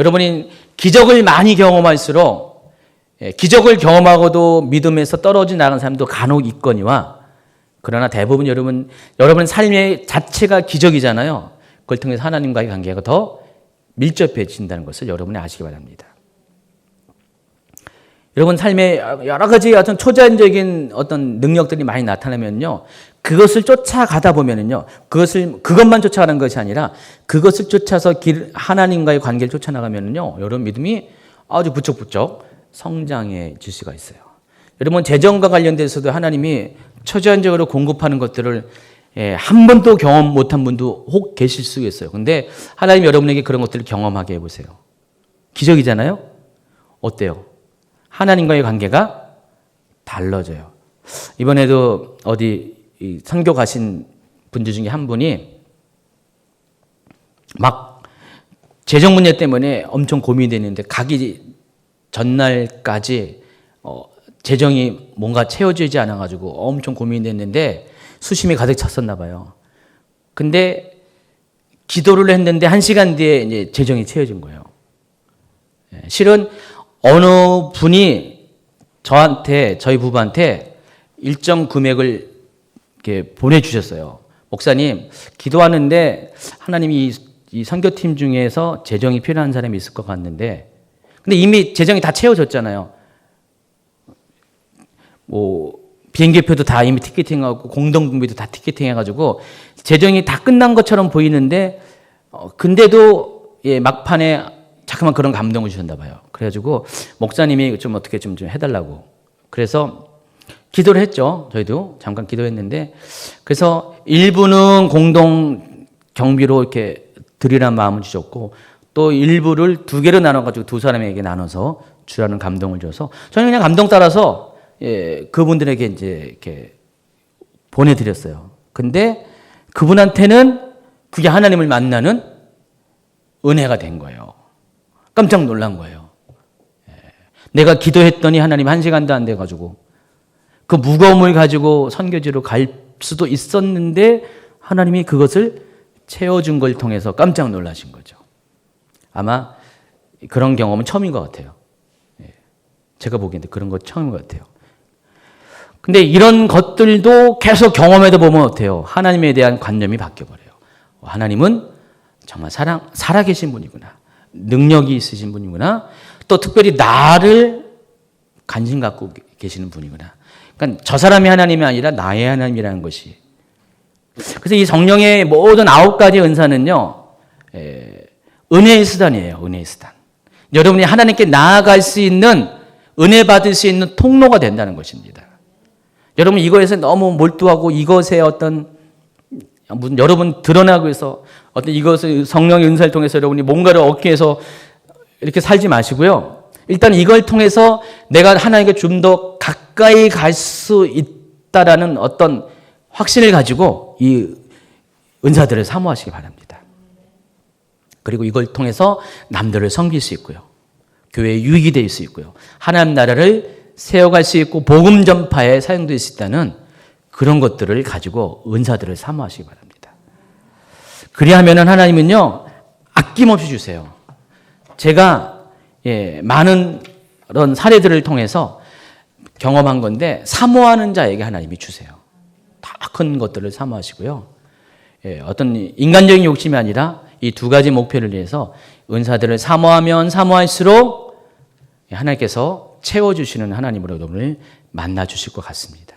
여러분이 기적을 많이 경험할수록 기적을 경험하고도 믿음에서 떨어져 나간 사람도 간혹 있거니와 그러나 대부분 여러분 삶의 자체가 기적이잖아요. 그걸 통해서 하나님과의 관계가 더 밀접해진다는 것을 여러분이 아시기 바랍니다. 여러분 삶에 여러 가지 어떤 초자연적인 어떤 능력들이 많이 나타나면요, 그것을 쫓아가다 보면은요, 그것만 쫓아가는 것이 아니라 그것을 쫓아서 하나님과의 관계를 쫓아나가면은요, 여러분 믿음이 아주 부쩍부쩍 성장해질 수가 있어요. 여러분 재정과 관련돼서도 하나님이 초자연적으로 공급하는 것들을 한 번도 경험 못한 분도 혹 계실 수 있어요. 근데 하나님 여러분에게 그런 것들을 경험하게 해보세요. 기적이잖아요? 어때요? 하나님과의 관계가 달라져요. 이번에도 어디 선교 가신 분들 중에 한 분이 막 재정 문제 때문에 엄청 고민이 되는데 가기 전날까지 재정이 뭔가 채워지지 않아가지고 엄청 고민이 됐는데 수심이 가득 찼었나 봐요. 근데 기도를 했는데 1시간 뒤에 이제 재정이 채워진 거예요. 실은 어느 분이 저희 부부한테 일정 금액을 이렇게 보내주셨어요. 목사님, 기도하는데 하나님이 이 선교팀 중에서 재정이 필요한 사람이 있을 것 같는데, 근데 이미 재정이 다 채워졌잖아요. 비행기표도 다 이미 티켓팅하고 공동분비도 다 티켓팅해가지고 재정이 다 끝난 것처럼 보이는데, 근데도 막판에 잠깐만 그런 감동을 주셨나 봐요. 그래가지고 목사님이 좀 어떻게 좀 해달라고. 그래서 기도를 했죠. 저희도 잠깐 기도했는데, 그래서 일부는 공동 경비로 이렇게 드리라는 마음을 주셨고, 또 일부를 2개로 나눠가지고 2사람에게 나눠서 주라는 감동을 줘서 저는 그냥 감동 따라서 그분들에게 이제 이렇게 보내드렸어요. 근데 그분한테는 그게 하나님을 만나는 은혜가 된 거예요. 깜짝 놀란 거예요. 내가 기도했더니 하나님 1시간도 안 돼가지고 그 무거움을 가지고 선교지로 갈 수도 있었는데 하나님이 그것을 채워준 걸 통해서 깜짝 놀라신 거죠. 아마 그런 경험은 처음인 것 같아요. 제가 보기에는 그런 거 처음인 것 같아요. 근데 이런 것들도 계속 경험해다 보면 어때요? 하나님에 대한 관념이 바뀌어버려요. 하나님은 정말 살아계신 분이구나. 능력이 있으신 분이구나. 또 특별히 나를 관심 갖고 계시는 분이구나. 그러니까 저 사람이 하나님이 아니라 나의 하나님이라는 것이. 그래서 이 성령의 모든 9가지 은사는요, 은혜의 수단이에요. 은혜의 수단. 여러분이 하나님께 나아갈 수 있는, 은혜 받을 수 있는 통로가 된다는 것입니다. 여러분 이거에서 너무 몰두하고 이것에 무슨 여러분 드러나고 해서 이것을 성령의 은사를 통해서 여러분이 뭔가를 얻기 위해서 이렇게 살지 마시고요. 일단 이걸 통해서 내가 하나님께 좀 더 가까이 갈 수 있다라는 어떤 확신을 가지고 이 은사들을 사모하시기 바랍니다. 그리고 이걸 통해서 남들을 섬길 수 있고요. 교회에 유익이 될 수 있고요. 하나님 나라를 세워갈 수 있고 복음 전파에 사용될 수 있다는 그런 것들을 가지고 은사들을 사모하시기 바랍니다. 그리하면 하나님은요, 아낌없이 주세요. 제가 많은 그런 사례들을 통해서 경험한 건데, 사모하는 자에게 하나님이 주세요. 다 큰 것들을 사모하시고요. 어떤 인간적인 욕심이 아니라 이 2가지 목표를 위해서 은사들을 사모하면 사모할수록 하나님께서 채워주시는 하나님으로 여러분을 만나 주실 것 같습니다.